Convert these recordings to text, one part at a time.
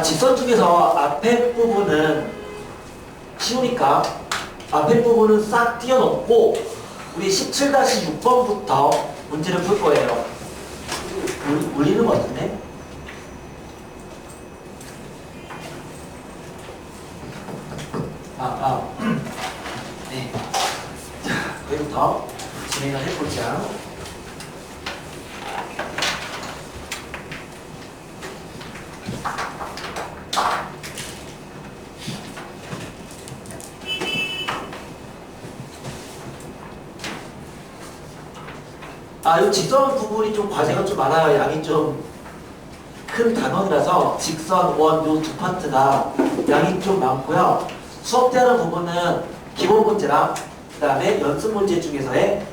직선 중에서 앞에 부분은 쉬우니까 앞에 부분은 싹 띄워놓고 우리 17-6번부터 문제를 풀 거예요. 울리는 것 같은데? 네. 자, 거기부터 진행을 해보자. 이 직선 부분이 좀 과제가 좀 많아요. 양이 좀 큰 단원이라서 직선, 원, 요 두 파트가 양이 좀 많고요. 수업 때 하는 부분은 기본 문제랑 그 다음에 연습 문제 중에서의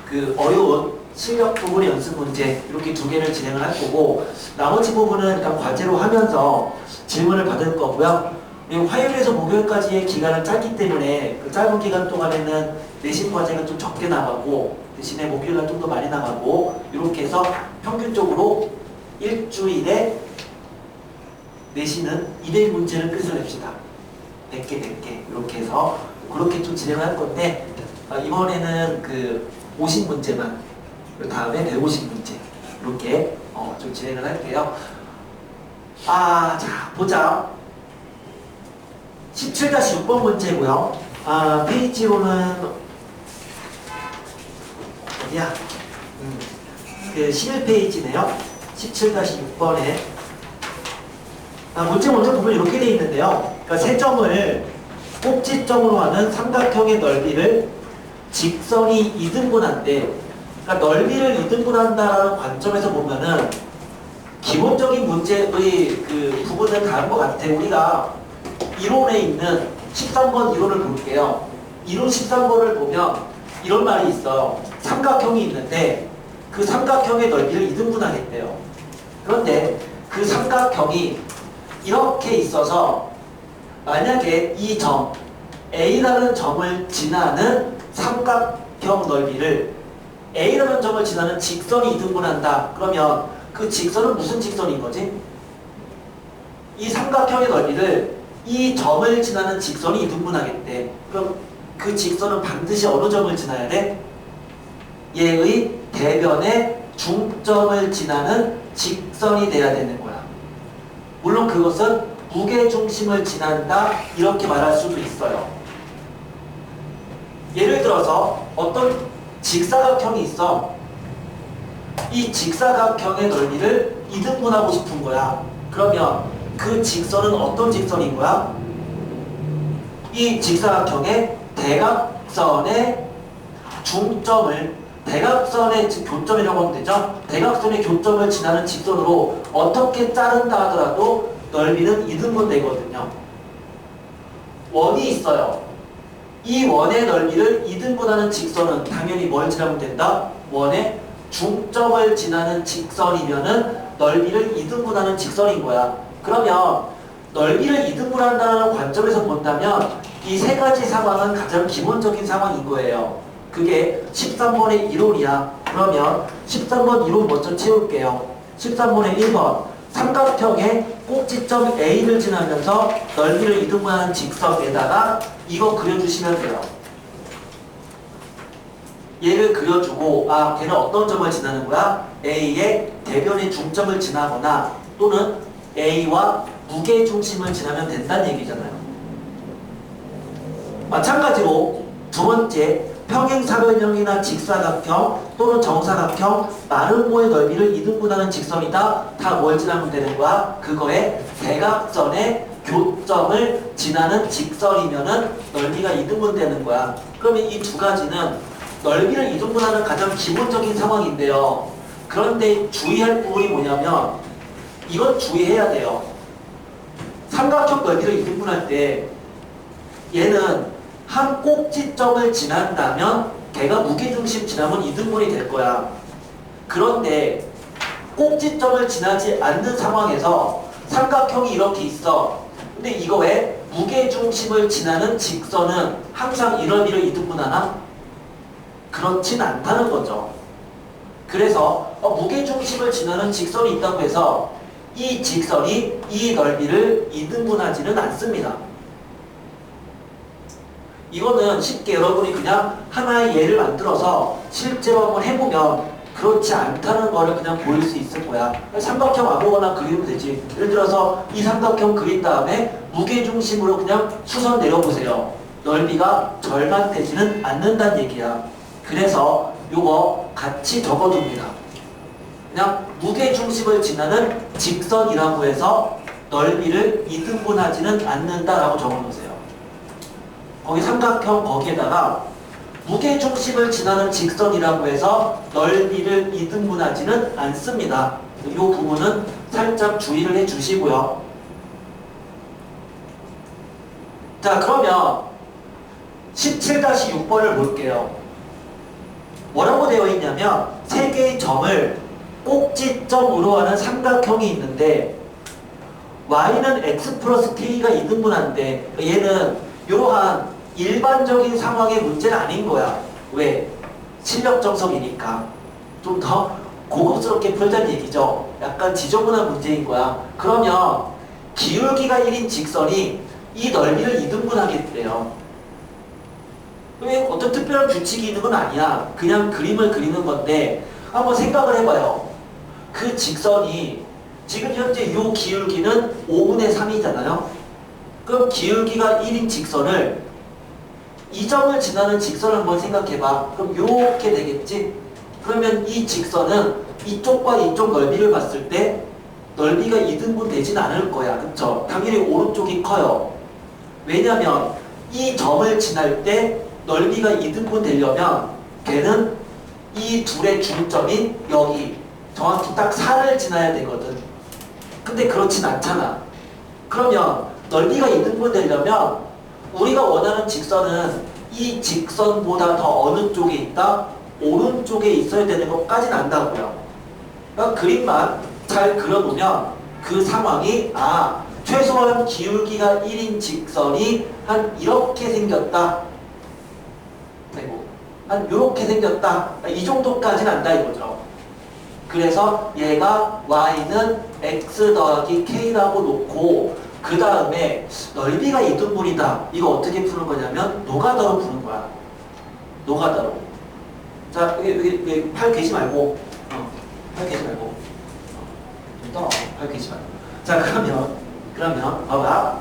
그 어려운 실력 부분의 연습 문제 이렇게 두 개를 진행을 할 거고, 나머지 부분은 일단 과제로 하면서 질문을 받을 거고요. 그리고 화요일에서 목요일까지의 기간은 짧기 때문에 그 짧은 기간 동안에는 내신 과제가 좀 적게 나가고 대신에 목요일날 좀 더 많이 나가고, 이렇게 해서 평균적으로 일주일에 내신은 200 문제를 끝을 냅시다. 100개, 100개 이렇게 해서 그렇게 좀 진행을 할 건데, 이번에는 그 50문제만, 그 다음에 150문제 이렇게 좀 진행을 할게요. 자, 보자. 17-6번 문제고요. 페이지로는 어디야? 그 11페이지네요. 17-6번에 문제 먼저 보면 이렇게 되어 있는데요. 그러니까 세 점을 꼭지점으로 하는 삼각형의 넓이를 직선이 2등분한데, 그러니까 넓이를 2등분한다는 관점에서 보면은 기본적인 문제의 그 부분은 다른 것 같아. 우리가 이론에 있는 13번 이론을 볼게요. 이론 13번을 보면 이런 말이 있어요. 삼각형이 있는데 그 삼각형의 넓이를 2등분하겠대요. 그런데 그 삼각형이 이렇게 있어서 만약에 이 점 A라는 점을 지나는 삼각형 넓이를 A라는 점을 지나는 직선이 2등분한다. 그러면 그 직선은 무슨 직선인 거지? 이 삼각형의 넓이를 이 점을 지나는 직선이 2등분하겠대. 그럼 그 직선은 반드시 어느 점을 지나야 돼? 얘의 대변의 중점을 지나는 직선이 돼야 되는 거야. 물론 그것은 무게중심을 지난다 이렇게 말할 수도 있어요. 예를 들어서 어떤 직사각형이 있어. 이 직사각형의 넓이를 2등분하고 싶은 거야. 그러면 그 직선은 어떤 직선인 거야? 이 직사각형의 대각선의 중점을, 대각선의 교점이라고 하면 되죠? 대각선의 교점을 지나는 직선으로 어떻게 자른다 하더라도 넓이는 2등분 되거든요. 원이 있어요. 이 원의 넓이를 2등분하는 직선은 당연히 뭘 지나면 된다? 원의 중점을 지나는 직선이면은 넓이를 2등분하는 직선인 거야. 그러면 넓이를 2등분한다는 관점에서 본다면 이 세 가지 상황은 가장 기본적인 상황인 거예요. 그게 13번의 이론이야. 그러면 13번 이론 먼저 채울게요. 13번의 1번 삼각형의 꼭지점 A를 지나면서 넓이를 2등분하는 직선에다가 이거 그려주시면 돼요. 얘를 그려주고 걔는 어떤 점을 지나는 거야? A의 대변의 중점을 지나거나 또는 A와 무게중심을 지나면 된다는 얘기잖아요. 마찬가지로 두 번째 평행사변형이나 직사각형 또는 정사각형 마름모의 넓이를 2등분하는 직선이다. 다 뭘 지나면 되는 거야? 그거의 대각선의 교점을 지나는 직선이면은 넓이가 2등분 되는 거야. 그러면 이 두 가지는 넓이를 2등분하는 가장 기본적인 상황인데요. 그런데 주의할 부분이 뭐냐면 이건 주의해야 돼요. 삼각형 넓이를 2등분할 때 얘는 한 꼭지점을 지난다면 걔가 무게중심 지나면 2등분이 될 거야. 그런데 꼭지점을 지나지 않는 상황에서 삼각형이 이렇게 있어. 근데 이거 왜 무게중심을 지나는 직선은 항상 이런 일을 2등분하나? 그렇진 않다는 거죠. 그래서 무게중심을 지나는 직선이 있다고 해서 이 직선이 이 넓이를 이등분하지는 않습니다. 이거는 쉽게 여러분이 그냥 하나의 예를 만들어서 실제로 한번 해보면 그렇지 않다는 거를 그냥 보일 수 있을 거야. 삼각형 아무거나 그리면 되지. 예를 들어서 이 삼각형 그린 다음에 무게중심으로 그냥 수선 내려보세요. 넓이가 절반되지는 않는다는 얘기야. 그래서 요거 같이 적어둡니다. 그냥 무게중심을 지나는 직선이라고 해서 넓이를 이등분하지는 않는다라고 적어놓으세요. 거기 삼각형 거기에다가 무게중심을 지나는 직선이라고 해서 넓이를 이등분하지는 않습니다. 이 부분은 살짝 주의를 해주시고요. 자, 그러면 17-6번을 볼게요. 뭐라고 되어 있냐면 세 개의 점을 꼭지점으로 하는 삼각형이 있는데 y는 x 플러스 k가 이등분한데 얘는 이러한 일반적인 상황의 문제는 아닌 거야. 왜? 실력 정석이니까. 좀 더 고급스럽게 풀자는 얘기죠. 약간 지저분한 문제인 거야. 그러면 기울기가 1인 직선이 이 넓이를 이등분하겠대요. 왜 어떤 특별한 규칙이 있는 건 아니야. 그냥 그림을 그리는 건데 한번 생각을 해봐요. 그 직선이 지금 현재 이 기울기는 5분의 3이잖아요. 그럼 기울기가 1인 직선을 이 점을 지나는 직선을 한번 생각해봐. 그럼 이렇게 되겠지? 그러면 이 직선은 이쪽과 이쪽 넓이를 봤을 때 넓이가 이등분 되진 않을 거야. 그쵸? 당연히 오른쪽이 커요. 왜냐면 이 점을 지날 때 넓이가 이등분 되려면 걔는 이 둘의 중점인 여기 정확히 딱 4를 지나야 되거든. 근데 그렇진 않잖아. 그러면 넓이가 이등분 되려면 우리가 원하는 직선은 이 직선보다 더 어느 쪽에 있다? 오른쪽에 있어야 되는 것까지는 안다고요. 그러니까 그림만 잘 그려놓으면 그 상황이 최소한 기울기가 1인 직선이 한 이렇게 생겼다. 그리고 한 이렇게 생겼다. 이 정도까지는 안다 이거죠. 그래서 얘가 y는 x 더하기 k라고 놓고 그 다음에 넓이가 이등분이다. 이거 어떻게 푸는 거냐면 노가다로 푸는 거야. 노가다로. 자, 여기 팔 개지 말고 팔 개지 말고 팔 개지 말고. 자, 그러면 봐봐.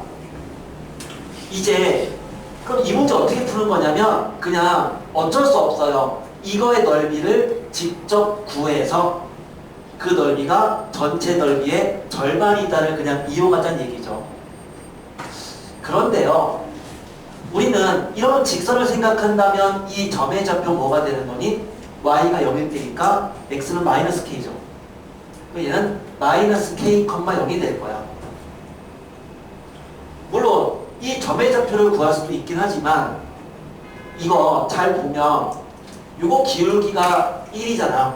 이제 그럼 이 문제 어떻게 푸는 거냐면 그냥 어쩔 수 없어요. 이거의 넓이를 직접 구해서 그 넓이가 전체 넓이의 절반이다를 그냥 이용하자는 얘기죠. 그런데요, 우리는 이런 직선을 생각한다면 이 점의 좌표 뭐가 되는 거니? y가 0일 때니까 x는 마이너스 k죠. 얘는 마이너스 k, 0이 될 거야. 물론 이 점의 좌표를 구할 수도 있긴 하지만 이거 잘 보면 이거 기울기가 1이잖아.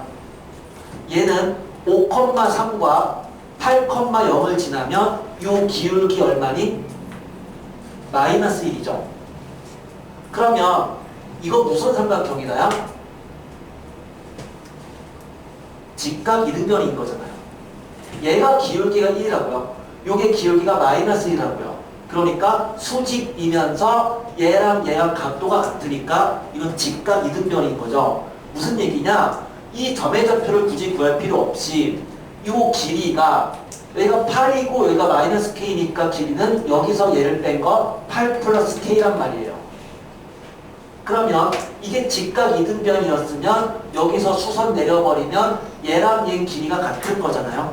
얘는 5,3과 8,0을 지나면 이 기울기 얼마니? 마이너스 1이죠. 그러면 이거 무슨 삼각형이다야? 직각 이등변인 거잖아요. 얘가 기울기가 1이라고요. 요게 기울기가 마이너스 1이라고요. 그러니까 수직이면서 얘랑 각도가 같으니까 이건 직각 이등변인 거죠. 무슨 얘기냐? 이 점의 좌표를 굳이 구할 필요 없이 요 길이가 여기가 8이고 여기가 마이너스 k니까 길이는 여기서 얘를 뺀 거 8 플러스 k란 말이에요. 그러면 이게 직각 이등변이었으면 여기서 수선 내려버리면 얘랑 얘 길이가 같은 거잖아요.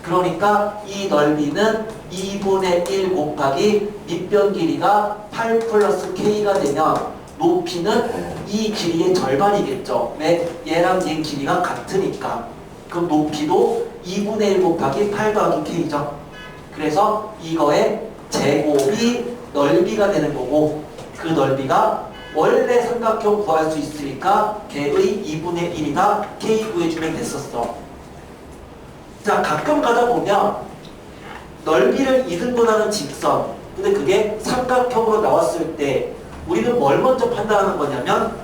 그러니까 이 넓이는 2분의 1 곱하기 밑변 길이가 8 플러스 k가 되면 높이는 이 길이의 절반이겠죠. 왜? 얘랑 얘 길이가 같으니까. 그럼 높이도 2분의 1 곱하기 8 더하기 k죠. 그래서 이거의 제곱이 넓이가 되는 거고 그 넓이가 원래 삼각형 구할 수 있으니까 걔의 2분의 1이다 k 구해주면 됐었어. 자, 가끔 가다 보면 넓이를 이등분하는 직선, 근데 그게 삼각형으로 나왔을 때 우리는 뭘 먼저 판단하는 거냐면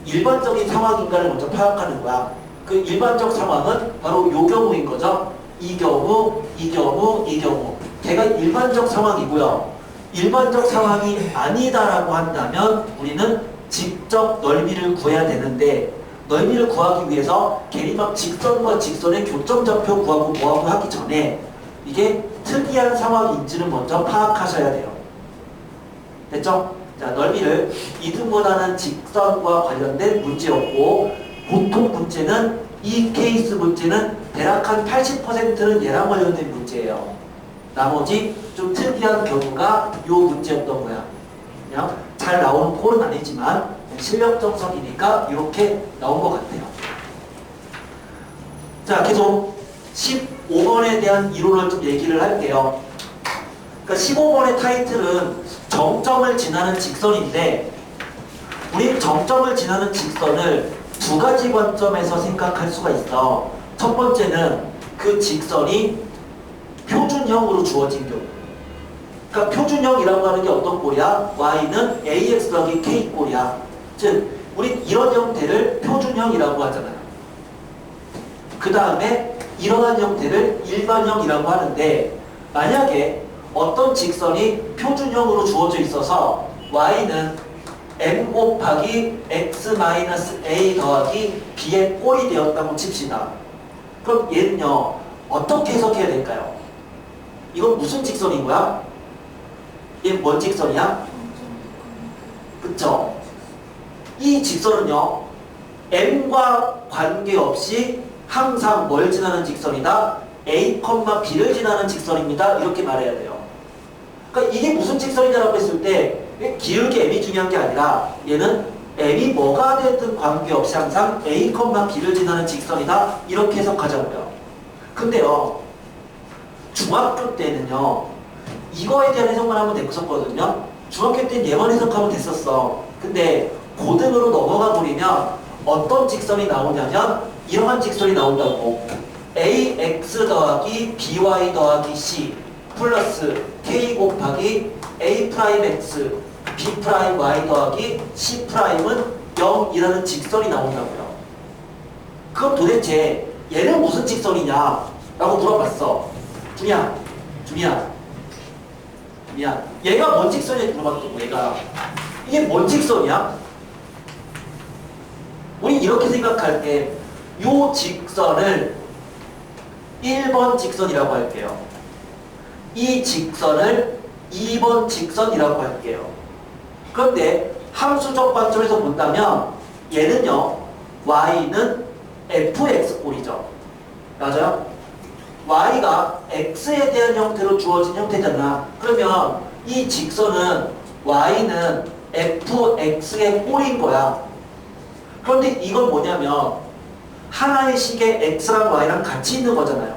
일반적인 상황인가를 먼저 파악하는 거야. 그 일반적 상황은 바로 요 경우인 거죠. 이 경우, 이 경우, 이 경우. 걔가 일반적 상황이고요. 일반적 상황이 아니다라고 한다면 우리는 직접 넓이를 구해야 되는데 넓이를 구하기 위해서 괜히 막 직선과 직선의 교점좌표 구하고 뭐하고 하기 전에 이게 특이한 상황인지를 먼저 파악하셔야 돼요. 됐죠? 자, 넓이를 이등분하는 직선과 관련된 문제였고 보통 문제는 이 케이스 문제는 대략 한 80%는 얘랑 관련된 문제예요. 나머지 좀 특이한 경우가 요 문제였던 거야. 그냥 잘 나오는 꼴은 아니지만 실력 정석이니까 이렇게 나온 것 같아요. 자, 계속 15번에 대한 이론을 좀 얘기를 할게요. 그러니까 15번의 타이틀은 정점을 지나는 직선인데 우리 정점을 지나는 직선을 두 가지 관점에서 생각할 수가 있어. 첫 번째는 그 직선이 표준형으로 주어진 경우. 그러니까 표준형이라고 하는 게 어떤 꼴이야? y는 ax 더하기 k 꼴이야. 즉 우리 이런 형태를 표준형이라고 하잖아요. 그 다음에 이러한 형태를 일반형이라고 하는데 만약에 어떤 직선이 표준형으로 주어져 있어서 y는 m 곱하기 x-a 더하기 b의 꼴이 되었다고 칩시다. 그럼 얘는요 어떻게 해석해야 될까요? 이건 무슨 직선인 거야? 얘 뭔 직선이야? 그쵸? 이 직선은요 m과 관계없이 항상 뭘 지나는 직선이다? a, b를 지나는 직선입니다. 이렇게 말해야 돼요. 그러니까 이게 무슨 직선이냐라고 했을 때 기울기 m이 중요한 게 아니라 얘는 m이 뭐가 됐든 관계없이 항상 a, b를 지나는 직선이다. 이렇게 해석하자고요. 근데요 중학교 때는요 이거에 대한 해석만 하면 됐었거든요. 중학교 때는 얘만 해석하면 됐었어. 근데 고등으로 넘어가 버리면 어떤 직선이 나오냐면 이러한 직선이 나온다고. ax 더하기 by 더하기 c 플러스 k 곱하기 a 프라임 x b 프라임 y 더하기 c 프라임은 0이라는 직선이 나온다고요. 그럼 도대체 얘는 무슨 직선이냐 라고 물어봤어. 준이야 얘가 뭔 직선이냐 물어봤다고. 얘가 이게 뭔 직선이야? 우리 이렇게 생각할게. 요 직선을 1번 직선이라고 할게요. 이 직선을 2번 직선이라고 할게요. 그런데 함수적 관점에서 본다면 얘는요 y는 fx꼴이죠. 맞아요? y가 x에 대한 형태로 주어진 형태잖아. 그러면 이 직선은 y는 fx의 꼴인 거야. 그런데 이건 뭐냐면 하나의 식의 x랑 y랑 같이 있는 거잖아요.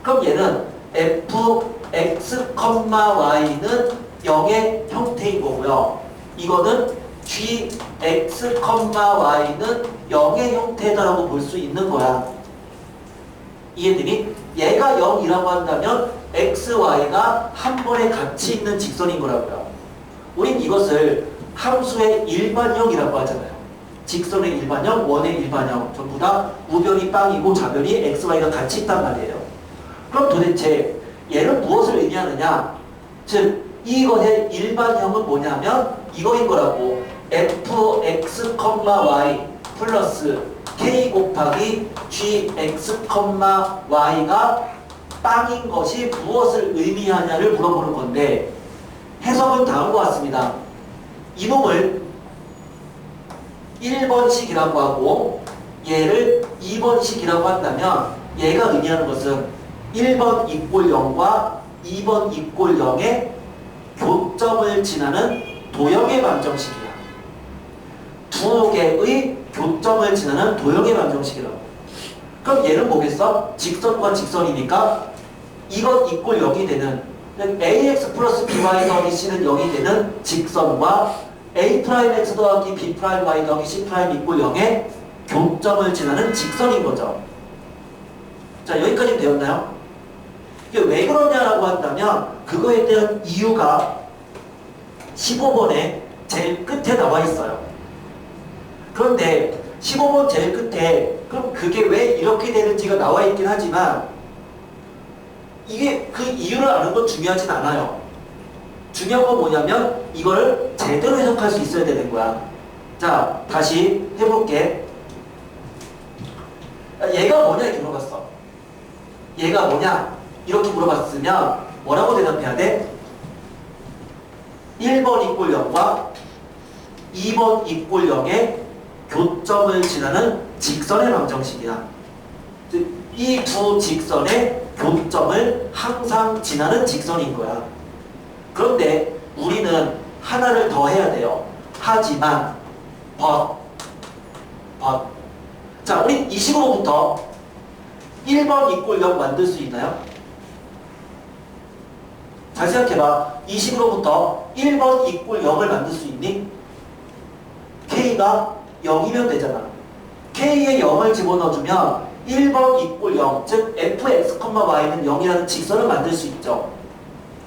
그럼 얘는 fx, y는 0의 형태인 거고요. 이거는 gx, y는 0의 형태다라고 볼 수 있는 거야. 이해되니? 얘가 0이라고 한다면 x, y가 한 번에 같이 있는 직선인 거라고요. 우린 이것을 함수의 일반형이라고 하잖아요. 직선의 일반형, 원의 일반형 전부 다 우변이 빵이고 좌변이 x, y가 같이 있단 말이에요. 그럼 도대체 얘는 무엇을 의미하느냐? 즉 이것의 일반형은 뭐냐면 이거인 거라고. fx, y 플러스 k 곱하기 gx, y가 빵인 것이 무엇을 의미하냐를 물어보는 건데 해석은 다음과 같습니다. 이놈을 1번식이라고 하고 얘를 2번식이라고 한다면 얘가 의미하는 것은 1번 이꼴 0과 2번 이꼴 0의 교점을 지나는 도형의 방정식이야. 두 개의 교점을 지나는 도형의 방정식이라고. 그럼 얘는 뭐겠어? 직선과 직선이니까 이것 이꼴 0이 되는 ax 플러스 by 더하기 c는 0이 되는 직선과 a 프라임 x 더하기 b 프라임 y 더하기 c 프라임 이꼴 0의 교점을 지나는 직선인 거죠. 자, 여기까지 되었나요? 이게 왜 그러냐라고 한다면 그거에 대한 이유가 15번에 제일 끝에 나와 있어요. 그런데 15번 제일 끝에 그럼 그게 왜 이렇게 되는지가 나와 있긴 하지만 이게 그 이유를 아는 건 중요하진 않아요. 중요한 건 뭐냐면 이걸 제대로 해석할 수 있어야 되는 거야. 자, 다시 해볼게. 얘가 뭐냐 이렇게 물어봤어. 얘가 뭐냐 이렇게 물어봤으면 뭐라고 대답해야 돼? 1번 이꼴 0과 2번 이꼴 0의 교점을 지나는 직선의 방정식이야. 이 두 직선의 교점을 항상 지나는 직선인 거야. 그런데 우리는 하나를 더 해야 돼요. 하지만 but 자, 우리 이 식으로부터 1번 이꼴 0 만들 수 있나요? 잘 생각해봐. 이 식으로부터 1번 이꼴 0을 만들 수 있니? K가 0이면 되잖아. K에 0을 집어넣어주면 1번 이꼴 0, 즉 fx, y는 0이라는 직선을 만들 수 있죠.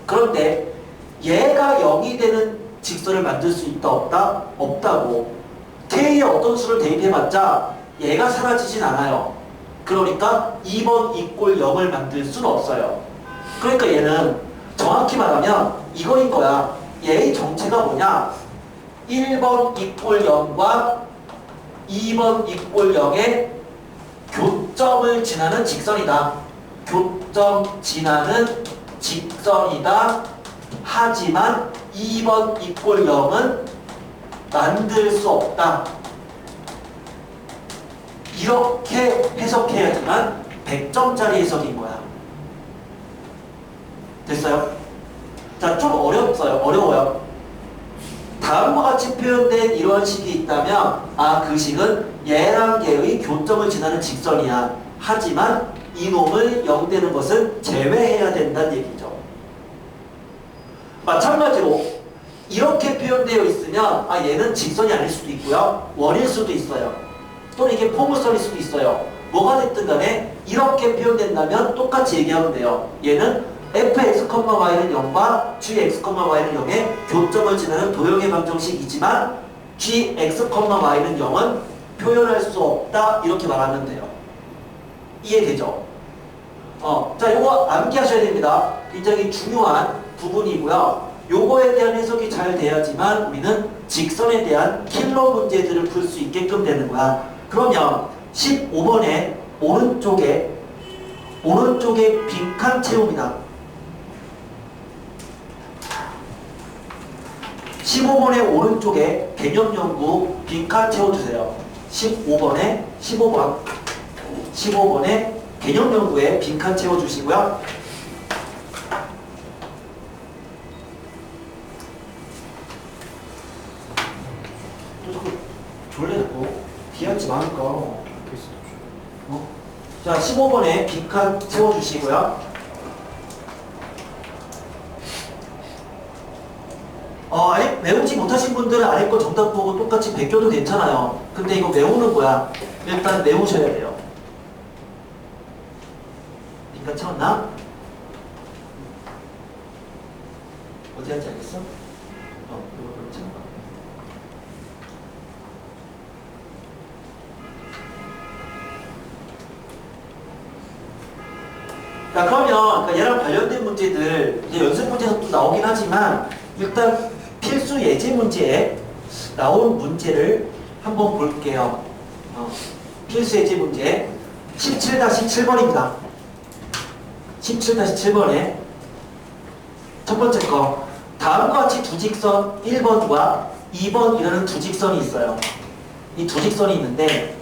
그런데 얘가 0이 되는 직선을 만들 수 있다 없다? 없다고. K에 어떤 수를 대입해봤자 얘가 사라지진 않아요. 그러니까 2번 이꼴 0을 만들 수는 없어요. 그러니까 얘는 정확히 말하면 이거인 거야. 얘의 정체가 뭐냐? 1번 이꼴 0과 2번 이꼴 0의 교점을 지나는 직선이다. 교점 지나는 직선이다. 하지만 2번 이꼴 0은 만들 수 없다. 이렇게 해석해야지만 100점짜리 해석인 거야. 됐어요? 자, 좀 어려워요. 다음과 같이 표현된 이런 식이 있다면 그 식은 얘랑 얘의 교점을 지나는 직선이야. 하지만 이놈을 0 되는 것은 제외해야 된다는 얘기죠. 마찬가지로 이렇게 표현되어 있으면 얘는 직선이 아닐 수도 있고요. 원일 수도 있어요. 또는 이게 포물선일 수도 있어요. 뭐가 됐든 간에 이렇게 표현된다면 똑같이 얘기하면 돼요. 얘는 fx, y는 0과 gx, y는 0의 교점을 지나는 도형의 방정식이지만 gx, y는 0은 표현할 수 없다. 이렇게 말하면 돼요. 이해되죠? 자, 요거 암기하셔야 됩니다. 굉장히 중요한 부분이고요. 요거에 대한 해석이 잘 돼야지만 우리는 직선에 대한 킬러 문제들을 풀 수 있게끔 되는 거야. 그러면 15번에 오른쪽에 빈칸 채웁니다. 15번의 오른쪽에 개념 연구 빈칸 채워주세요. 15번에 개념 연구에 빈칸 채워주시고요. 또 자꾸 졸래고 뒤앉지 마니까. 자, 15번에 빈칸 채워주시고요. 아니, 외우지 못하신 분들은 아래 거 정답 보고 똑같이 베껴도 괜찮아요. 근데 이거 외우는 거야. 일단 외우셔야 돼요. 빈칸 채웠나? 어디 할지 알겠어? 이거 그렇지. 자, 그러면 얘랑 관련된 문제들 이제 연습 문제에서 또 나오긴 하지만 일단 필수 예제 문제에 나온 문제를 한번 볼게요. 필수 예제 문제 17-7번입니다. 17-7번에 첫 번째 거, 다음과 같이 두 직선 1번과 2번이라는 두 직선이 있어요. 이 두 직선이 있는데,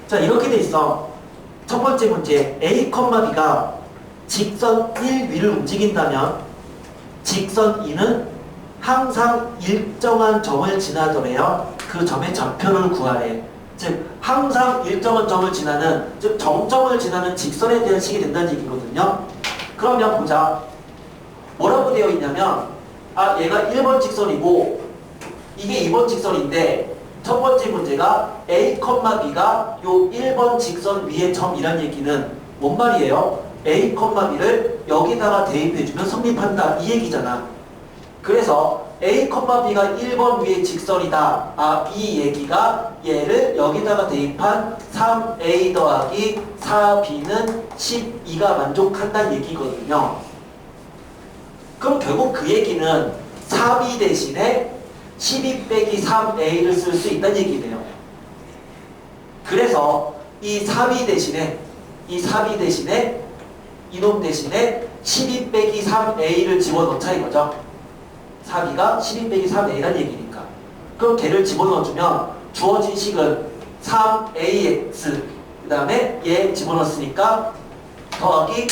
자, 이렇게 돼 있어. 첫 번째 문제, A, B가 직선 1 위를 움직인다면 직선 2는 항상 일정한 점을 지나더래요. 그 점의 좌표를 구하래. 즉 항상 일정한 점을 지나는, 즉 정점을 지나는 직선에 대한 식이 된다는 얘기거든요. 그러면 보자. 뭐라고 되어 있냐면 얘가 1번 직선이고 이게 2번 직선인데 첫 번째 문제가 A, B가 요 1번 직선 위의 점이란 얘기는 뭔 말이에요? A, B를 여기다가 대입해주면 성립한다 이 얘기잖아. 그래서 A, B가 1번 위에 직선이다. 이 얘기가 얘를 여기다가 대입한 3A 더하기 4B는 12가 만족한다는 얘기거든요. 그럼 결국 그 얘기는 4B 대신에 12 빼기 3A를 쓸 수 있다는 얘기네요. 그래서 이 4B 대신에 이놈 대신에 12 빼기 3A를 집어넣자 이거죠. 4B가 12 빼기 3A란 얘기니까. 그럼 걔를 집어넣어주면 주어진 식은 3AX 그 다음에 얘 집어넣었으니까 더하기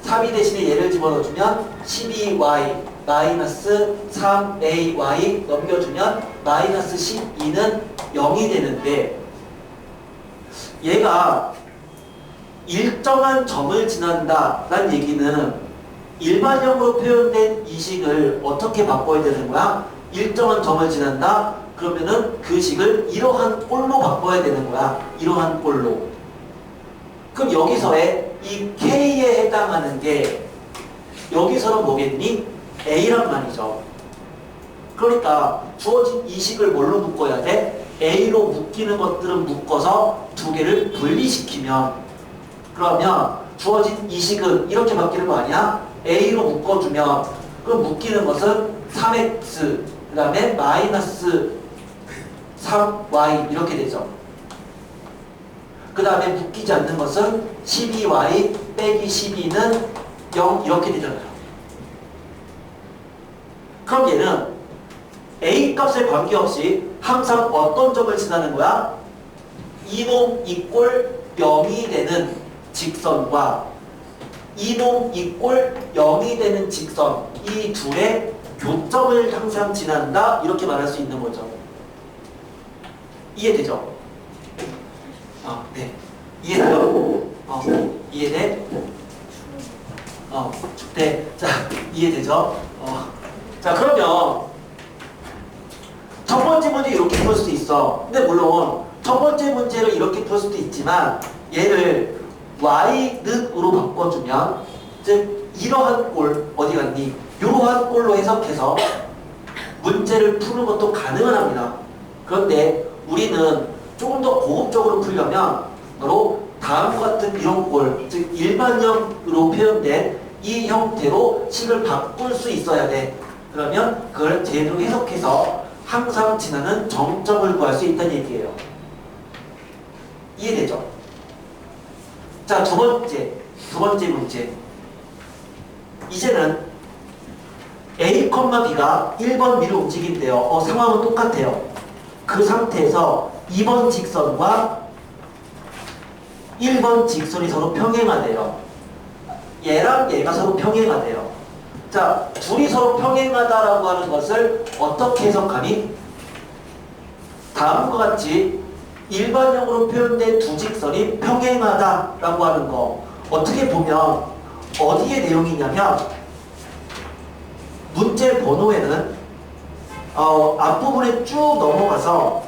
4B 대신에 얘를 집어넣어주면 12Y 마이너스 3AY 넘겨주면 마이너스 12는 0이 되는데 얘가 일정한 점을 지난다 라는 얘기는 일반형으로 표현된 이 식을 어떻게 바꿔야 되는 거야? 일정한 점을 지난다? 그러면은 그 식을 이러한 꼴로 바꿔야 되는 거야. 이러한 꼴로. 그럼 여기서의 이 K에 해당하는 게 여기서는 뭐겠니? A란 말이죠. 그러니까 주어진 이 식을 뭘로 묶어야 돼? A로 묶이는 것들은 묶어서 두 개를 분리시키면 그러면 주어진 이 식은 이렇게 바뀌는 거 아니야? A로 묶어주면 그럼 묶이는 것은 3x 그 다음에 마이너스 3y 이렇게 되죠. 그 다음에 묶이지 않는 것은 12y 빼기 12는 0 이렇게 되잖아요. 그럼 얘는 A 값에 관계없이 항상 어떤 점을 지나는 거야? 이놈 이꼴 0이 되는 직선과 이놈 이꼴 0이 되는 직선 이 둘의 교점을 항상 지난다 이렇게 말할 수 있는 거죠. 이해되죠? 네. 이해돼요? 이해돼? 네. 자, 이해되죠? 자, 그러면 첫 번째 문제 이렇게 풀 수도 있어. 근데 물론 첫 번째 문제를 이렇게 풀 수도 있지만 얘를 y늑으로 바꿔주면 즉 이러한 꼴 어디 갔니? 이러한 꼴로 해석해서 문제를 푸는 것도 가능은 합니다. 그런데 우리는 조금 더 고급적으로 풀려면 바로 다음과 같은 이런 꼴, 즉 일반형으로 표현된 이 형태로 식을 바꿀 수 있어야 돼. 그러면 그걸 제대로 해석해서 항상 지나는 정점을 구할 수 있다는 얘기예요. 이해되죠? 자, 두 번째 문제. 이제는 A, B가 1번 위로 움직인대요. 상황은 똑같아요. 그 상태에서 2번 직선과 1번 직선이 서로 평행하대요. 얘랑 얘가 서로 평행하대요. 자, 둘이 서로 평행하다라고 하는 것을 어떻게 해석하니? 다음과 같이 일반형으로 표현된 두 직선이 평행하다라고 하는 거 어떻게 보면 어디에 내용이냐면 문제 번호에는 앞부분에 쭉 넘어가서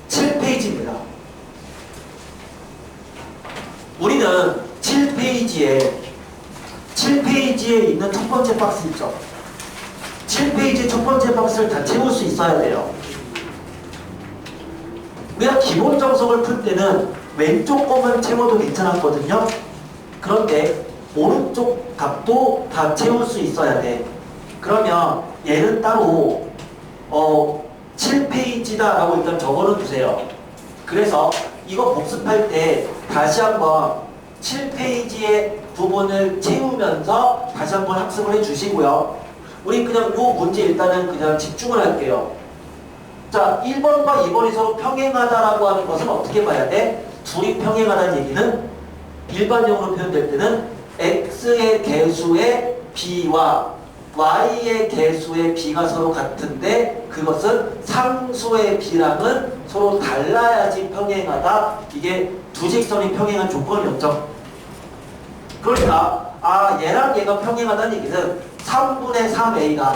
7페이지입니다. 우리는 7페이지에 있는 첫 번째 박스 있죠. 7페이지 첫 번째 박스를 다 채울 수 있어야 돼요. 우리가 기본 정석을 풀 때는 왼쪽 것만 채워도 괜찮았거든요. 그런데 오른쪽 값도 다 채울 수 있어야 돼. 그러면 얘는 따로 7페이지다라고 일단 적어는 두세요. 그래서 이거 복습할 때 다시 한번 7페이지의 부분을 채우면서 다시 한번 학습을 해주시고요. 우리 그냥 요 문제 일단은 그냥 집중을 할게요. 자, 1번과 2번이 서로 평행하다라고 하는 것은 어떻게 봐야 돼? 둘이 평행하다는 얘기는 일반형으로 표현될 때는 x의 개수의 b와 y의 개수의 b가 서로 같은데 그것은 상수의 b랑은 서로 달라야지 평행하다. 이게 두 직선이 평행한 조건이었죠. 그러니까 얘랑 얘가 평행하다는 얘기는 3분의 3A가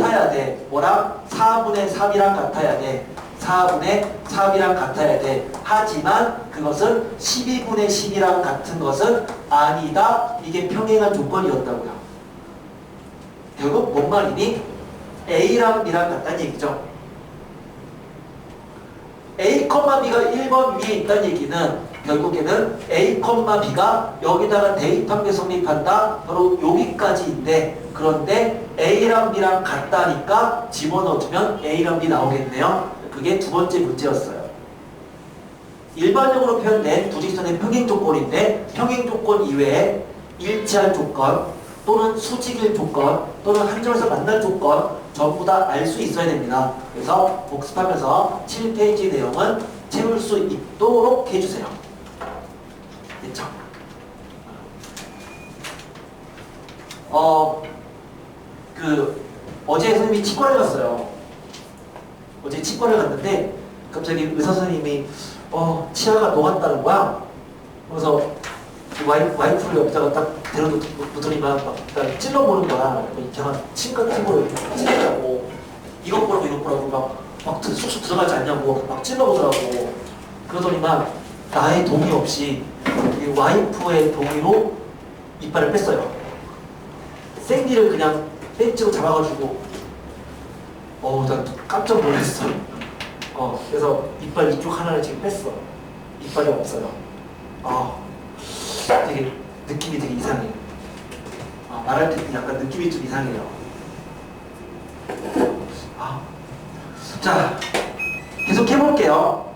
같아야 돼. 뭐랑? 4분의 3이랑 같아야 돼. 4분의 3이랑 같아야 돼. 하지만 그것은 12분의 10이랑 같은 것은 아니다. 이게 평행한 조건이었다고요. 결국 뭔 말이니? A랑 B랑 같다는 얘기죠. A, B가 1번 위에 있다는 얘기는 결국에는 A, B가 여기다가 대입한계 성립한다. 바로 여기까지인데, 그런데 A랑 B랑 같다니까 집어넣어주면 A랑 B 나오겠네요. 그게 두 번째 문제였어요. 일반적으로 표현된 부직선의 평행 조건인데, 평행 조건 이외에 일치할 조건 또는 수직일 조건 또는 한 점에서 만날 조건 전부 다 알 수 있어야 됩니다. 그래서 복습하면서 7페이지 내용은 채울 수 있도록 해주세요. 됐죠? 어제 선생님이 치과를 갔어요. 어제 치과를 갔는데 갑자기 의사 선생님이 치아가 녹았다는 거야. 그래서 와이프를 옆에다가 딱 데려놓더니만 막 찔러보는 거야. 걔가 침 같은 거를 찔러라고 이것 보라고 이것 보라고 막 쑥쑥 들어가지 않냐고 막 찔러보더라고. 그러더니만 나의 동의 없이 이 와이프의 동의로 이빨을 뺐어요. 생리를 그냥 뺀지로 잡아가지고 나 깜짝 놀랐어. 그래서 이빨 이쪽 하나를 지금 뺐어. 이빨이 없어요. 되게 느낌이 되게 이상해. 말할 때 약간 느낌이 좀 이상해요. 자, 계속 해볼게요.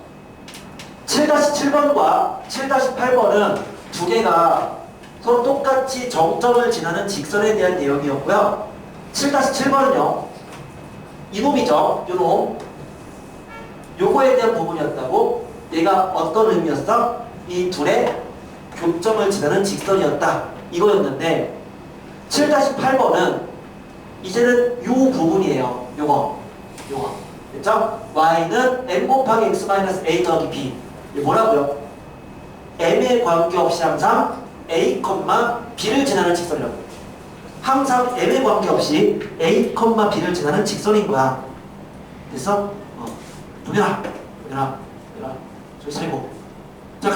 7-7번과 7-8번은 두 개가 서로 똑같이 정점을 지나는 직선에 대한 내용이었고요. 7-7번은요. 이놈이죠. 요놈. 요거에 대한 부분이었다고. 얘가 어떤 의미였어? 이 둘의 교점을 지나는 직선이었다. 이거였는데 7-8번은 이제는 요 부분이에요. 요거. 됐죠? y는 m 곱하기 x-a 더하기 b. 이게 뭐라고요? m에 관계없이 항상 a, b를 지나는 직선이라고. 항상 m에 관계없이 a, b를 지나는 직선인 거야. 됐어? 도면아. 저기 살고. 자,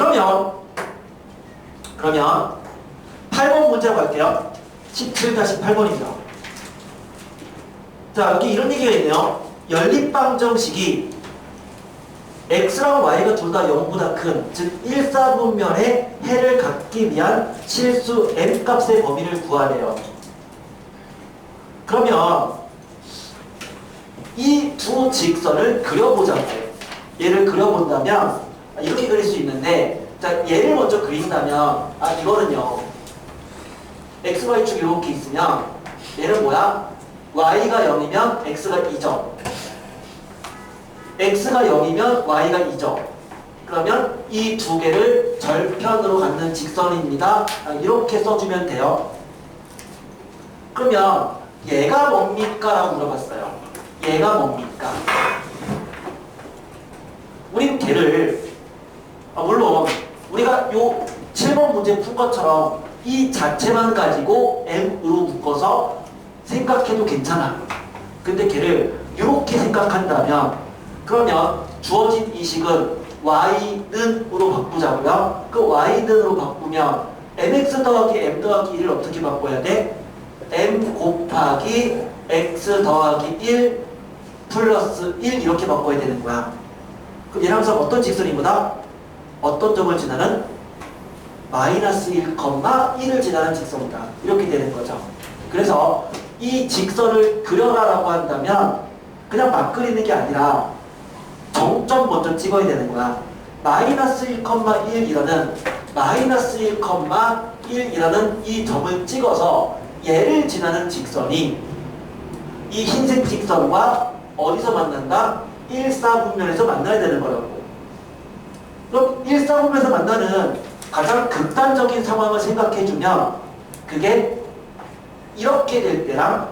그러면 8번 문제로 갈게요. 17-8번입니다. 자, 여기 이런 얘기가 있네요. 연립방정식이 x랑 y가 둘 다 0보다 큰, 즉 1사분면의 해를 갖기 위한 실수 m 값의 범위를 구하래요. 그러면 이 두 직선을 그려보자고. 얘를 그려본다면 이렇게 그릴 수 있는데, 자, 얘를 먼저 그린다면 이거는요, x, y축이 이렇게 있으면 얘는 뭐야? y가 0이면 x가 2점, x가 0이면 y가 2점. 그러면 이 두 개를 절편으로 갖는 직선입니다. 이렇게 써주면 돼요. 그러면 얘가 뭡니까? 라고 물어봤어요. 얘가 뭡니까? 우린 걔를 물론 우리가 요 7번 문제 푼 것처럼 이 자체만 가지고 m으로 묶어서 생각해도 괜찮아. 근데 걔를 이렇게 생각한다면 그러면 주어진 이 식은 y는으로 바꾸자고요. 그 y는으로 바꾸면 mx 더하기 m 더하기 1을 어떻게 바꿔야 돼? m 곱하기 x 더하기 1 플러스 1 이렇게 바꿔야 되는 거야. 그럼 얘는 항상 어떤 직선이보다 어떤 점을 지나는 마이너스 1,1을 지나는 직선이다. 이렇게 되는 거죠. 그래서 이 직선을 그려라라고 한다면 그냥 막 그리는 게 아니라 정점 먼저 찍어야 되는 거야. 마이너스 1,1이라는 마이너스 1,1이라는 이 점을 찍어서 얘를 지나는 직선이 이 흰색 직선과 어디서 만난다? 1사분면에서 만나야 되는 거라고. 그럼 1사분면에서 만나는 가장 극단적인 상황을 생각해주면 그게 이렇게 될 때랑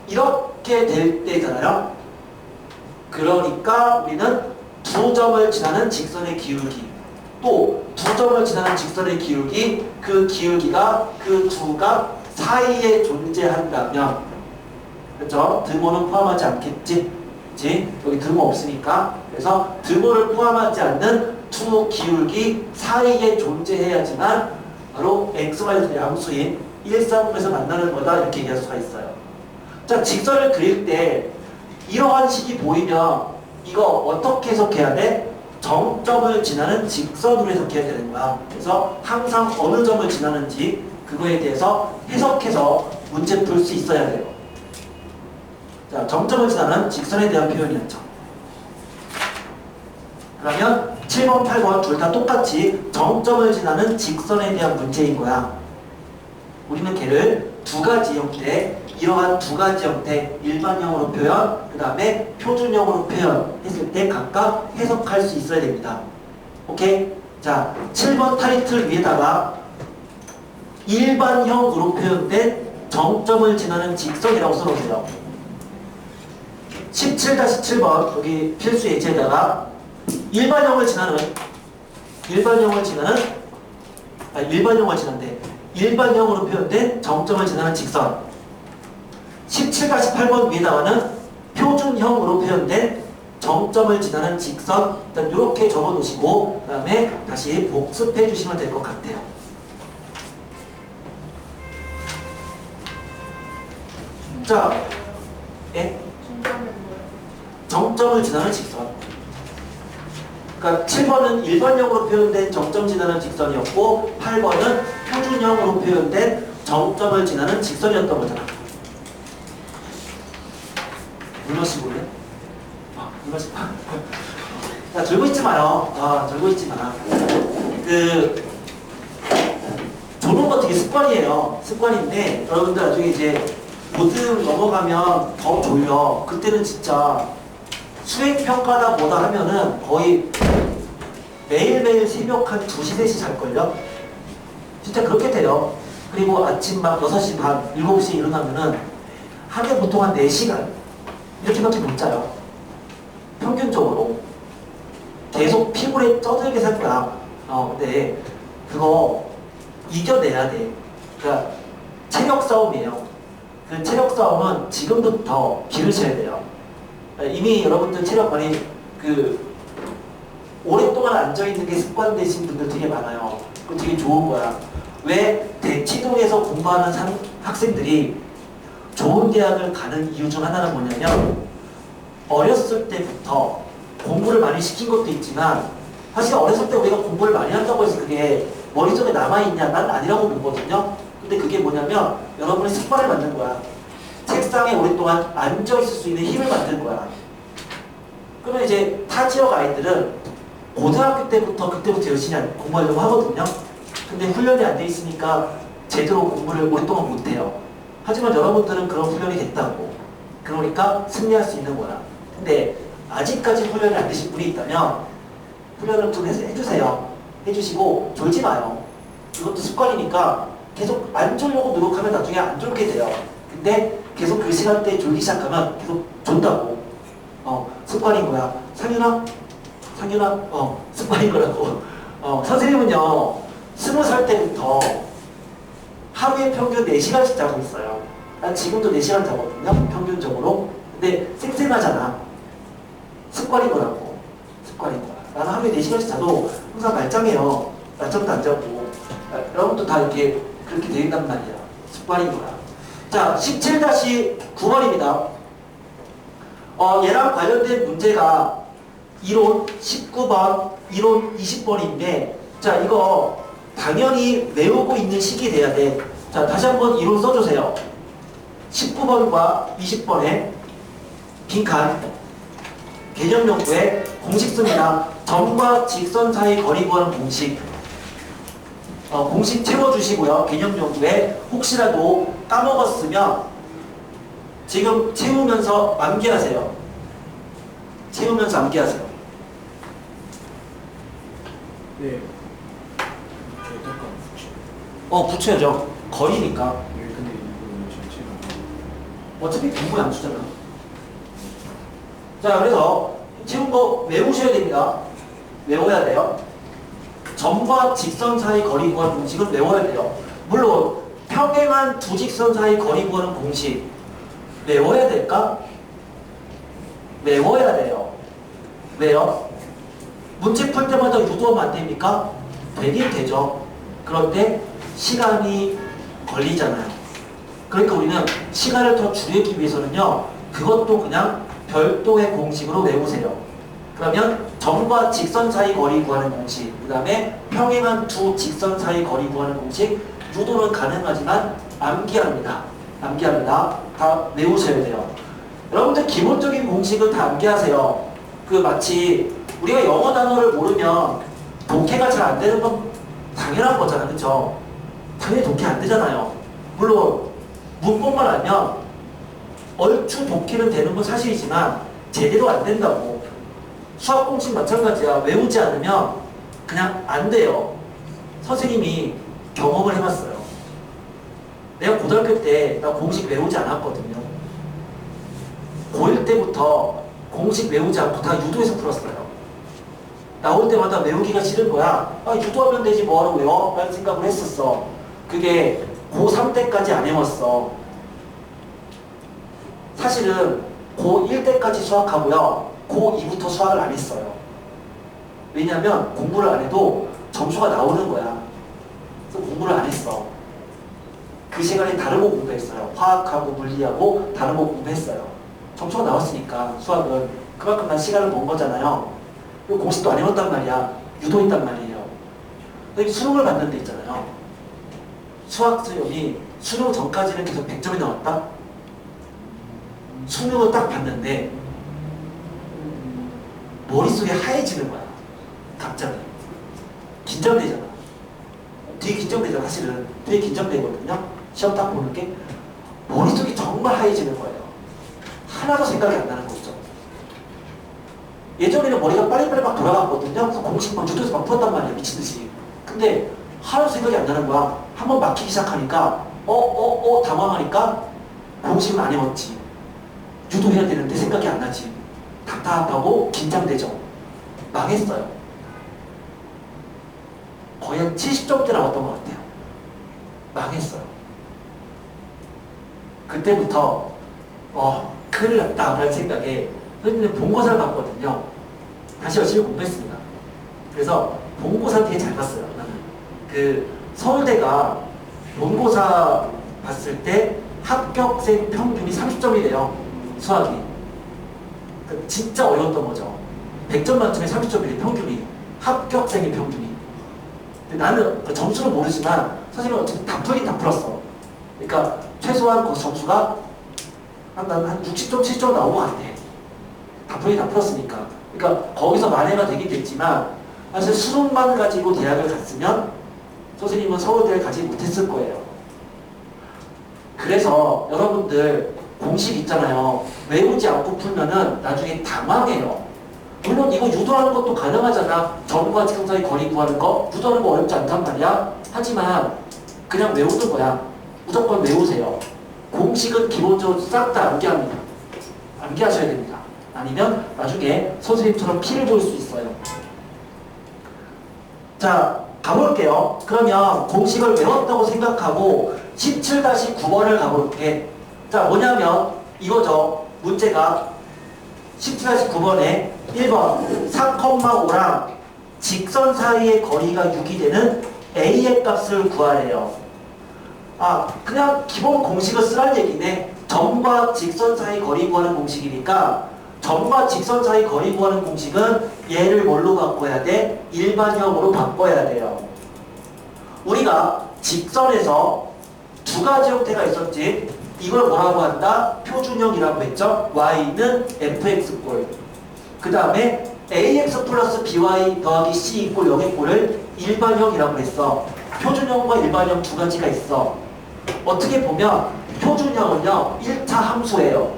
이렇게 될 때잖아요. 그러니까 우리는 두 점을 지나는 직선의 기울기, 또 두 점을 지나는 직선의 기울기, 그 기울기가 그 두 각 사이에 존재한다면, 그렇죠? 등호는 포함하지 않겠지? 그치? 여기 등호 없으니까. 그래서 등호를 포함하지 않는 두 기울기 사이에 존재해야지만 바로 x, y 양수인 1, 3에서 만나는 거다 이렇게 얘기할 수가 있어요. 자, 직선을 그릴 때 이러한 식이 보이면 이거 어떻게 해석해야 돼? 정점을 지나는 직선으로 해석해야 되는 거야. 그래서 항상 어느 점을 지나는지 그거에 대해서 해석해서 문제 풀 수 있어야 돼요. 자, 정점을 지나는 직선에 대한 표현이었죠. 그러면 7번, 8번 둘 다 똑같이 정점을 지나는 직선에 대한 문제인 거야. 우리는 걔를 두 가지 형태, 이러한 두 가지 형태, 일반형으로 표현, 그 다음에 표준형으로 표현했을 때 각각 해석할 수 있어야 됩니다. 오케이? 자, 7번 타이틀 위에다가 일반형으로 표현된 정점을 지나는 직선이라고 써놓으세요. 17-7번 여기 필수 예제에다가 일반형을 지나는 일반형으로 표현된 정점을 지나는 직선. 17-8번 위에다가는 표준형으로 표현된 정점을 지나는 직선. 일단 이렇게 적어 놓으시고 그 다음에 다시 복습해 주시면 될 것 같아요. 자, 예? 정점을 지나는 직선. 그러니까 7번은 일반형으로 표현된 정점 지나는 직선이었고 8번은 표준형으로 표현된 정점을 지나는 직선이었던 거잖아. 물러시고요? 물러시고. 자, 들고 있지 마요. 들고 있지 마. 조는 거 되게 습관이에요. 습관인데 여러분들 나중에 이제 모든 넘어가면 더 졸려. 그때는 진짜 수행평가나 뭐다 하면은 거의 매일매일 새벽 한 2시, 3시 잘걸요? 진짜 그렇게 돼요. 그리고 아침 막 6시 반, 7시에 일어나면은 하루에 보통 한 4시간 이렇게밖에 못 자요. 평균적으로. 계속 피곤에 쩌들게 살 거야. 근데 그거 이겨내야 돼. 그러니까 체력 싸움이에요. 그 체력 싸움은 지금부터 기르셔야 돼요. 이미 여러분들 체력 많이 오랫동안 앉아있는 게 습관되신 분들 되게 많아요. 그거 되게 좋은 거야. 왜 대치동에서 공부하는 학생들이 좋은 대학을 가는 이유 중 하나는 뭐냐면 어렸을 때부터 공부를 많이 시킨 것도 있지만 사실 어렸을 때 우리가 공부를 많이 한다고 해서 그게 머릿속에 남아있냐? 난 아니라고 보거든요. 근데 그게 뭐냐면 여러분의 습관을 만든 거야. 책상에 오랫동안 앉아있을 수 있는 힘을 만든 거야. 그러면 이제 타 지역 아이들은 고등학교 때부터 그때부터 열심히 공부하려고 하거든요. 근데 훈련이 안 돼 있으니까 제대로 공부를 오랫동안 못해요. 하지만 여러분들은 그런 훈련이 됐다고. 그러니까 승리할 수 있는 거야. 근데 아직까지 훈련이 안 되신 분이 있다면 훈련을 좀 해주세요. 해주시고 졸지 마요. 이것도 습관이니까 계속 안 졸려고 노력하면 나중에 안 졸게 돼요. 근데 계속 그 시간대에 졸기 시작하면 계속 존다고. 습관인 거야. 상윤아? 습관인 거라고. 선생님은요 20살 때부터 하루에 평균 4시간씩 자고 있어요. 난 지금도 4시간 자거든요, 평균적으로. 근데 쌩쌩하잖아. 습관인 거라고. 습관인 거야. 나는 하루에 4시간씩 자도 항상 말짱해요. 낮잠도 안 자고. 여러분도 다 이렇게 그렇게 되겠단 말이야. 습관인 거야. 자, 17-9번입니다. 얘랑 관련된 문제가 이론 19번, 이론 20번인데 자, 이거 당연히 외우고 있는 식이 돼야 돼. 자, 다시 한번 이론 써주세요. 19번과 20번에 빈칸 개념 연구에 공식 씁니다. 점과 직선 사이 거리 구하는 공식. 공식 채워주시고요. 개념 연구에 혹시라도 까먹었으면 지금 채우면서 암기하세요. 채우면서 암기하세요. 네. 붙여야죠. 거리니까. 네, 근데 이거 전체가 어차피 공부에 안 주잖아. 자, 그래서 채운 거 외우셔야 됩니다. 외워야 돼요. 점과 직선 사이 거리 구하는 공식은 외워야 돼요. 물론 평행한 두 직선 사이 거리 구하는 공식 외워야 될까? 외워야 돼요. 왜요? 문제 풀 때마다 유도하면 안 됩니까? 되긴 되죠. 그런데 시간이 걸리잖아요. 그러니까 우리는 시간을 더 줄이기 위해서는요, 그것도 그냥 별도의 공식으로 외우세요. 그러면 점과 직선 사이 거리 구하는 공식, 그 다음에 평행한 두 직선 사이 거리 구하는 공식, 유도는 가능하지만 암기합니다. 암기합니다. 다 외우셔야 돼요. 여러분들 기본적인 공식은 다 암기하세요. 그 마치 우리가 영어 단어를 모르면 독해가 잘 안 되는 건 당연한 거잖아요. 그쵸? 당연히 독해 안 되잖아요. 물론 문법만 알면 얼추 독해는 되는 건 사실이지만 제대로 안 된다고. 수학 공식 마찬가지야. 외우지 않으면 그냥 안 돼요. 선생님이 경험을 해봤어요. 내가 고등학교 때 나 공식 외우지 않았거든요. 고1 때부터 공식 외우지 않고 다 유도해서 풀었어요. 나올 때마다 외우기가 싫은 거야. 아, 유도하면 되지 뭐하러 외워? 라는 생각을 했었어. 그게 고3 때까지 안 해왔어. 사실은 고1 때까지 수학하고요, 고2부터 수학을 안 했어요. 왜냐면 공부를 안 해도 점수가 나오는 거야. 그래서 공부를 안 했어. 그 시간에 다른 거 공부했어요. 화학하고 물리하고 다른 거 공부했어요. 점수가 나왔으니까 수학은 그만큼 난 시간을 번 거잖아요. 그리고 공식도 안 해왔단 말이야. 유도했단 말이에요. 근데 수능을 봤는 데 있잖아요. 수학 시험이 수능 전까지는 계속 100점이 나왔다. 수능을 딱 봤는데 머릿속이 하얘지는 거야. 갑자기. 긴장되잖아. 되게 긴장되잖아. 사실은 되게 긴장되거든요. 시험 딱 보는 게 머릿속이 정말 하얘지는 거예요. 하나도 생각이 안 나는 거죠. 예전에는 머리가 빨리빨리 막 돌아갔거든요. 그래서 공식 막 유도해서 막 풀었단 말이야. 미친듯이. 근데 하나도 생각이 안 나는 거야. 한번 막히기 시작하니까 당황하니까 공식은 안 해왔지. 유도해야 되는데 생각이 안 나지. 답답하고 긴장되죠. 망했어요. 거의 한 70점대 나왔던 것 같아요. 망했어요. 그때부터 큰일 났다 라는 생각에 선생님은 본고사를 봤거든요. 다시 열심히 공부했습니다. 그래서 본고사 되게 잘 봤어요. 나는. 그 서울대가 본고사 봤을 때 합격생 평균이 30점이래요. 수학이. 그러니까 진짜 어려웠던 거죠. 100점 만점에 30점이래 평균이. 합격생의 평균이. 근데 나는 그 점수는 모르지만 선생님은 어쨌든 다 풀긴 다 풀었어. 그러니까 최소한 그 점수가 한 60점, 70점 나온 것 같아. 다 풀긴 다 풀었으니까. 그러니까 거기서 만회가 되긴 됐지만 사실 수능만 가지고 대학을 갔으면 선생님은 서울대를 가지 못했을 거예요. 그래서 여러분들 공식 있잖아요. 외우지 않고 풀면은 나중에 당황해요. 물론 이거 유도하는 것도 가능하잖아. 점과 직선 사이 거리 구하는 거. 유도하는 거 어렵지 않단 말이야. 하지만 그냥 외우는 거야. 무조건 외우세요. 공식은 기본적으로 싹 다 암기합니다. 암기하셔야 됩니다. 아니면 나중에 선생님처럼 피를 볼 수 있어요. 자, 가볼게요. 그러면 공식을 외웠다고 생각하고 17-9번을 가볼게. 자, 뭐냐면 이거죠. 문제가 17-9번에 1번 4,5랑 직선 사이의 거리가 6이 되는 A의 값을 구하래요. 그냥 기본 공식을 쓰란 얘기네. 점과 직선 사이 거리 구하는 공식이니까 점과 직선 사이 거리 구하는 공식은 얘를 뭘로 바꿔야 돼? 일반형으로 바꿔야 돼요. 우리가 직선에서 두 가지 형태가 있었지. 이걸 뭐라고 한다? 표준형이라고 했죠. y는 fx꼴. 그 다음에 ax 플러스 by 더하기 c 이꼴 0의 꼴을 일반형이라고 했어. 표준형과 일반형 두 가지가 있어. 어떻게 보면 표준형은요 1차 함수예요.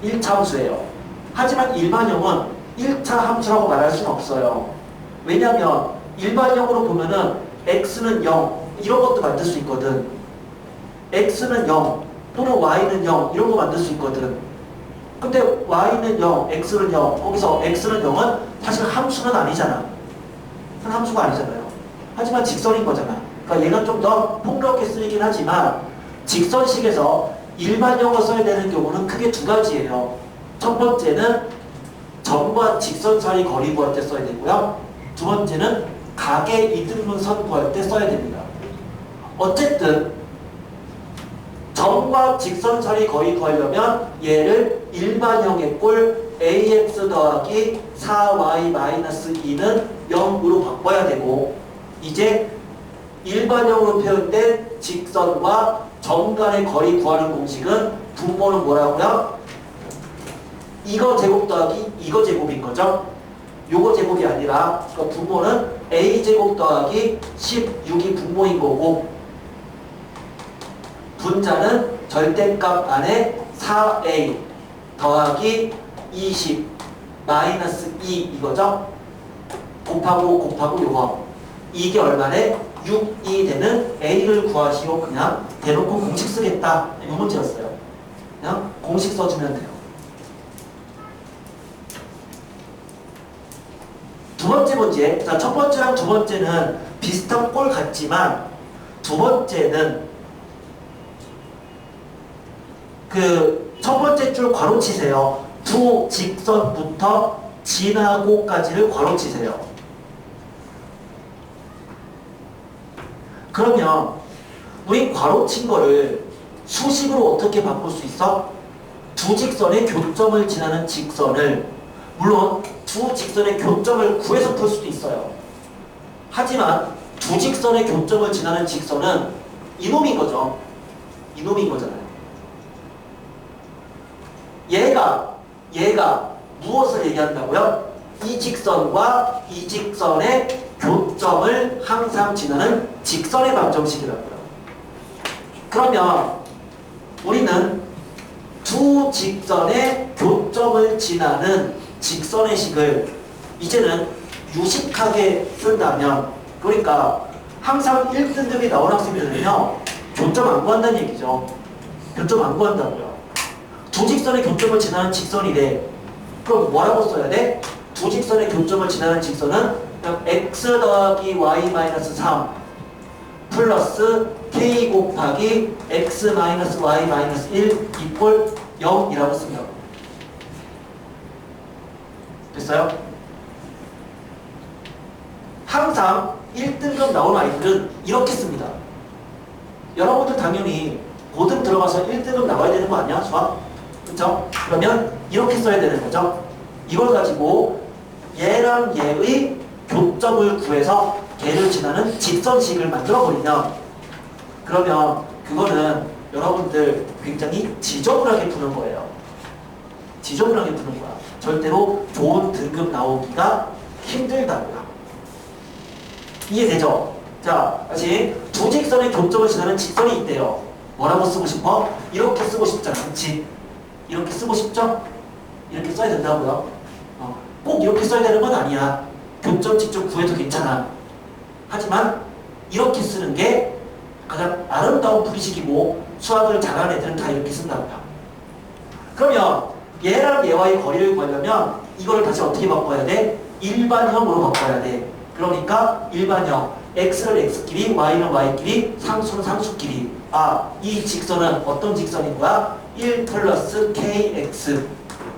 1차 함수예요. 하지만 일반형은 1차 함수라고 말할 수는 없어요. 왜냐하면 일반형으로 보면은 x는 0 이런 것도 만들 수 있거든. x는 0 또는 y는 0 이런 거 만들 수 있거든. 근데 y는 0, x는 0 거기서 x는 0은 사실 함수는 아니잖아. 함수가 아니잖아요. 하지만 직선인 거잖아. 그러니까 얘가 좀 더 폭넓게 쓰이긴 하지만 직선식에서 일반형을 써야 되는 경우는 크게 두 가지예요. 첫 번째는 점과 직선 사이 거리 구할 때 써야 되고요. 두 번째는 각의 이등분선 구할 때 써야 됩니다. 어쨌든 점과 직선 사이 거리 구하려면 얘를 일반형의 꼴 ax 더하기 4y-2는 0으로 바꿔야 되고, 이제 일반형으로 표현된 직선과 점 간의 거리 구하는 공식은 분모는 뭐라고요? 이거 제곱 더하기 이거 제곱인 거죠. 요거 제곱이 아니라 그러니까 분모는 a제곱 더하기 16이 분모인 거고, 분자는 절대값 안에 4a 더하기 20 마이너스 2 이거죠. 곱하고 요거. 이게 얼마래? 6이 되는 a를 구하시오. 그냥 대놓고 공식 쓰겠다. 이 문제였어요. 그냥 공식 써주면 돼요. 두 번째 문제. 자, 첫 번째랑 두 번째는 비슷한 꼴 같지만, 두 번째는 그 첫 번째 줄 괄호 치세요. 두 직선부터 지나고까지를 괄호 치세요. 그러면 우리 괄호 친 거를 수식으로 어떻게 바꿀 수 있어? 두 직선의 교점을 지나는 직선을, 물론 두 직선의 교점을 구해서 풀 수도 있어요. 하지만 두 직선의 교점을 지나는 직선은 이놈인 거죠. 이놈인 거잖아요. 얘가 무엇을 얘기한다고요? 이 직선과 이 직선의 교점을 항상 지나는 직선의 방정식이라고요. 그러면 우리는 두 직선의 교점을 지나는 직선의 식을 이제는 유식하게 쓴다면, 그러니까 항상 1등급이 나온 학생들은요, 교점 안 구한다는 얘기죠. 교점 안 구한다고요. 두 직선의 교점을 지나는 직선이래. 그럼 뭐라고 써야 돼? 두 직선의 교점을 지나는 직선은 그냥 x 더하기 y-3 플러스 k 곱하기 x-y-1 이꼴 0이라고 씁니다. 됐어요? 항상 1등급 나온 아이들은 이렇게 씁니다. 여러분들 당연히 고등 들어가서 1등급 나와야 되는 거 아니야? 수학? 그쵸? 그러면 이렇게 써야 되는 거죠. 이걸 가지고 얘랑 얘의 교점을 구해서 걔를 지나는 직선식을 만들어버리면, 그러면 그거는 여러분들 굉장히 지저분하게 푸는 거예요. 지저분하게 푸는 거야. 절대로 좋은 등급 나오기가 힘들다고요. 이해되죠? 자, 다시 두 직선의 교점을 지나는 직선이 있대요. 뭐라고 쓰고 싶어? 이렇게 쓰고 싶잖아. 그치? 이렇게 쓰고 싶죠? 이렇게 써야 된다고요. 꼭 이렇게 써야 되는 건 아니야. 교점 직접 구해도 괜찮아. 하지만 이렇게 쓰는 게 가장 아름다운 풀이식이고, 수학을 잘하는 애들은 다 이렇게 쓴다고요. 그러면 얘랑 얘와의 거리를 구하려면 이거를 다시 어떻게 바꿔야 돼? 일반형으로 바꿔야 돼. 그러니까 일반형, x를 x끼리, y는 y끼리, 상수는 상수끼리. 이 직선은 어떤 직선인 거야? 1 플러스 kx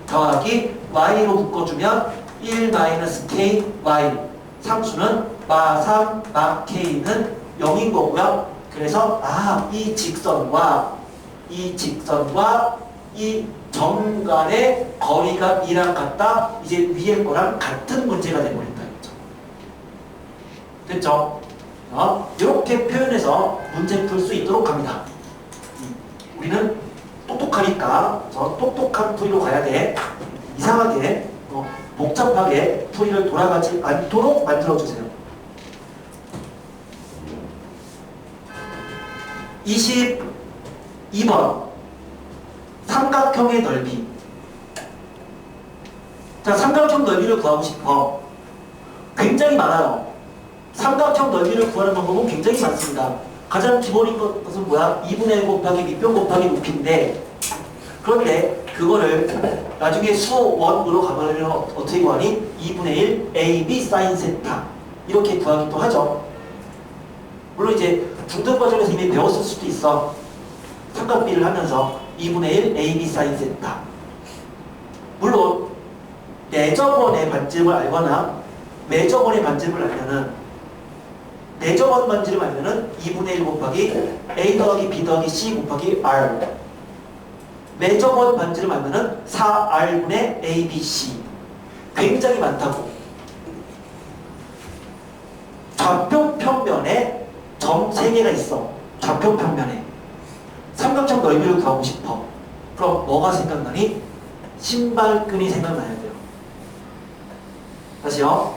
더하기 y로 묶어주면 1 마이너스 ky, 상수는 마3, 마 k는 0인 거고요. 그래서 이 직선과 이 점 간의 거리가 2랑 같다. 이제 위에 거랑 같은 문제가 되버린다. 됐죠? 이렇게 표현해서 문제 풀 수 있도록 합니다. 우리는 똑똑하니까 똑똑한 풀이로 가야 돼. 이상하게 복잡하게 풀이를 돌아가지 않도록 만들어주세요. 22번 삼각형의 넓이. 자, 삼각형 넓이를 구하고 싶어. 굉장히 많아요. 삼각형 넓이를 구하는 방법은 굉장히 많습니다. 가장 기본인 것은 뭐야? 2분의 1 곱하기 밑변 곱하기 높이인데, 그런데 그거를 나중에 수원으로 가면 어떻게 구하니? 2분의 1 AB 사인 세타 이렇게 구하기도 하죠. 물론 이제 중등 과정에서 이미 배웠을 수도 있어. 삼각비를 하면서 2분의 1 AB 사인 세타. 물론 내저번의 반지름을 알거나 매저번의 반지름을 알면은 내저번 반지름을 알면은 2분의 1 곱하기 A 더하기 B 더하기 C 곱하기 R 매저번 반지름 알면은 4R분의 A, B, C 굉장히 많다고. 좌표 평면에 점 3개가 있어. 좌표 평면에 삼각형 넓이를 구하고 싶어. 그럼 뭐가 생각나니? 신발끈이 생각나야 돼요. 다시요.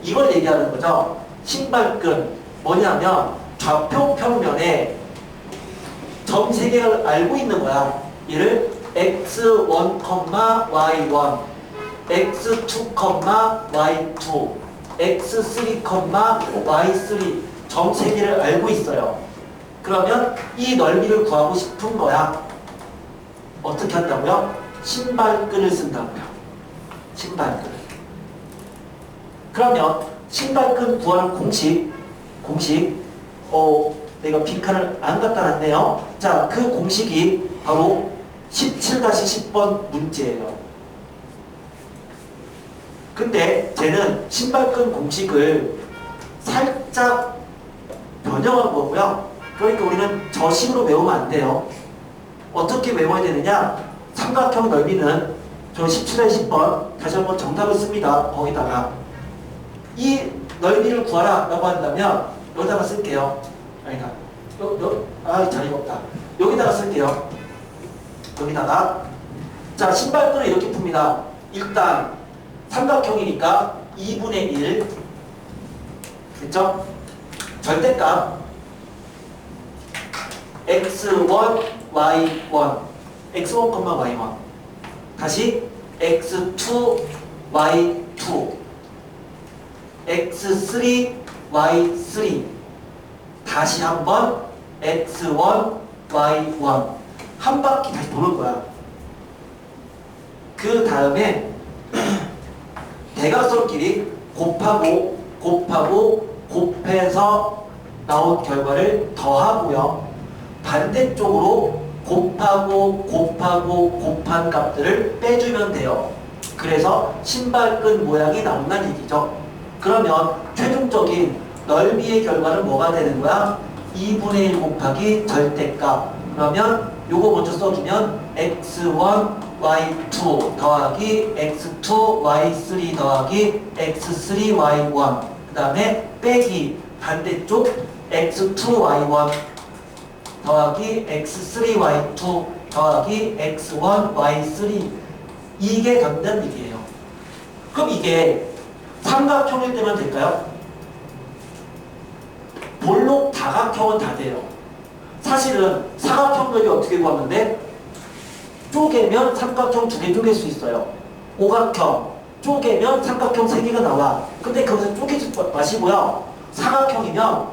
이걸 얘기하는 거죠. 신발끈 뭐냐면 좌표 평면에 점 3개를 알고 있는 거야. 얘를 x1, y1, x2, y2, x3, y3 점 3개를 알고 있어요. 그러면 이 넓이를 구하고 싶은 거야. 어떻게 한다고요? 신발끈을 쓴다고요. 신발끈. 그러면 신발끈 구하는 공식 내가 빈칸을 안 갖다 놨네요. 자, 그 공식이 바로 17-10번 문제예요. 근데 쟤는 신발끈 공식을 살짝 변형한 거고요. 그러니까 우리는 저 식으로 외우면 안 돼요. 어떻게 외워야 되느냐? 삼각형 넓이는 저 17-10번 다시 한번 정답을 씁니다. 거기다가 이 넓이를 구하라 라고 한다면 여기다가 쓸게요. 아니다. 자리가 없다. 여기다가 쓸게요. 여기다가 자, 신발끈을 이렇게 풉니다. 일단 삼각형이니까 2분의 1 됐죠? 절대값 x1, y1 x1, y1 다시 x2, y2 x3, y3 다시 한번 x1, y1 한 바퀴 다시 도는 거야. 그 다음에 대각선끼리 곱하고 곱해서 나온 결과를 더하고요. 반대쪽으로 곱한 값들을 빼주면 돼요. 그래서 신발끈 모양이 나온다는 얘기죠. 그러면 최종적인 넓이의 결과는 뭐가 되는 거야? 2분의 1 곱하기 절대값. 그러면 요거 먼저 써주면 x1, y2 더하기 x2, y3 더하기 x3, y1 그 다음에 빼기 반대쪽 x2, y1 더하기 x3, y2 더하기 x1, y3 이게 된다는 얘기예요. 그럼 이게 삼각형일 때만 될까요? 볼록 다각형은 다 돼요. 사실은 사각형 넓이 어떻게 구하는데 쪼개면 삼각형 2개 쪼갤 수 있어요. 오각형 쪼개면 삼각형 3개가 나와. 근데 거기서 쪼개지 마시고요. 사각형이면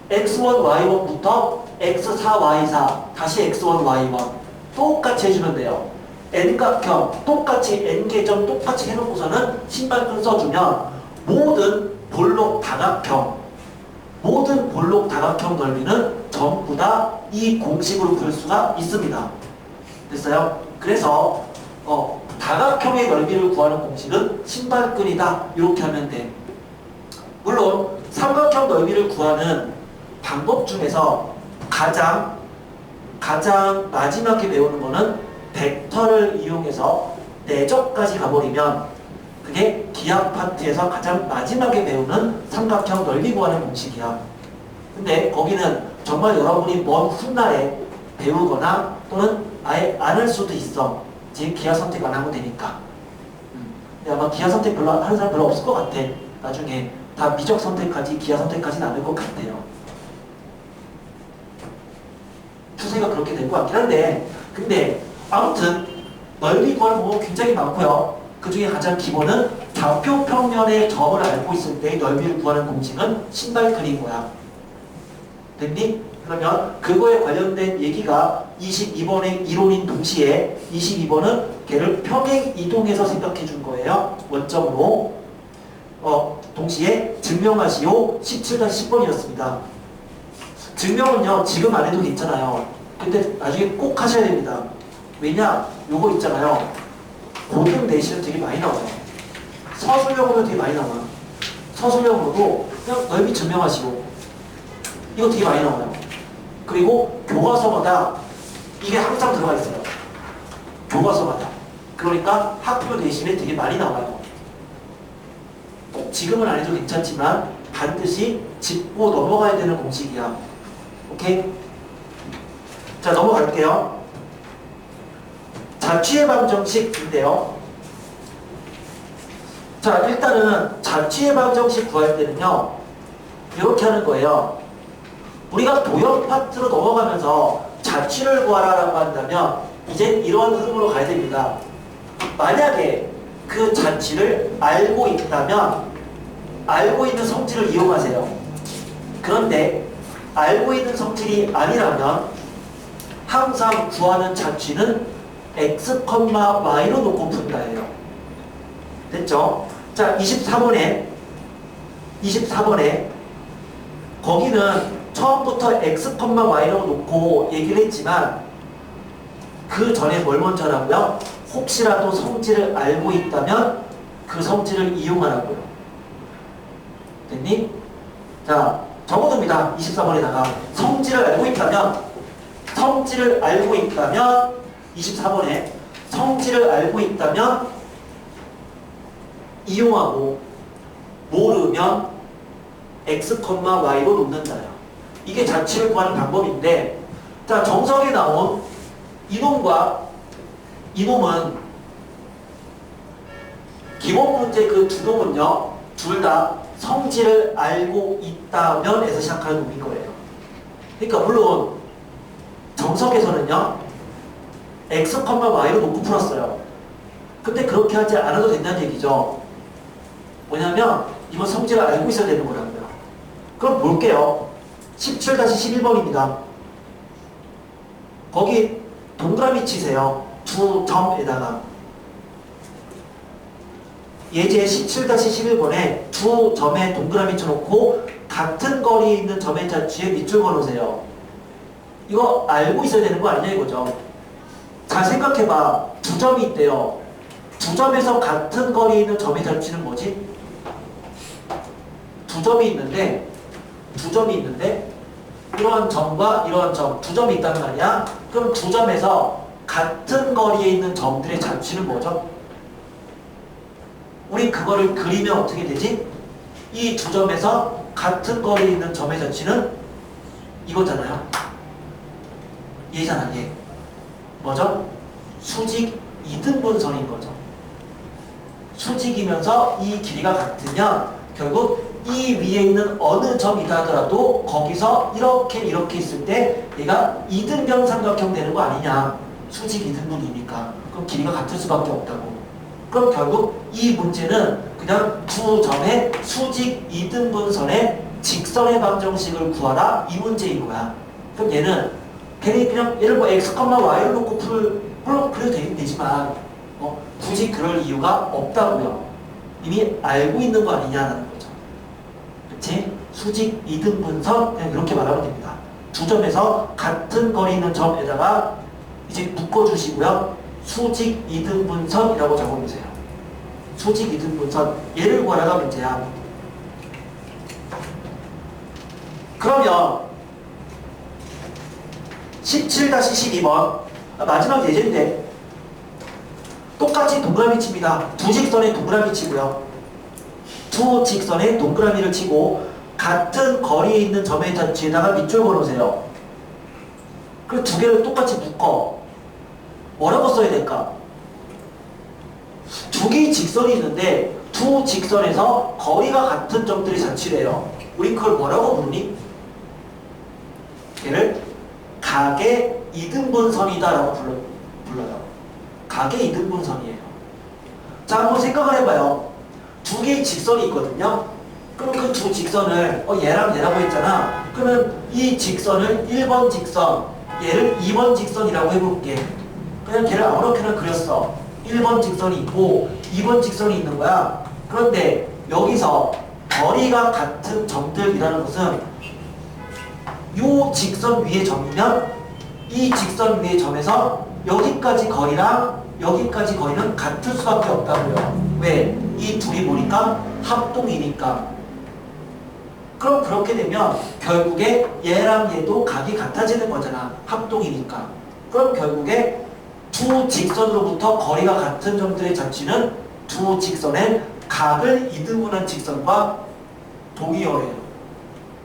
x1, y1부터 x4, y4 다시 x1, y1 똑같이 해주면 돼요. n각형 똑같이 n개점 똑같이 해놓고서는 신발끈 써주면 모든 볼록 다각형 넓이는 전부 다 이 공식으로 풀 수가 있습니다. 됐어요? 그래서 다각형의 넓이를 구하는 공식은 신발끈이다. 이렇게 하면 돼. 물론 삼각형 넓이를 구하는 방법 중에서 가장 마지막에 배우는 거는 벡터를 이용해서 내적까지 가버리면 그게 기하 파트에서 가장 마지막에 배우는 삼각형 넓이 구하는 공식이야. 근데 거기는 정말 여러분이 먼 훗날에 배우거나 또는 아예 안 할 수도 있어. 지금 기하 선택 안 하면 되니까. 근데 아마 기하 선택 별로 하는 사람 별로 없을 것 같아. 나중에 다 미적 선택까지 기하 선택까지는 않을 것 같아요. 추세가 그렇게 될 것 같긴 한데 근데 아무튼 넓이 구하는 방법 굉장히 많고요. 그 중에 가장 기본은 좌표 평면의 점을 알고 있을 때 넓이를 구하는 공식은 신발끈인 거야. 됐니? 그러면 그거에 관련된 얘기가 22번의 이론인 동시에 22번은 걔를 평행 이동해서 생각해 준 거예요. 원점으로. 동시에 증명하시오 17-10번이었습니다. 증명은요 지금 안 해도 괜찮아요. 근데 나중에 꼭 하셔야 됩니다. 왜냐? 요거 있잖아요. 고등 내실은 되게 많이 나와요. 서술형으로 되게 많이 나와요. 서술형으로도 그냥 넓이 증명하시고 이거 되게 많이 나와요. 그리고 교과서마다 이게 항상 들어가 있어요. 교과서마다. 그러니까 학교 내신에 되게 많이 나와요. 꼭 지금은 안 해도 괜찮지만 반드시 짚고 넘어가야 되는 공식이야. 오케이? 자, 넘어갈게요. 자취의 방정식인데요. 자, 일단은 자취의 방정식 구할 때는요, 이렇게 하는 거예요. 우리가 도형 파트로 넘어가면서 자취를 구하라라고 한다면 이제 이러한 흐름으로 가야 됩니다. 만약에 그 자취를 알고 있다면 알고 있는 성질을 이용하세요. 그런데 알고 있는 성질이 아니라면 항상 구하는 자취는 x, y로 놓고 푼다예요. 됐죠? 자, 24번에 거기는 처음부터 x, y로 놓고 얘기를 했지만 그 전에 뭘 먼저 하라고요? 혹시라도 성질을 알고 있다면 그 성질을 이용하라고요. 됐니? 자, 적어둡니다. 24번에다가 성질을 알고 있다면 24번에 성질을 알고 있다면 이용하고 모르면 x, y로 놓는다요. 이게 자취를 구하는 방법인데, 자, 정석에 나온 이놈과 이놈은 기본 문제 그 두 놈은요, 둘 다 성질을 알고 있다면 에서 시작하는 놈인 거예요. 그러니까 물론 정석에서는요, x, y로 놓고 풀었어요. 근데 그렇게 하지 않아도 된다는 얘기죠. 뭐냐면 이건 성질을 알고 있어야 되는 거라고요. 그럼 볼게요. 17-11번입니다. 거기 동그라미 치세요. 두 점에다가. 예제 17-11번에 두 점에 동그라미 쳐놓고 같은 거리에 있는 점의 자취에 밑줄 그어놓으세요. 이거 알고 있어야 되는 거 아니냐 이거죠. 잘 생각해봐. 두 점이 있대요. 두 점에서 같은 거리에 있는 점의 자취는 뭐지? 두 점이 있는데 이러한 점과 이러한 점, 두 점이 있단 말이야. 그럼 두 점에서 같은 거리에 있는 점들의 자취는 뭐죠? 우리 그거를 그리면 어떻게 되지? 이 두 점에서 같은 거리에 있는 점의 자취는 이거잖아요. 얘잖아, 얘. 뭐죠? 수직 이등분선인 거죠. 수직이면서 이 길이가 같으면 결국 이 위에 있는 어느 점이다 하더라도 거기서 이렇게 있을 때 얘가 이등변 삼각형 되는 거 아니냐. 수직 이등분이니까. 그럼 길이가 같을 수밖에 없다고. 그럼 결국 이 문제는 그냥 두 점의 수직 이등분선의 직선의 방정식을 구하라 이 문제인 거야. 그럼 얘는 괜히 그냥 얘를 뭐 x, y를 놓고 물론 그래도 되긴 되지만 굳이 그럴 이유가 없다고요. 이미 알고 있는 거 아니냐는 거죠. 그치? 수직 이등분선 그냥 이렇게 말하면 됩니다. 두 점에서 같은 거리 있는 점에다가 이제 묶어주시고요. 수직 이등분선이라고 적어주세요. 수직 이등분선 얘를 구하라가 문제야. 그러면 17-12번 마지막 예제인데 똑같이 동그라미 칩니다. 두 직선에 동그라미 치고요. 두 직선에 동그라미를 치고 같은 거리에 있는 점의 자취에다가 밑줄 그어놓으세요. 그리고 두 개를 똑같이 묶어. 뭐라고 써야 될까? 두 개의 직선이 있는데 두 직선에서 거리가 같은 점들이 자취래요. 우리 그걸 뭐라고 부르니? 얘를 각의 이등분선이다라고 불러요. 각의 이등분선이에요. 자, 한번 생각을 해봐요. 두 개의 직선이 있거든요. 그럼 그 두 직선을 얘랑 얘라고 했잖아. 그러면 이 직선을 1번 직선, 얘를 2번 직선이라고 해볼게. 그냥 걔를 아무렇게나 그렸어. 1번 직선이 있고 2번 직선이 있는 거야. 그런데 여기서 거리가 같은 점들이라는 것은 이 직선 위의 점이면 이 직선 위의 점에서 여기까지 거리랑 여기까지 거리는 같을 수밖에 없다고요. 왜? 이 둘이 뭐니까? 합동이니까. 그럼 그렇게 되면 결국에 얘랑 얘도 각이 같아지는 거잖아. 합동이니까. 그럼 결국에 두 직선으로부터 거리가 같은 점들의 자취는 두 직선의 각을 이등분한 직선과 동의어예요.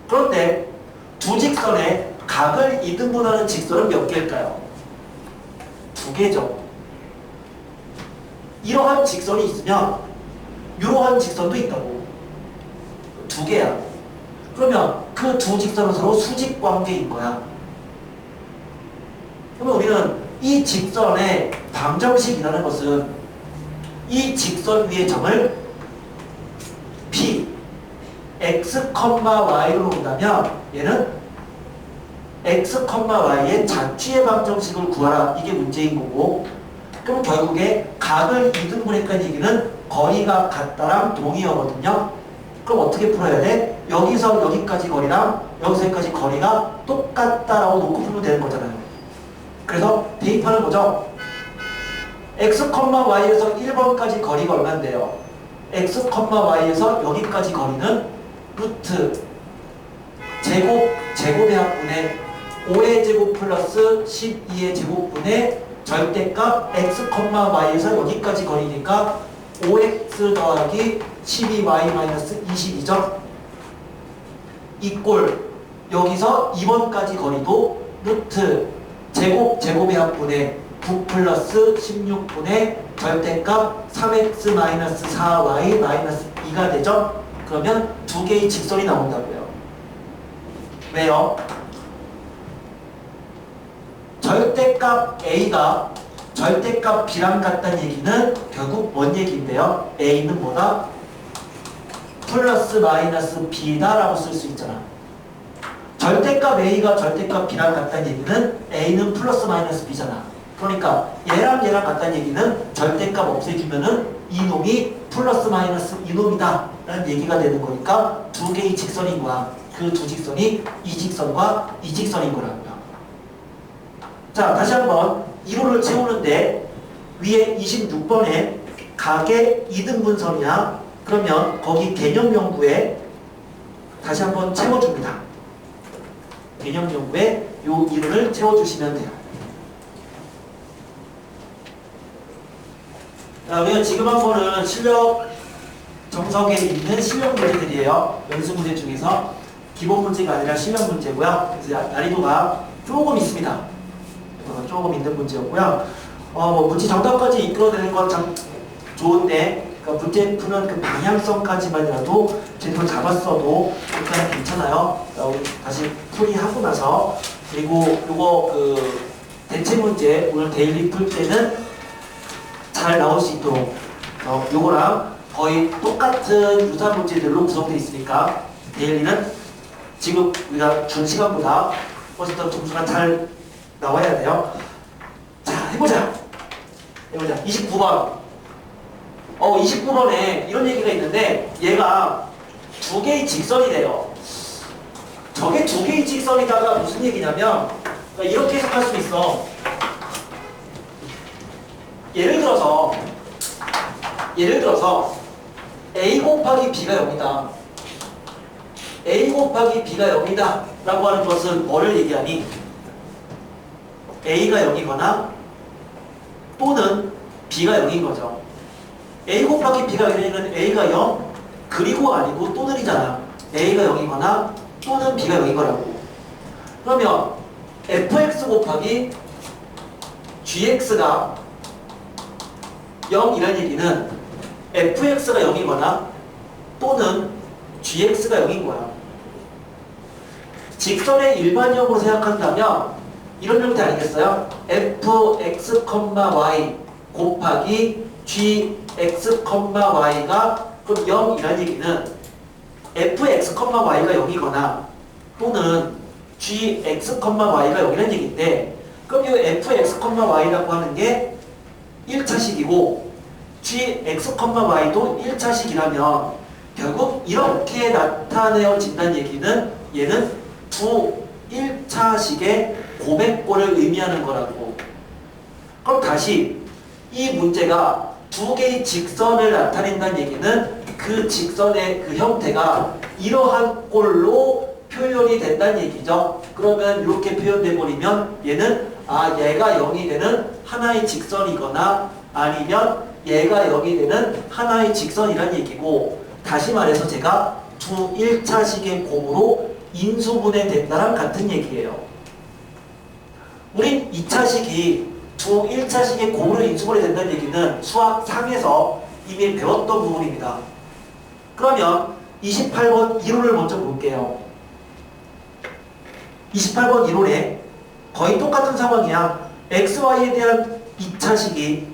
그런데 두 직선의 각을 이등분하는 직선은 몇 개일까요? 두 개죠. 이러한 직선이 있으면 이러한 직선도 있다고. 두 개야. 그러면 그 두 직선은 서로 수직 관계인 거야. 그러면 우리는 이 직선의 방정식이라는 것은 이 직선 위의 점을 P, X, Y로 놓는다면 얘는 X, Y의 자취의 방정식을 구하라. 이게 문제인 거고, 그럼 결국에 각을 이등분했다는 얘기는 거리가 같다랑 동의어거든요. 그럼 어떻게 풀어야 돼? 여기서 여기까지 거리랑 여기서 여기까지 거리가 똑같다라고 놓고 풀면 되는 거잖아요. 그래서 대입하는 거죠. X, Y에서 1번까지 거리가 얼마인데요? X, Y에서 여기까지 거리는 루트 제곱의 합분의 5의 제곱 플러스 12의 제곱분의 절대값 X, Y에서 여기까지 거리니까 5X 더하기 12Y 마이너스 22죠? 이꼴 여기서 2번까지 거리도 루트 제곱의 합분의 9 플러스 16분의 절대값 3x 마이너스 4y 마이너스 2가 되죠? 그러면 두 개의 직선이 나온다고요. 왜요? 절대값 a가 절대값 b랑 같다는 얘기는 결국 뭔 얘기인데요? a는 뭐다? 플러스 마이너스 b다라고 쓸 수 있잖아. 절대값 a가 절대값 b랑 같다는 얘기는 a는 플러스 마이너스 b잖아. 그러니까 얘랑 같다는 얘기는 절대값 없애주면은 이놈이 플러스 마이너스 이놈이다 라는 얘기가 되는 거니까 두 개의 직선인 거야. 그 두 직선이 이 직선과 이 직선인 거라고요. 자, 다시 한번 이론을 채우는데 위에 26번에 각의 이등분선이야. 그러면 거기 개념 연구에 다시 한번 채워줍니다. 개념 연구에 요 이론을 채워주시면 돼요. 자, 우리가 지금 한 거는 실력 정석에 있는 실력 문제들이에요. 연수 문제 중에서 기본 문제가 아니라 실력 문제고요. 그래서 난이도가 조금 있습니다. 조금 있는 문제였고요. 뭐 문제 정답까지 이끌어내는 건 참 좋은데, 그러니까 문제 푸는 그 방향성까지만이라도 제대로 잡았어도 일단 괜찮아요. 우리 다시 풀이하고 나서, 그리고 요거 그 대체 문제 오늘 데일리 풀 때는 잘 나올 수 있도록 요거랑 거의 똑같은 유사 문제들로 구성되어 있으니까 데일리는 지금 우리가 준 시간보다 훨씬 더 점수가 잘 나와야 돼요. 자, 해보자. 29번. 29번에 이런 얘기가 있는데 얘가 두 개의 직선이래요. 저게 두 개의 직선이다가 무슨 얘기냐면 그러니까 이렇게 해석할 수 있어. 예를 들어서 A 곱하기 B가 0이다. A 곱하기 B가 0이다 라고 하는 것은 뭐를 얘기하니? A가 0이거나 또는 B가 0인 거죠. A 곱하기 B가 0이면 A가 0 그리고 아니고 또는이잖아. A가 0이거나 또는 B가 0인 거라고. 그러면 fx 곱하기 gx가 0이라는 얘기는 fx가 0이거나 또는 gx가 0인 거야. 직선의 일반형으로 생각한다면 이런 형태 아니겠어요? fx, y 곱하기 gx, y가 그럼 0이라는 얘기는 fx, y가 0이거나 또는 gx, y가 0이라는 얘기인데 그럼 이 fx, y라고 하는 게 1차식이고 gx, y도 1차식이라면 결국 이렇게 나타내어진다는 얘기는 얘는 두 1차식의 고백골을 의미하는 거라고. 그럼 다시 이 문제가 두 개의 직선을 나타낸다는 얘기는 그 직선의 그 형태가 이러한 꼴로 표현이 된다는 얘기죠. 그러면 이렇게 표현돼 버리면 얘는 얘가 0이 되는 하나의 직선이거나 아니면 얘가 0이 되는 하나의 직선이란 얘기고, 다시 말해서 제가 두 1차식의 곱으로 인수분해 된다랑 같은 얘기예요. 우린 2차식이 두 1차식의 곱으로 인수분해 된다는 얘기는 수학상에서 이미 배웠던 부분입니다. 그러면 28번 이론을 먼저 볼게요. 28번 이론에 거의 똑같은 상황이야. XY에 대한 2차식이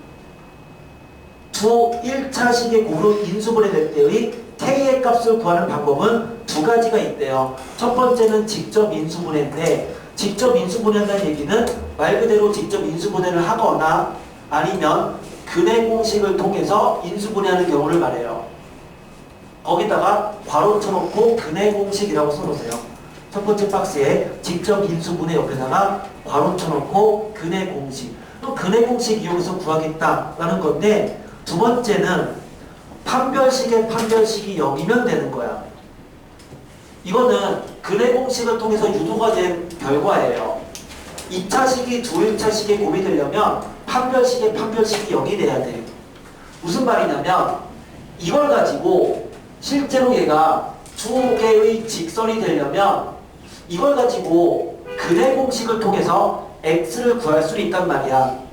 두 1차식의 곱으로 인수분해 될 때의 K의 값을 구하는 방법은 두 가지가 있대요. 첫 번째는 직접 인수분해인데, 직접 인수분해한다는 얘기는 말 그대로 직접 인수분해를 하거나 아니면 근해 공식을 통해서 인수분해하는 경우를 말해요. 거기다가 괄호 쳐놓고 근해 공식이라고 써놓으세요. 첫 번째 박스에 직접 인수분해 옆에다가 괄호 쳐놓고 근해 공식. 또 근해 공식 이용해서 구하겠다라는 건데, 두 번째는 판별식의 판별식이 0이면 되는 거야. 이거는 근해 공식을 통해서 유도가 된 결과예요. 2차식이 두 1차식의 곱이 되려면 판별식의 판별식이 0이 돼야 돼. 무슨 말이냐면 이걸 가지고 실제로 얘가 두 개의 직선이 되려면 이걸 가지고 근해 공식을 통해서 x를 구할 수 있단 말이야.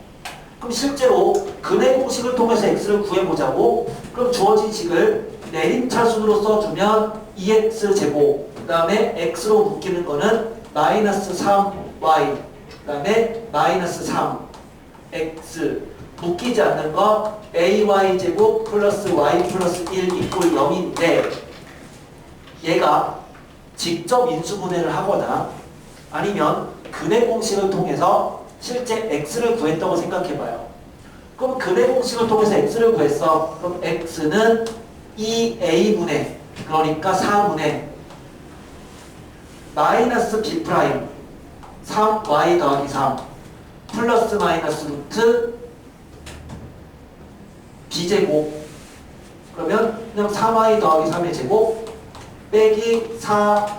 그럼 실제로 근해 공식을 통해서 x를 구해보자고. 그럼 주어진 식을 내림차순으로 써주면 2x제곱, 그 다음에 x로 묶이는 거는 마이너스 3y, 그 다음에 마이너스 3x, 묶이지 않는 거 ay제곱 플러스 y 플러스 1 이꼴 0인데, 얘가 직접 인수분해를 하거나 아니면 근해 공식을 통해서 실제 x를 구했다고 생각해봐요. 그럼 근해 공식을 통해서 x를 구했어. 그럼 x는 2a분의, 그러니까 4분의 마이너스 b 프라임 3y 더하기 3 플러스 마이너스 루트 b제곱, 그러면 그냥 3y 더하기 3의 제곱 빼기 4ac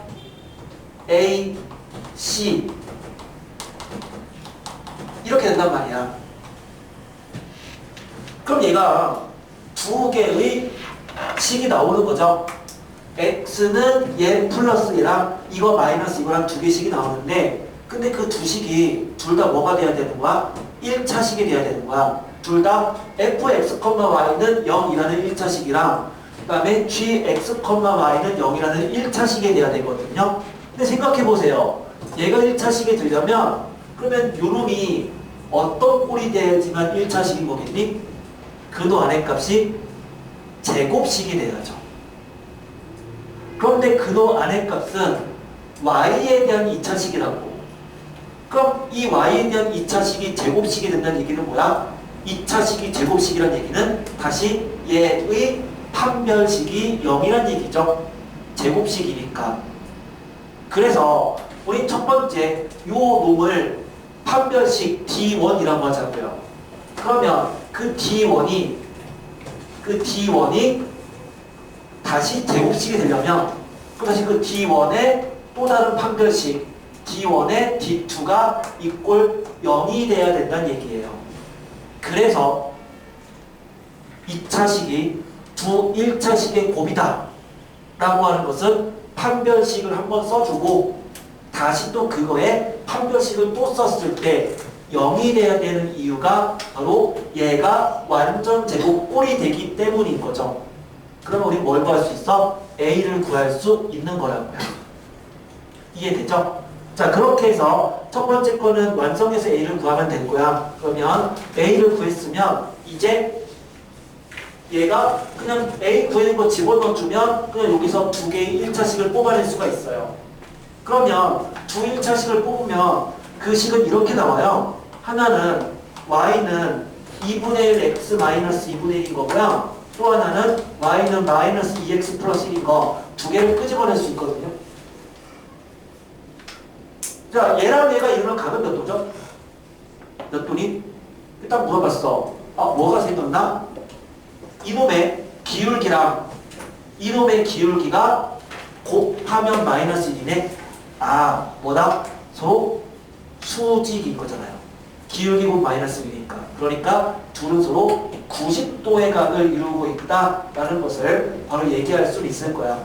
이렇게 된단 말이야. 그럼 얘가 두 개의 식이 나오는 거죠. x는 얘 플러스 얘랑 이거 마이너스 이거랑 두 개씩이 나오는데, 근데 그 두 식이 둘 다 뭐가 돼야 되는 거야? 1차식이 돼야 되는 거야. 둘 다 fx, y는 0이라는 1차식이랑 그 다음에 gx, y는 0이라는 1차식이 돼야 되거든요. 근데 생각해보세요. 얘가 1차식이 되려면 그러면 요놈이 어떤 꼴이 돼야지만 1차식인 거겠니? 근호 안의 값이 제곱식이 돼야죠. 그런데 근호 안의 값은 y에 대한 2차식이라고. 그럼 이 y에 대한 2차식이 제곱식이 된다는 얘기는 뭐야? 2차식이 제곱식이라는 얘기는 다시 얘의 판별식이 0이란 얘기죠. 제곱식이니까. 그래서 우리 첫 번째 요 놈을 판별식 D1이라고 하자고요. 그러면 그 D1이 다시 제곱식이 되려면 다시 그 D1의 또 다른 판별식 D1의 D2가 이꼴 0이 돼야 된다는 얘기예요. 그래서 2차식이 두 1차식의 곱이다 라고 하는 것은 판별식을 한번 써주고 다시 또 그거에 판별식을 또 썼을 때 0이 돼야 되는 이유가 바로 얘가 완전 제곱 꼴이 되기 때문인 거죠. 그러면 우리 뭘 구할 수 있어? A를 구할 수 있는 거라고요. 이해되죠? 자, 그렇게 해서 첫 번째 거는 완성해서 A를 구하면 될 거야. 그러면 A를 구했으면 이제 얘가 그냥 A 구하는 거 집어넣어주면 그냥 여기서 두 개의 1차식을 뽑아낼 수가 있어요. 그러면 두 1차식을 뽑으면 그 식은 이렇게 나와요. 하나는 y는 2분의 1 x 마이너스 2분의 1인 거고요. 또 하나는 y는 마이너스 2x 플러스 1인 거 두 개를 끄집어낼 수 있거든요. 자, 얘랑 얘가 이루는 값은 몇 도죠? 몇 도니? 일단 물어봤어. 뭐가 생겼나? 이놈의 기울기랑 이놈의 기울기가 곱하면 마이너스 1이네. 뭐다? 서로 수직인 거잖아요. 기울기 곱 마이너스 1이니까. 그러니까 둘은 서로 90도의 각을 이루고 있다라는 것을 바로 얘기할 수 있을 거야.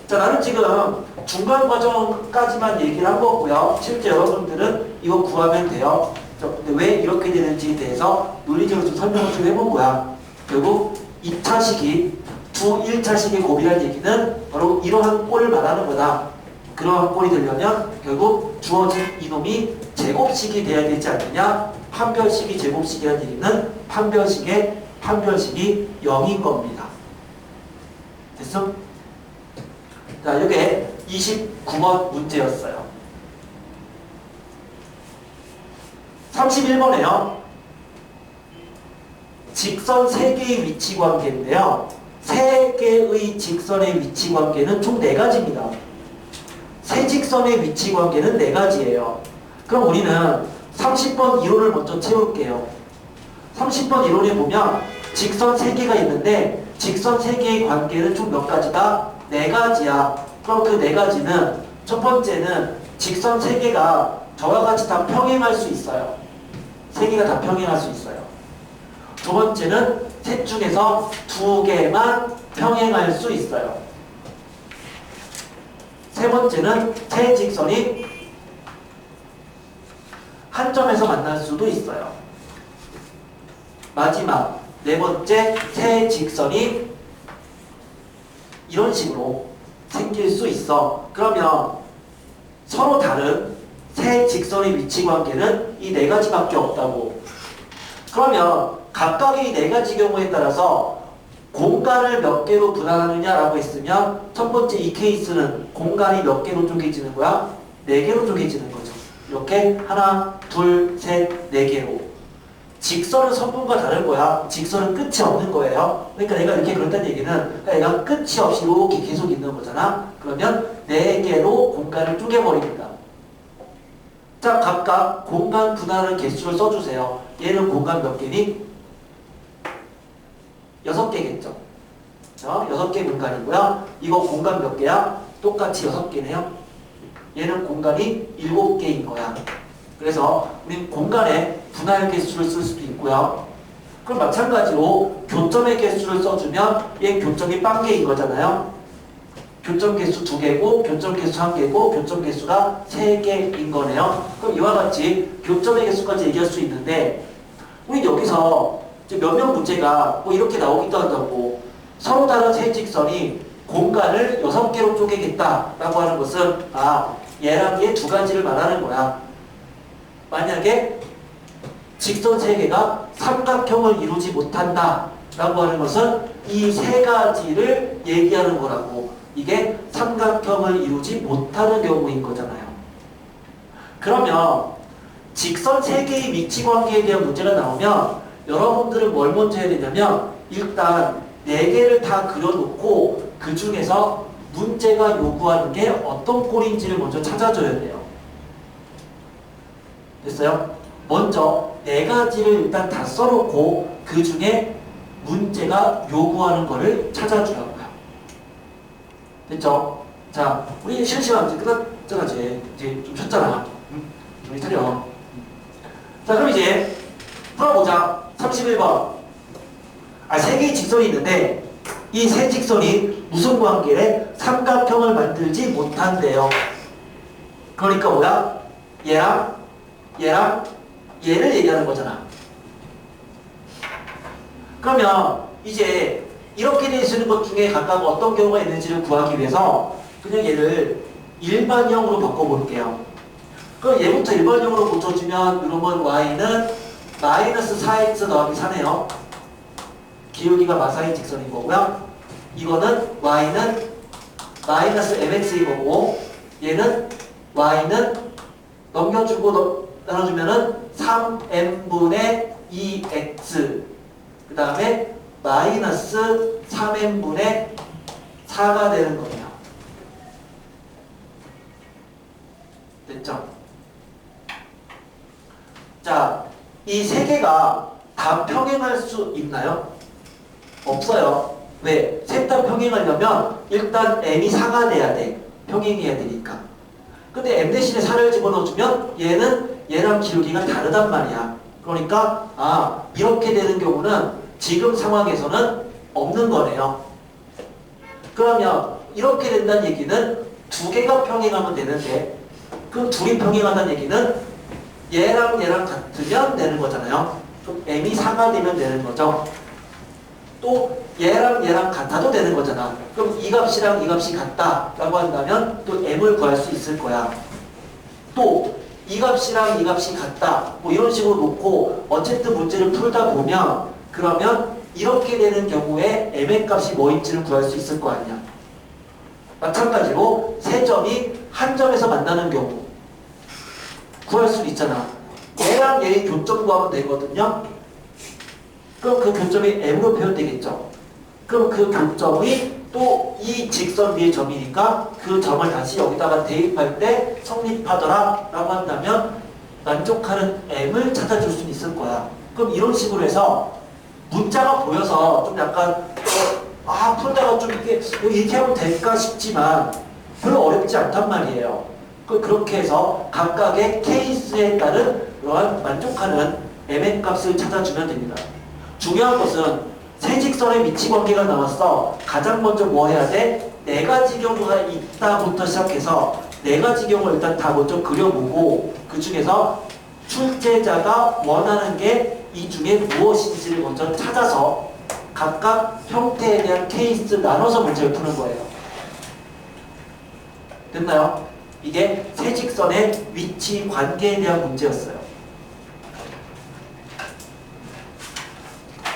자, 나는 지금 중간 과정까지만 얘기를 한 거고요. 실제 여러분들은 이거 구하면 돼요. 근데 왜 이렇게 되는지에 대해서 논리적으로 좀 설명을 좀 해본 거야. 결국 2차식이 두 1차식의 곱이라는 얘기는 바로 이러한 꼴을 말하는 거다. 그러한 꼴이 되려면 결국 주어진 이놈이 제곱식이 돼야 되지 않느냐. 판별식이 제곱식이라는 얘기는 판별식이 0인 겁니다. 됐어? 자, 이게 29번 문제였어요. 31번에요. 직선 3개의 위치 관계인데요. 3개의 직선의 위치 관계는 총 4가지입니다. 세 직선의 위치 관계는 4가지예요. 그럼 우리는 30번 이론을 먼저 채울게요. 30번 이론에 보면 직선 3개가 있는데 직선 3개의 관계는 총 몇 가지다? 4가지야. 그럼 그 4가지는 첫 번째는 직선 3개가 저와 같이 다 평행할 수 있어요. 3개가 다 평행할 수 있어요. 두 번째는 셋 중에서 2개만 평행할 수 있어요. 세 번째는 세 직선이 한 점에서 만날 수도 있어요. 마지막 네 번째, 세 직선이 이런 식으로 생길 수 있어. 그러면 서로 다른 세 직선의 위치 관계는 이 4가지밖에 없다고. 그러면 각각의 4가지 경우에 따라서 공간을 몇 개로 분할하느냐라고 했으면 첫 번째 이 케이스는 공간이 몇 개로 쪼개지는 거야? 4개로 쪼개지는 거죠. 이렇게 하나, 둘, 셋, 4개로. 직선은 선분과 다른 거야. 직선은 끝이 없는 거예요. 그러니까 내가 이렇게 그랬다는 얘기는 얘가 끝이 없이 이렇게 계속 있는 거잖아. 그러면 4개로 공간을 쪼개버립니다. 자, 각각 공간 분할의 개수를 써주세요. 얘는 공간 몇 개니? 6개겠죠. 자, 6개 공간이고요. 이거 공간 몇 개야? 똑같이 6개네요. 얘는 공간이 7개인 거야. 그래서 우리 공간에 분할 개수를 쓸 수도 있고요. 그럼 마찬가지로 교점의 개수를 써주면 얘 교점이 빵개인 거잖아요. 교점 개수 2개고 교점 개수 1개고 교점 개수가 3개인 거네요. 그럼 이와 같이 교점의 개수까지 얘기할 수 있는데 우리 여기서 몇몇 문제가 뭐 이렇게 나오기도 한다고 서로 다른 세 직선이 공간을 6개로 쪼개겠다라고 하는 것은 얘랑 얘 2가지를 말하는 거야. 만약에 직선 3개가 삼각형을 이루지 못한다 라고 하는 것은 이 3가지를 얘기하는 거라고. 이게 삼각형을 이루지 못하는 경우인 거잖아요. 그러면 직선 3개의 위치 관계에 대한 문제가 나오면 여러분들은 뭘 먼저 해야 되냐면 일단 4개를 다 그려놓고 그 중에서 문제가 요구하는 게 어떤 꼴인지를 먼저 찾아줘야 돼요. 됐어요? 먼저 4가지를 일단 다 써놓고 그 중에 문제가 요구하는 거를 찾아주라고요. 됐죠? 자, 우리 쉬는 시간 이제 끝났잖아. 이제 좀 쉬었잖아. 정신 차려. 자, 그럼 이제 풀어보자. 31번. 3개의 직선이 있는데 이 세 직선이 무슨 관계래? 삼각형을 만들지 못한대요. 그러니까 뭐야? 얘랑 얘를 얘기하는 거잖아. 그러면 이제 이렇게 되어 있는 것 중에 각각 어떤 경우가 있는지를 구하기 위해서 그냥 얘를 일반형으로 바꿔볼게요. 그럼 얘부터 일반형으로 고쳐주면 이러면 y는 마이너스 4x 더하기 4네요. 기울기가 마사인 직선인 거고요. 이거는 y는 마이너스 mx인 거고 얘는 y는 넘겨주고 나눠주면은 3n분의 2x 그 다음에 마이너스 3n분의 4가 되는 거예요. 됐죠? 자, 이 3개가 다 평행할 수 있나요? 없어요. 왜? 셋 다 평행하려면 일단 m이 4가 돼야 돼. 평행해야 되니까. 근데 m 대신에 4를 집어넣어주면 얘는 얘랑 기울기가 다르단 말이야. 그러니까 이렇게 되는 경우는 지금 상황에서는 없는 거네요. 그러면 이렇게 된다는 얘기는 두 개가 평행하면 되는데 그럼 둘이 평행한다는 얘기는 얘랑 얘랑 같으면 되는 거잖아요. 그럼 m이 4가 되면 되는 거죠. 또 얘랑 얘랑 같아도 되는 거잖아. 그럼 이 값이랑 이 값이 같다라고 한다면 또 m을 구할 수 있을 거야. 또 이 값이랑 이 값이 같다. 뭐 이런 식으로 놓고 어쨌든 문제를 풀다 보면 그러면 이렇게 되는 경우에 m의 값이 뭐인지를 구할 수 있을 거 아니야. 마찬가지로 세 점이 한 점에서 만나는 경우 구할 수 있잖아. 얘랑 얘의 교점 구하면 되거든요. 그럼 그 교점이 m으로 표현되겠죠. 그럼 그 교점이 또 이 직선 위의 점이니까 그 점을 다시 여기다가 대입할 때 성립하더라 라고 한다면 만족하는 m을 찾아줄 수 있을 거야. 그럼 이런 식으로 해서 문자가 보여서 좀 약간 풀다가 좀 이렇게 하면 될까 싶지만 별로 어렵지 않단 말이에요. 그렇게 해서 각각의 케이스에 따른 그러한 만족하는 m의 값을 찾아주면 됩니다. 중요한 것은 세 직선의 위치 관계가 나왔어. 가장 먼저 뭐 해야 돼? 네 가지 경우가 있다부터 시작해서 네 가지 경우를 일단 다 먼저 그려보고 그 중에서 출제자가 원하는 게 이 중에 무엇인지를 먼저 찾아서 각각 형태에 대한 케이스 나눠서 문제를 푸는 거예요. 됐나요? 이게 세 직선의 위치 관계에 대한 문제였어요.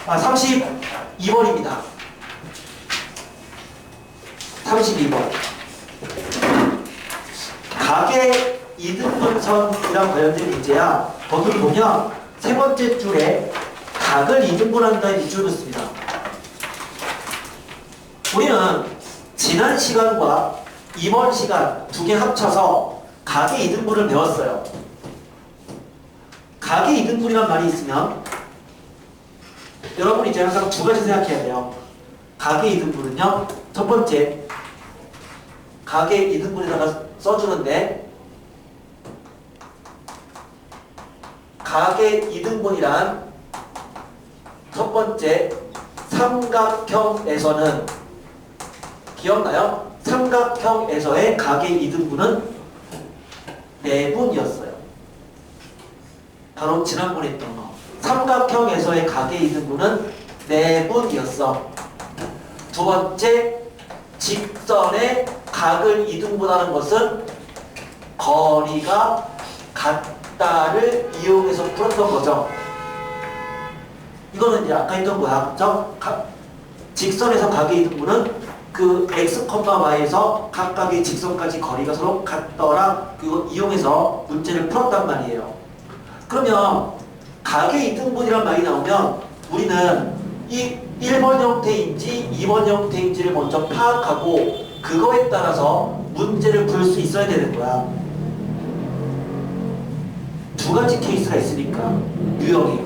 32번입니다. 32번. 각의 이등분선이랑 관련된 문제야. 거기 보면 세 번째 줄에 각을 이등분한다는 이 줄을 씁니다. 우리는 지난 시간과 이번 시간 두 개 합쳐서 각의 이등분을 배웠어요. 각의 이등분이란 말이 있으면 여러분 이제 항상 두 가지 생각해야 돼요. 각의 이등분은요. 첫 번째, 각의 이등분에다가 써주는데 각의 이등분이란 첫 번째, 삼각형에서는 기억나요? 삼각형에서의 각의 이등분은 4분이었어요. 바로 지난번에 했던 거. 삼각형에서의 각의 이등분은 4분이었어. 두 번째, 직선의 각을 이등분하는 것은 거리가 같다를 이용해서 풀었던 거죠. 이거는 이제 아까 했던 거야. 그죠? 직선에서 각의 이등분은 그 x, y에서 각각의 직선까지 거리가 서로 같더라. 그거 이용해서 문제를 풀었단 말이에요. 그러면 각의 이등분이란 말이 나오면 우리는 이 1번 형태인지 2번 형태인지를 먼저 파악하고 그거에 따라서 문제를 풀 수 있어야 되는 거야. 두 가지 케이스가 있으니까 유형이.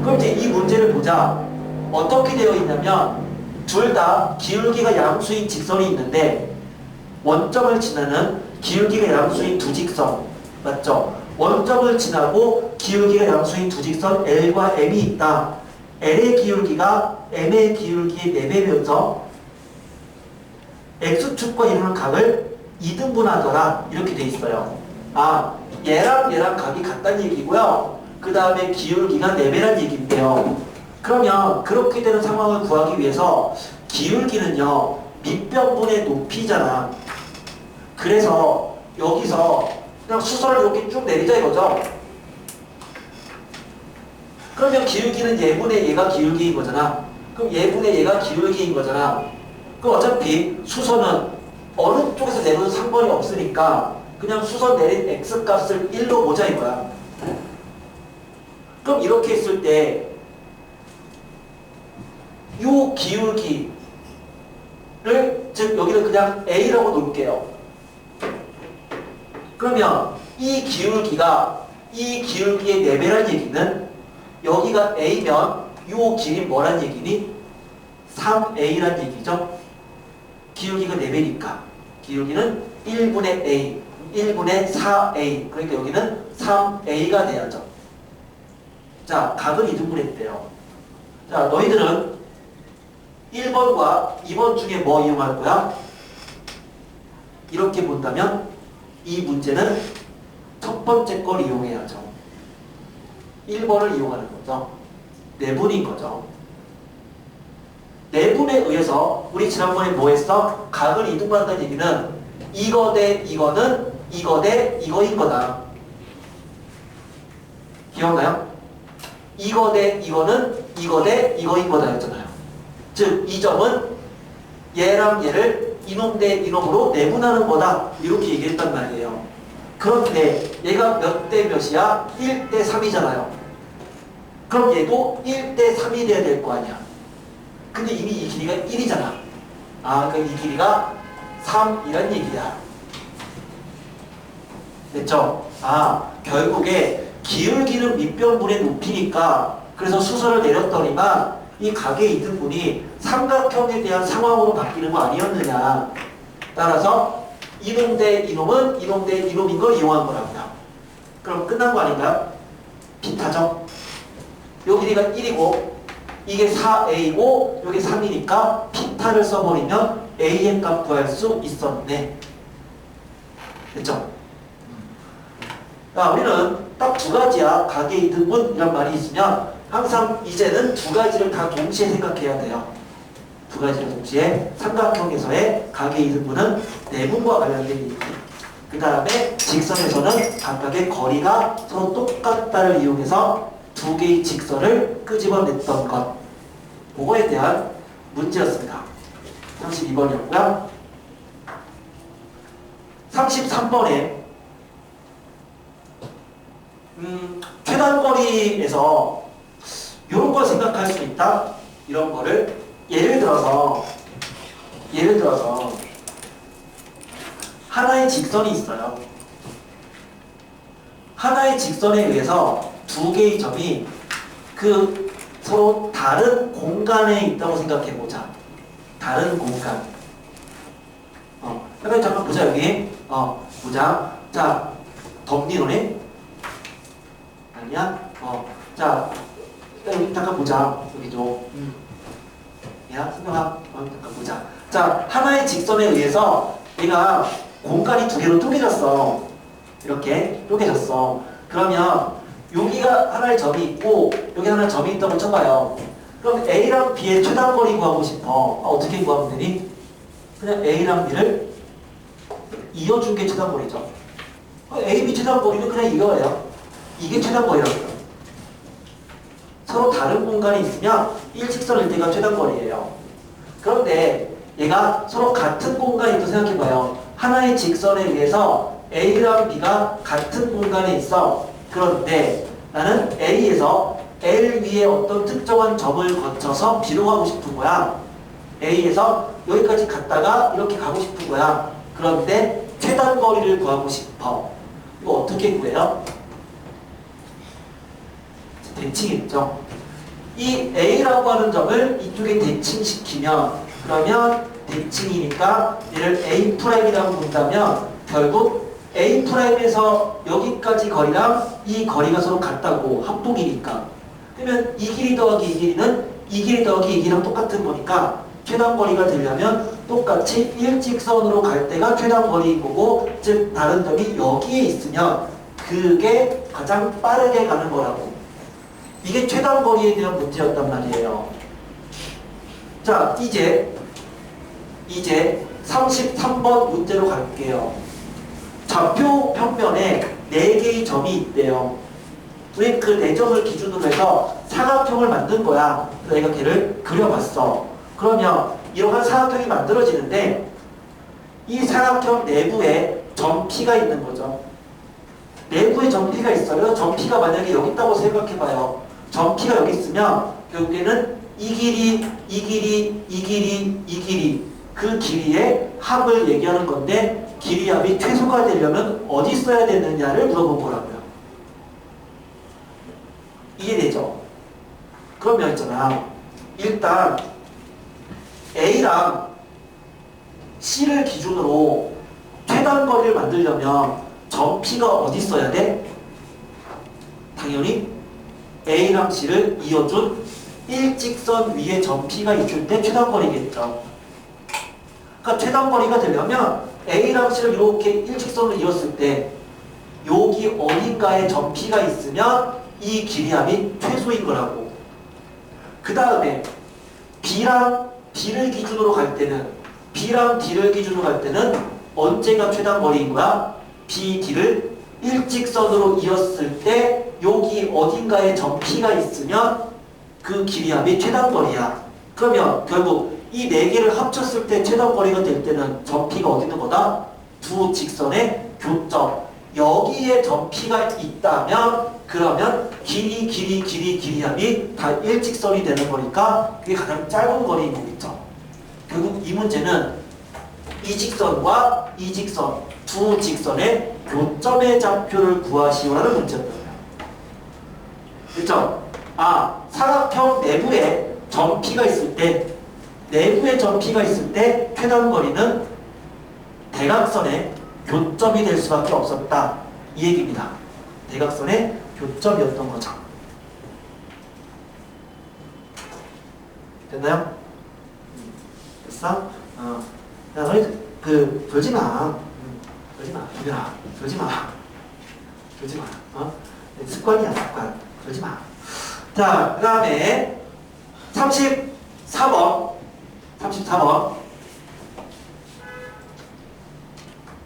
그럼 이제 이 문제를 보자. 어떻게 되어 있냐면 둘 다 기울기가 양수인 직선이 있는데 원점을 지나는 기울기가 양수인 두 직선 맞죠? 원점을 지나고 기울기가 양수인 두 직선 L과 M이 있다. L의 기울기가 M의 기울기의 4배면서 X축과 이루는 각을 이등분하더라. 이렇게 돼 있어요. 얘랑 얘랑 각이 같다는 얘기고요. 그 다음에 기울기가 4배란 얘기인데요. 그러면 그렇게 되는 상황을 구하기 위해서 기울기는요. 밑변분의 높이잖아. 그래서 여기서 그냥 수선을 이렇게 쭉 내리자 이거죠. 그러면 기울기는 얘분의 얘가 기울기인 거잖아. 그럼 얘분의 얘가 기울기인 거잖아. 그럼 어차피 수선은 어느 쪽에서 내려도 상관이 없으니까 그냥 수선 내린 x값을 1로 보자 이거야. 그럼 이렇게 했을 때 요 기울기를 즉 여기는 그냥 a라고 놓을게요. 그러면 이 기울기가 이 기울기의 4배란 얘기는 여기가 A면 요 길이 뭐란 얘기니? 3A란 얘기죠. 기울기가 4배니까 기울기는 1분의 A, 1분의 4A. 그러니까 여기는 3A가 돼야죠. 자, 각을 이등분했대요. 자, 너희들은 1번과 2번 중에 뭐 이용할 거야? 이렇게 본다면 이 문제는 첫 번째 걸 이용해야죠. 1번을 이용하는 거죠. 내분인 거죠. 내분에 의해서 우리 지난번에 뭐 했어? 각을 이등분한다는 얘기는 이거 대 이거는 이거 대 이거인 거다. 기억나요? 이거 대 이거는 이거 대 이거인 거다 했잖아요. 즉, 이 점은 얘랑 얘를 이놈 대 이놈으로 내분하는 거다. 이렇게 얘기했단 말이에요. 그런데 얘가 몇 대 몇이야? 1대 3이잖아요. 그럼 얘도 1대 3이 돼야 될 거 아니야. 근데 이미 이 길이가 1이잖아. 아, 그러니까 이 길이가 3이란 얘기야. 됐죠? 아, 결국에 기울기는 밑변분의 높이니까 그래서 수선을 내렸더니만 이 각의 이등분이 삼각형에 대한 상황으로 바뀌는 거 아니었느냐. 따라서 이놈 대 이놈은 이놈 대 이놈인 걸 이용한 거랍니다. 그럼 끝난 거 아닌가요? 비타죠? 요 길이가 1이고 이게 4A고 여기 3이니까 피타를 써버리면 A의 값 구할 수 있었네. 됐죠? 자, 우리는 딱 두 가지야. 각의 이등분 이란 말이 있으면 항상 이제는 두 가지를 다 동시에 생각해야 돼요. 두 가지를 동시에. 삼각형에서의 각의 이등분은 내분과 관련된 얘기. 그 다음에 직선에서는 각각의 거리가 서로 똑같다를 이용해서 두 개의 직선을 끄집어냈던 것. 그거에 대한 문제였습니다. 32번이었고요. 33번에 최단거리에서 이런 걸 생각할 수 있다. 이런 거를 예를 들어서 하나의 직선이 있어요. 하나의 직선에 의해서 두 개의 점이 그 서로 다른 공간에 있다고 생각해 보자. 다른 공간. 잠깐 보자 여기. 보자. 자, 덤니노네. 아니야? 자, 여기 잠깐 보자. 여기 좀. 야, 승경아. 잠깐 보자. 자, 하나의 직선에 의해서 얘가 공간이 두 개로 쪼개졌어. 이렇게 쪼개졌어. 그러면 여기가 하나의 점이 있고 여기 하나의 점이 있다고 쳐봐요. 그럼 A랑 B의 최단거리 구하고 싶어. 어떻게 구하면 되니? 그냥 A랑 B를 이어준 게 최단거리죠. A, B 최단거리는 그냥 이거예요. 이게 최단거리라고요. 서로 다른 공간이 있으면 일직선일 때가 최단거리예요. 그런데 얘가 서로 같은 공간에 있다고 생각해봐요. 하나의 직선에 의해서 A랑 B가 같은 공간에 있어. 그런데 나는 A에서 L 위에 어떤 특정한 점을 거쳐서 B로 가고 싶은 거야. A에서 여기까지 갔다가 이렇게 가고 싶은 거야. 그런데 최단거리를 구하고 싶어. 이거 어떻게 구해요? 대칭했죠. 이 A라고 하는 점을 이쪽에 대칭시키면 그러면 대칭이니까 얘를 A'이라고 본다면 결국 A'에서 여기까지 거리랑 이 거리가 서로 같다고 합동이니까 그러면 이 길이 더하기 이 길이는 이 길이 더하기 이 길이랑 똑같은 거니까 최단거리가 되려면 똑같이 일직선으로 갈 때가 최단거리인 거고 즉 다른 점이 여기에 있으면 그게 가장 빠르게 가는 거라고. 이게 최단거리에 대한 문제였단 말이에요. 자, 이제 33번 문제로 갈게요. 좌표 평면에 4개의 점이 있대요. 우리 그 4점을 기준으로 해서 사각형을 만든 거야. 그래서 내가 걔를 그려봤어. 그러면 이러한 사각형이 만들어지는데 이 사각형 내부에 점P가 있는 거죠. 내부에 점P가 있어요. 점P가 만약에 여기 있다고 생각해봐요. 점P가 여기 있으면 결국에는 이 길이, 이 길이, 이 길이, 이 길이 그 길이의 합을 얘기하는 건데 길이 합이 최소가 되려면 어디 써야 되느냐를 물어본 거라고요. 이해되죠? 그러면 있잖아. 일단 A랑 C를 기준으로 최단거리를 만들려면 점 P가 어디 있어야 돼? 당연히 A랑 C를 이어준 일직선 위에 점 P가 있을 때 최단거리겠죠. 그러니까 최단거리가 되려면 A랑 C를 이렇게 일직선으로 이었을 때 여기 어딘가에 점 P가 있으면 이 길이함이 최소인 거라고. 그 다음에 B랑 D를 기준으로 갈 때는 언제가 최단거리인 거야? B, D를 일직선으로 이었을 때 여기 어딘가에 점 P가 있으면 그 길이함이 최단거리야. 그러면 결국 이 네 개를 합쳤을 때 최단거리가 될 때는 점 P가 어디 있는 거다? 두 직선의 교점. 여기에 점 P가 있다면 그러면 길이함이 다 일직선이 되는 거니까 그게 가장 짧은 거리인 거겠죠. 결국 이 문제는 이 직선과 이 직선 두 직선의 교점의 좌표를 구하시오라는 문제였어요. 그렇죠? 사각형 내부에 점 P가 있을 때 최단거리는 대각선의 교점이 될 수밖에 없었다. 이 얘기입니다. 대각선의 교점이었던 거죠. 됐나요? 됐어? 야, 너희 졸지 마. 유빈아, 졸지 마. 습관이야, 습관. 졸지 마. 자, 그 다음에 34번.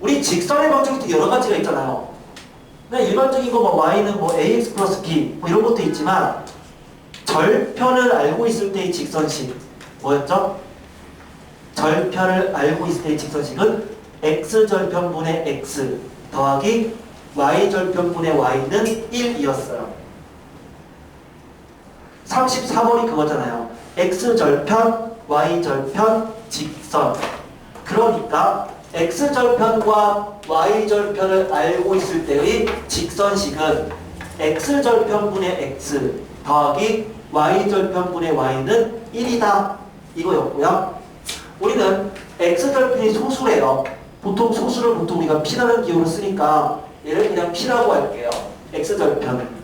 우리 직선의 방정식도 여러 가지가 있잖아요. 그냥 일반적인 거 뭐 y는 뭐 ax 플러스 b 뭐 이런 것도 있지만 절편을 알고 있을 때의 직선식 뭐였죠? 절편을 알고 있을 때의 직선식은 x절편분의 x 더하기 y절편분의 y는 1이었어요. 34번이 그거잖아요. x절편, y절편, 직선. 그러니까 x절편과 y절편을 알고 있을 때의 직선식은 x절편분의 x 더하기 y절편분의 y는 1이다. 이거였고요. 우리는 x절편이 소수래요. 보통 소수를 우리가 p라는 기호로 쓰니까 얘를 그냥 p라고 할게요. x절편.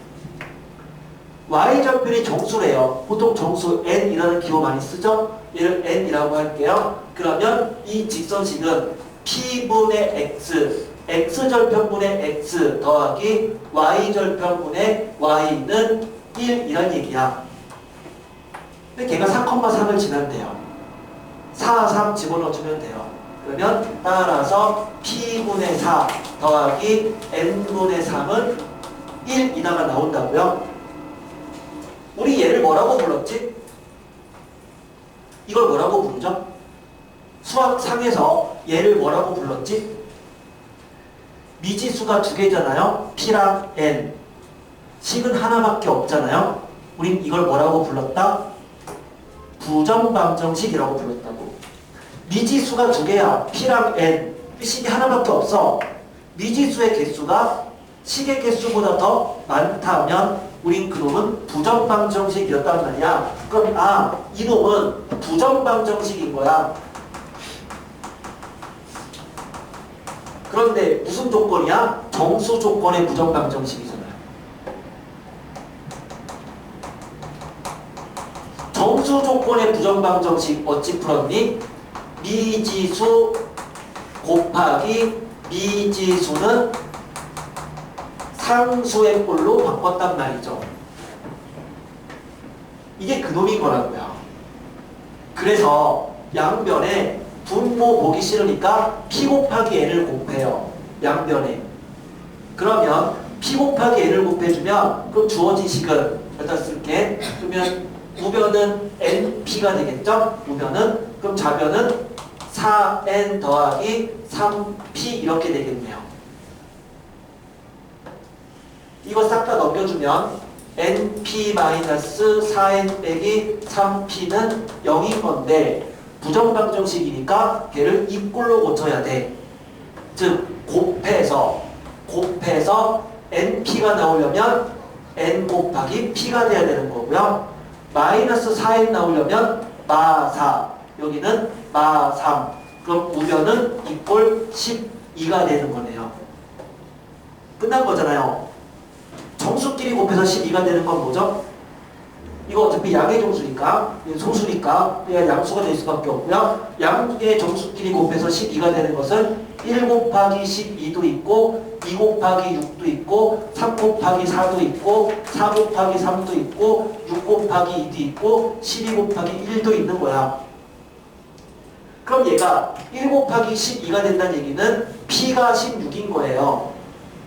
y절편이 정수래요. 보통 정수 n이라는 기호 많이 쓰죠? 얘를 n이라고 할게요. 그러면 이 직선식은 p분의 x, x절편분의 x 더하기 y절편분의 y는 1이란 얘기야. 근데 걔가 4,3을 지난대요. 4, 3 집어넣어주면 돼요. 그러면 따라서 p분의 4 더하기 n분의 3은 1이다가 나온다고요. 우리 얘를 뭐라고 불렀지? 이걸 뭐라고 부르죠? 수학상에서 얘를 뭐라고 불렀지? 미지수가 두 개잖아요. p랑 n. 식은 하나밖에 없잖아요. 우린 이걸 뭐라고 불렀다? 부정방정식이라고 불렀다고. 미지수가 두 개야. p랑 n. 식이 하나밖에 없어. 미지수의 개수가 식의 개수보다 더 많다면 우린 그놈은 부정방정식이었단 말이야. 그럼 이놈은 부정방정식인 거야. 그런데 무슨 조건이야? 정수 조건의 부정방정식이잖아요. 정수 조건의 부정방정식 어찌 풀었니? 미지수 곱하기 미지수는 상수의 꼴로 바꿨단 말이죠. 이게 그놈인 거라고요. 그래서 양변에 분모 보기 싫으니까 p 곱하기 n을 곱해요. 양변에. 그러면 p 곱하기 n을 곱해주면 그럼 주어진 식은 여기다 쓸게. 그러면 우변은 np가 되겠죠? 우변은. 그럼 좌변은 4n 더하기 3p 이렇게 되겠네요. 이거 싹 다 넘겨주면 np-4n 빼기 3p는 0인 건데 부정방정식이니까 걔를 이 꼴로 고쳐야 돼. 즉 곱해서 np가 나오려면 n 곱하기 p가 돼야 되는 거고요. 마이너스 4n 나오려면 마4 여기는 마3 그럼 우변은 이꼴 12가 되는 거네요. 끝난 거잖아요. 정수끼리 곱해서 12가 되는 건 뭐죠? 이거 어차피 양의 정수니까 소수니까 양수가 될 수밖에 없고요. 양의 정수끼리 곱해서 12가 되는 것은 1 곱하기 12도 있고 2 곱하기 6도 있고 3 곱하기 4도 있고 4 곱하기 3도 있고 6 곱하기 2도 있고 12 곱하기 1도 있는 거야. 그럼 얘가 1 곱하기 12가 된다는 얘기는 P가 16인 거예요.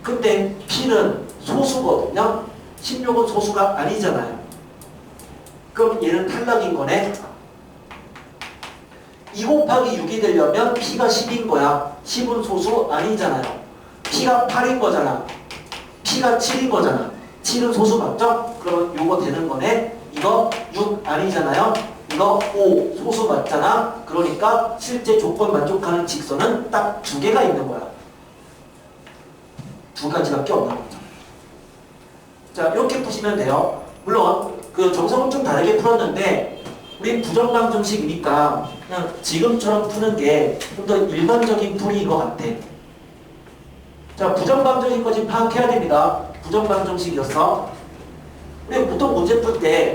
근데 P는 소수거든요. 16은 소수가 아니잖아요. 그럼 얘는 탈락인 거네. 2 곱하기 6이 되려면 P가 10인 거야. 10은 소수 아니잖아요. P가 8인 거잖아. P가 7인 거잖아. 7은 소수 맞죠? 그러면 요거 되는 거네. 이거 6 아니잖아요. 이거 5 소수 맞잖아. 그러니까 실제 조건 만족하는 직선은 딱 2개가 있는 거야. 2가지밖에 없는 거죠. 자, 이렇게 푸시면 돼요. 물론 그 정석은 좀 다르게 풀었는데 우리 부정방정식이니까 그냥 지금처럼 푸는 게 좀 더 일반적인 풀이인 것 같아. 자, 부정방정식까지 파악해야 됩니다. 부정방정식이었어. 우리 보통 문제 풀 때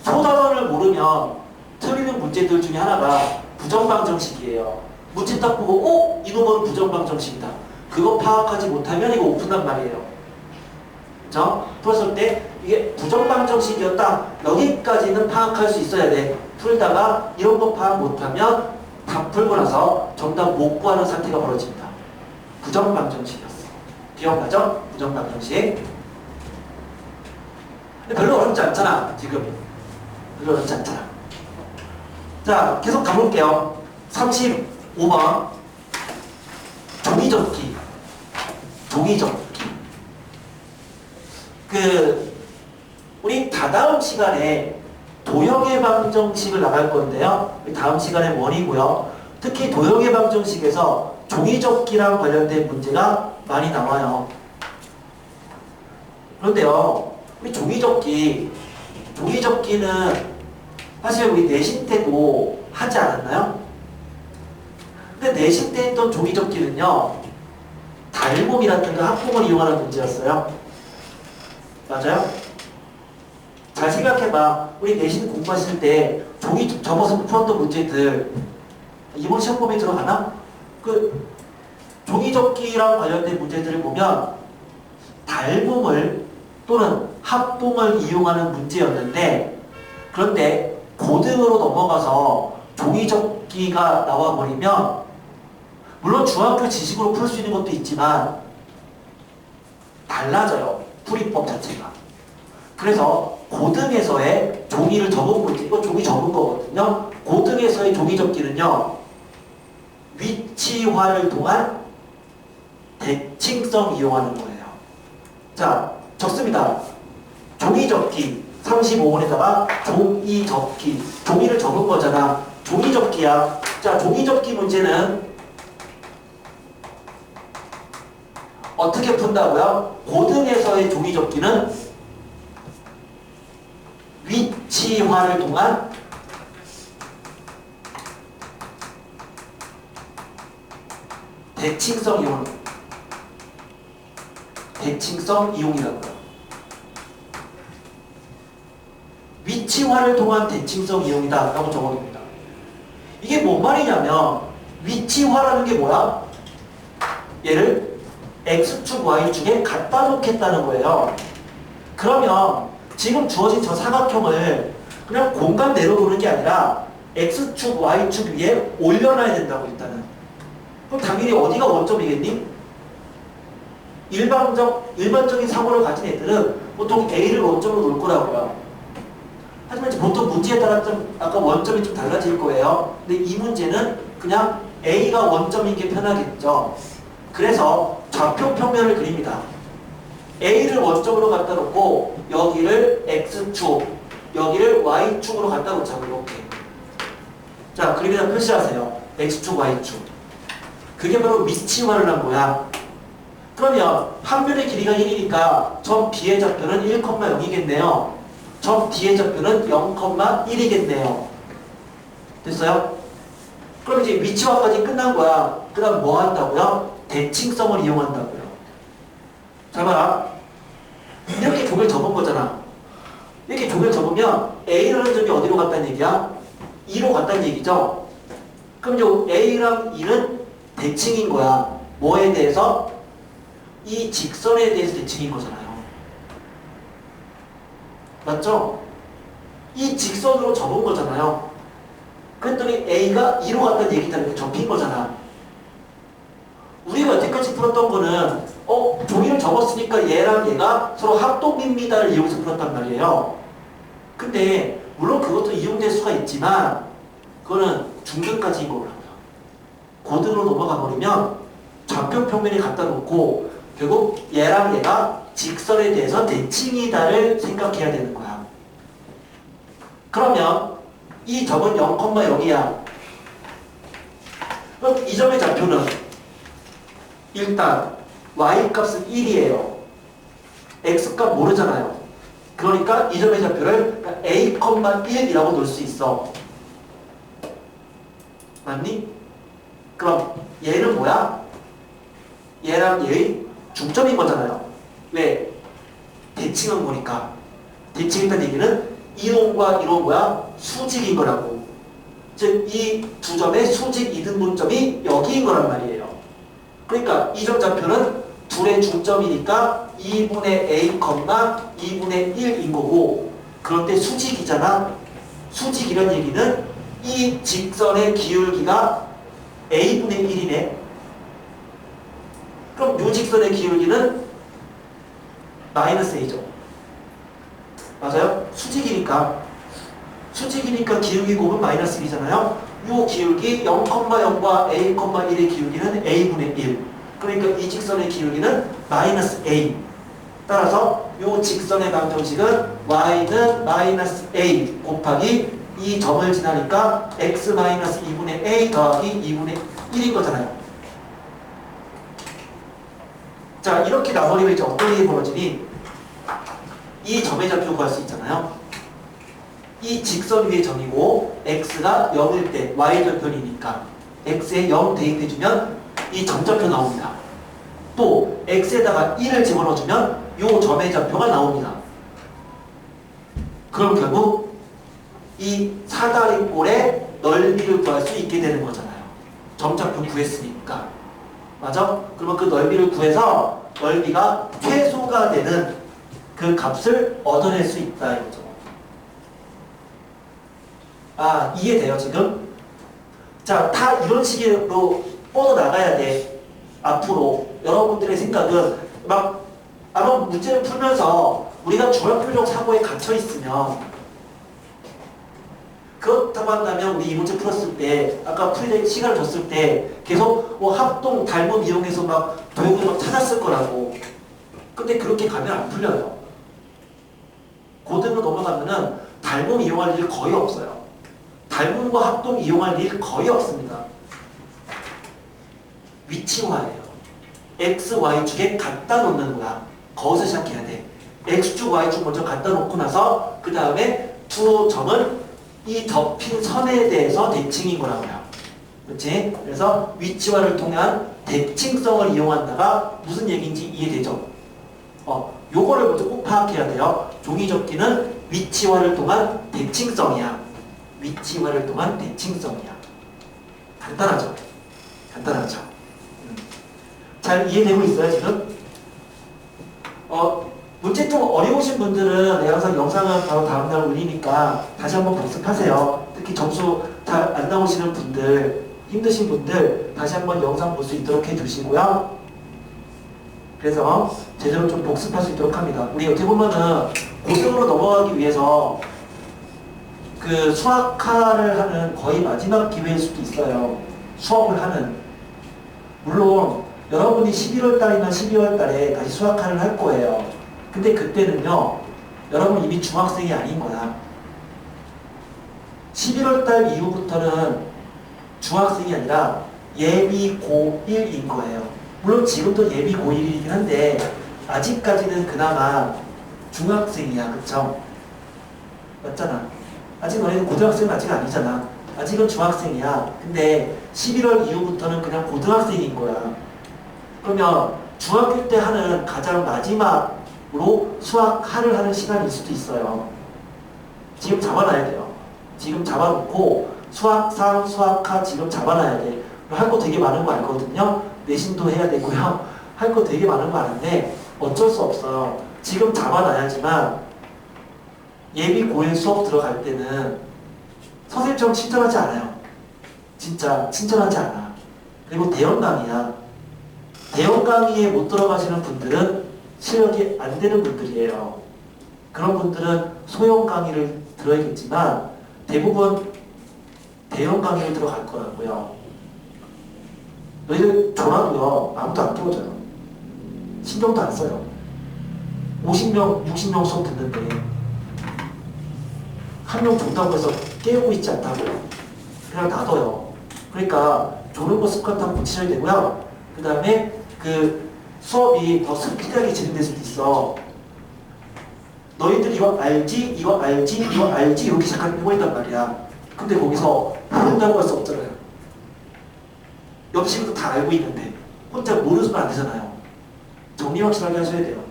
소단원을 모르면 틀리는 문제들 중에 하나가 부정방정식이에요. 문제 딱 보고 이놈은 부정방정식이다. 그거 파악하지 못하면 이거 오픈단 말이에요. 그죠? 풀었을 때 이게 부정방정식이었다. 여기까지는 파악할 수 있어야 돼. 풀다가 이런 거 파악 못하면 다 풀고 나서 정답 못 구하는 사태가 벌어집니다. 부정방정식이었어. 기억나죠? 부정방정식. 근데 별로 어렵지 않잖아. 지금. 별로 어렵지 않잖아. 자, 계속 가볼게요. 35번. 종이접기. 종이접기. 우리 다다음 시간에 도형의 방정식을 나갈 건데요. 다음 시간에 원이고요. 특히 도형의 방정식에서 종이접기랑 관련된 문제가 많이 나와요. 그런데요, 우리 종이접기는 사실 우리 내신 때도 하지 않았나요? 근데 내신 때 했던 종이접기는요, 달곰이라든가 학봉을 이용하는 문제였어요. 맞아요? 잘 생각해봐. 우리 내신 공부하실 때 종이 접어서 풀었던 문제들 이번 시험범위에 들어가나? 그 종이접기랑 관련된 문제들을 보면 달곰을 또는 합봉을 이용하는 문제였는데, 그런데 고등으로 넘어가서 종이접기가 나와버리면 물론 중학교 지식으로 풀 수 있는 것도 있지만 달라져요. 풀이법 자체가. 그래서 고등에서의 종이를 접은 문제, 이거 종이 접은 거거든요. 고등에서의 종이 접기는요, 위치화를 통한 대칭성 이용하는 거예요. 자, 적습니다. 종이 접기 35번에다가 종이 접기, 종이를 접은 거잖아. 종이 접기야. 자, 종이 접기 문제는 어떻게 푼다고요? 고등에서의 종이 접기는 위치화를 통한 대칭성 이용. 대칭성 이용이라고요. 위치화를 통한 대칭성 이용이다 라고 적어둡니다. 이게 뭔 말이냐면 위치화라는 게 뭐야? 얘를 X축, Y축에 갖다 놓겠다는 거예요. 그러면 지금 주어진 저 사각형을 그냥 공간 내려놓는 게 아니라 X축, Y축 위에 올려놔야 된다고 일단은. 그럼 당연히 어디가 원점이겠니? 일반적인 사고를 가진 애들은 보통 A를 원점으로 놓을 거라고요. 하지만 보통 문제에 따라 좀 아까 원점이 좀 달라질 거예요. 근데 이 문제는 그냥 A가 원점인 게 편하겠죠. 그래서 좌표 평면을 그립니다. A를 원점으로 갖다 놓고 여기를 X축, 여기를 Y축으로 갖다 놓자고 이렇게. 자, 그림에다 표시하세요. X축, Y축. 그게 바로 위치화를 한 거야. 그러면 한 변의 길이가 1이니까 전 B의 좌표는 1,0이겠네요. 점 D의 좌표는 0,1이겠네요. 됐어요? 그럼 이제 위치화까지 끝난 거야. 그 다음 뭐 한다고요? 대칭성을 이용한다고요. 잘 봐라. 이렇게 조개를 접은 거잖아. 이렇게 조개를 접으면 A라는 점이 어디로 갔다는 얘기야? 2로 갔다는 얘기죠. 그럼 요 A랑 2는 대칭인 거야. 뭐에 대해서? 이 직선에 대해서 대칭인 거잖아요. 맞죠? 이 직선으로 접은 거잖아요. 그랬더니 A가 2로 갔다는 얘기가 이렇게 접힌 거잖아. 우리가 여태까지 풀었던 거는 종이를 접었으니까 얘랑 얘가 서로 합동입니다를 이용해서 풀었단 말이에요. 근데 물론 그것도 이용될 수가 있지만 그거는 중등까지인 거고요. 고등으로 넘어가 버리면 좌표 평면에 갖다 놓고 결국 얘랑 얘가 직선에 대해서 대칭이다를 생각해야 되는 거야. 그러면 이 점은 0,0이야. 그럼 이 점의 좌표는 일단 y값은 1이에요. x값 모르잖아요. 그러니까 이 점의 좌표를 a,1이라고 놓을 수 있어. 맞니? 그럼 얘는 뭐야? 얘랑 얘의 중점인 거잖아요. 왜? 대칭한 거니까. 대칭했다는 얘기는 이론과 이론 뭐야? 수직인 거라고. 즉 이 두 점의 수직 이등분점이 여기인 거란 말이에요. 그러니까 이 점 좌표는 둘의 중점이니까 2분의 a, 2분의 1인 거고, 그런데 수직이잖아. 수직이란 얘기는 이 직선의 기울기가 a분의 1이네. 그럼 요 직선의 기울기는 마이너스 a죠. 맞아요? 수직이니까 기울기 곱은 마이너스 1이잖아요. 요 기울기 0,0과 a,1의 기울기는 a분의 1. 그러니까 이 직선의 기울기는 마이너스 a. 따라서 요 직선의 방정식은 y는 마이너스 a 곱하기 이 점을 지나니까 x 마이너스 2분의 a 더하기 2분의 1인 거잖아요. 자, 이렇게 나버리면 이제 어떤 일이 벌어지니? 이 점의 좌표 구할 수 있잖아요. 이 직선 위의 점이고 x가 0일 때 y절편이니까 x에 0 대입해주면 이 점좌표 나옵니다. 또 x에다가 1을 집어넣어주면 이 점의 좌표가 나옵니다. 그럼 결국 이 사다리꼴의 넓이를 구할 수 있게 되는 거잖아요. 점좌표 구했으니까. 맞아? 그러면 그 넓이를 구해서 넓이가 최소가 되는 그 값을 얻어낼 수 있다 이거죠. 아, 이해돼요 지금? 자, 다 이런 식으로 뻗어나가야 돼. 앞으로 여러분들의 생각은 막 아마 문제를 풀면서 우리가 중학교적 사고에 갇혀있으면, 그렇다고 한다면 우리 이 문제 풀었을 때 아까 풀이 시간을 줬을 때 계속 뭐 합동, 닮음 이용해서 막 도형을 막 찾았을 거라고. 근데 그렇게 가면 안 풀려요. 고등으로 넘어가면은 닮음 이용할 일 거의 없어요. 닮음과 합동 이용할 일 거의 없습니다. 위치화예요. x, y축에 갖다 놓는 거야. 거기서 시작해야 돼. x축, y축 먼저 갖다 놓고 나서 그 다음에 두 점은 이 접힌 선에 대해서 대칭인 거라고요. 그렇지? 그래서 위치화를 통한 대칭성을 이용한다가 무슨 얘기인지 이해되죠? 요거를 먼저 꼭 파악해야 돼요. 종이접기는 위치화를 통한 대칭성이야. 위치화를 통한 대칭성이야. 간단하죠? 간단하죠? 잘 이해되고 있어요, 지금? 문제 좀 어려우신 분들은 내가 항상 영상은 바로 다음날 올리니까 다시 한번 복습하세요. 특히 점수 잘 안 나오시는 분들, 힘드신 분들 다시 한번 영상 볼 수 있도록 해주시고요. 그래서 제대로 좀 복습할 수 있도록 합니다. 우리 어떻게 보면은 고등으로 넘어가기 위해서 그 수학화를 하는 거의 마지막 기회일 수도 있어요. 수업을 하는. 물론 여러분이 11월 달이나 12월 달에 다시 수학화를 할 거예요. 근데 그때는요, 여러분 이미 중학생이 아닌 거야. 11월 달 이후부터는 중학생이 아니라 예비 고1인 거예요. 물론 지금도 예비 고1이긴 한데 아직까지는 그나마 중학생이야. 그쵸? 맞잖아. 아직 너희는 고등학생은 아직 아니잖아. 아직은 중학생이야. 근데 11월 이후부터는 그냥 고등학생인 거야. 그러면 중학교 때 하는 가장 마지막으로 수학 하를 하는 시간일 수도 있어요. 지금 잡아놔야 돼요. 지금 잡아놓고 수학상, 수학하 지금 잡아놔야 돼. 할 거 되게 많은 거 알거든요. 내신도 해야 되고요. 할 거 되게 많은 거 아는데 어쩔 수 없어요. 지금 잡아놔야지만 예비 고1 수업 들어갈 때는 선생님처럼 친절하지 않아요. 진짜 친절하지 않아. 그리고 대형 강의야. 대형 강의에 못 들어가시는 분들은 실력이 안 되는 분들이에요. 그런 분들은 소형 강의를 들어야겠지만 대부분 대형 강의를 들어갈 거라고요. 너희들 졸아도요 아무도 안 깨워줘요. 신경도 안 써요. 50명, 60명 수업 듣는데 한 명 존다고 해서 깨우고 있지 않다고요. 그냥 놔둬요. 그러니까 조는 거 습관 다 고치셔야 되고요. 그 다음에 그 수업이 더 스피드하게 진행될 수도 있어. 너희들 이거 알지? 이거 알지? 이거 알지? 이렇게 잠깐 해보인단 말이야. 근데 거기서 모른다고 할 수 없잖아요. 옆 친구도 다 알고 있는데 혼자 모르면 안 되잖아요. 정리 확실하게 하셔야 돼요.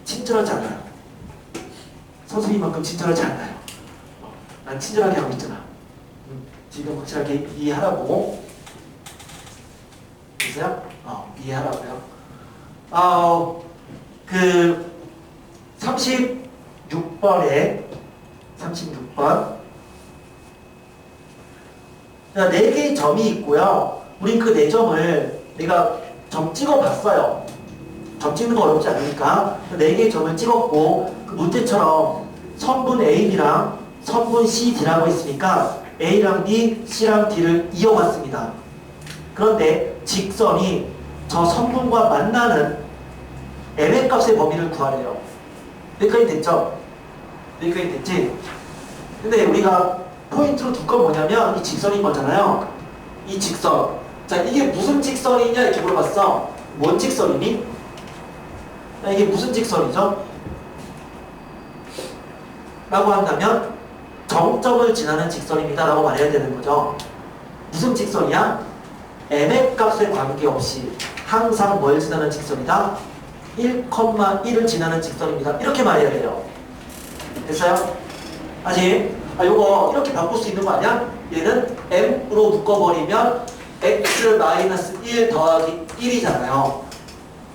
친절하지 않아요. 선생님만큼 친절하지 않아요. 난 친절하게 하고 있잖아. 지금 확실하게 이해하라고. 됐어요? 이해하라고요. 그 36번에 36번. 자, 4개의 점이 있고요. 우린 그 4점을 내가 점 찍어봤어요. 점 찍는 거 어렵지 않으니까 4개의 점을 찍었고 그 문제처럼 선분 AB랑 선분 CD라고 있으니까 A랑 B, C랑 D를 이어왔습니다. 그런데 직선이 저 선분과 만나는 M의 범위를 구하래요. 여기까지 됐죠? 여기까지 됐지? 근데 우리가 포인트로 둘 건 뭐냐면 이 직선인 거잖아요. 이 직선. 자, 이게 무슨 직선이냐 이렇게 물어봤어. 뭔 직선이니? 자, 이게 무슨 직선이죠? 라고 한다면 정점을 지나는 직선입니다 라고 말해야 되는 거죠. 무슨 직선이야? m의 값에 관계없이 항상 뭘 지나는 직선이다? 1,1을 지나는 직선입니다. 이렇게 말해야 돼요. 됐어요? 아직? 요거 이렇게 바꿀 수 있는 거 아니야? 얘는 m으로 묶어버리면 x-1 더하기 1이잖아요.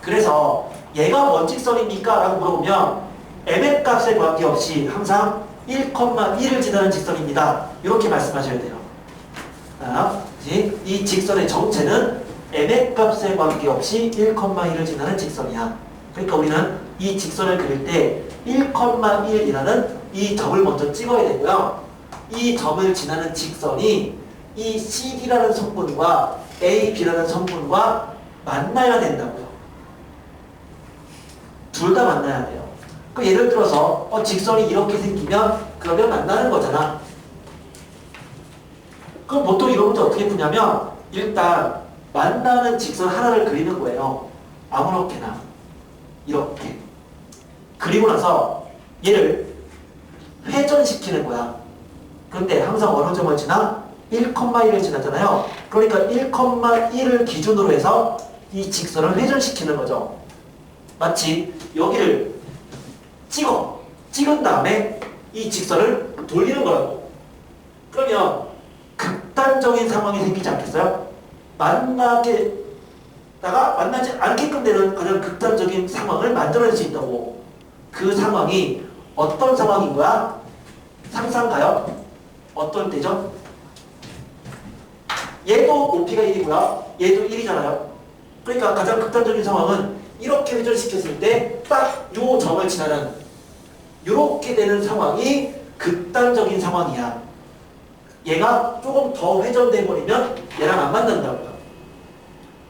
그래서 얘가 뭔 직선입니까? 라고 물어보면 m의 값에 관계없이 항상 1,1을 지나는 직선입니다. 이렇게 말씀하셔야 돼요. 자, 이 직선의 정체는 m의 값에 관계없이 1,1을 지나는 직선이야. 그러니까 우리는 이 직선을 그릴 때 1,1이라는 이 점을 먼저 찍어야 되고요. 이 점을 지나는 직선이 이 CD라는 성분과 AB라는 성분과 만나야 된다고요. 둘 다 만나야 돼요. 그 예를 들어서 직선이 이렇게 생기면 그러면 만나는 거잖아. 그럼 보통 이런 문제 어떻게 푸냐면 일단 만나는 직선 하나를 그리는 거예요. 아무렇게나 이렇게 그리고 나서 얘를 회전시키는 거야. 그런데 항상 어느 점을 지나? 1,1을 지나잖아요. 그러니까 1,1을 기준으로 해서 이 직선을 회전시키는 거죠. 마치 여기를 찍은 다음에 이 직선을 돌리는 거라고. 그러면 극단적인 상황이 생기지 않겠어요? 만나지 않게끔 되는 가장 극단적인 상황을 만들어낼 수 있다고. 그 상황이 어떤 상황인 거야? 상상가요? 어떤 때죠? 얘도 높이가 1이고요. 얘도 1이잖아요. 그러니까 가장 극단적인 상황은 이렇게 회전시켰을 때 딱 요 점을 지나는 이렇게 되는 상황이 극단적인 상황이야. 얘가 조금 더 회전돼 버리면 얘랑 안 만난다고요.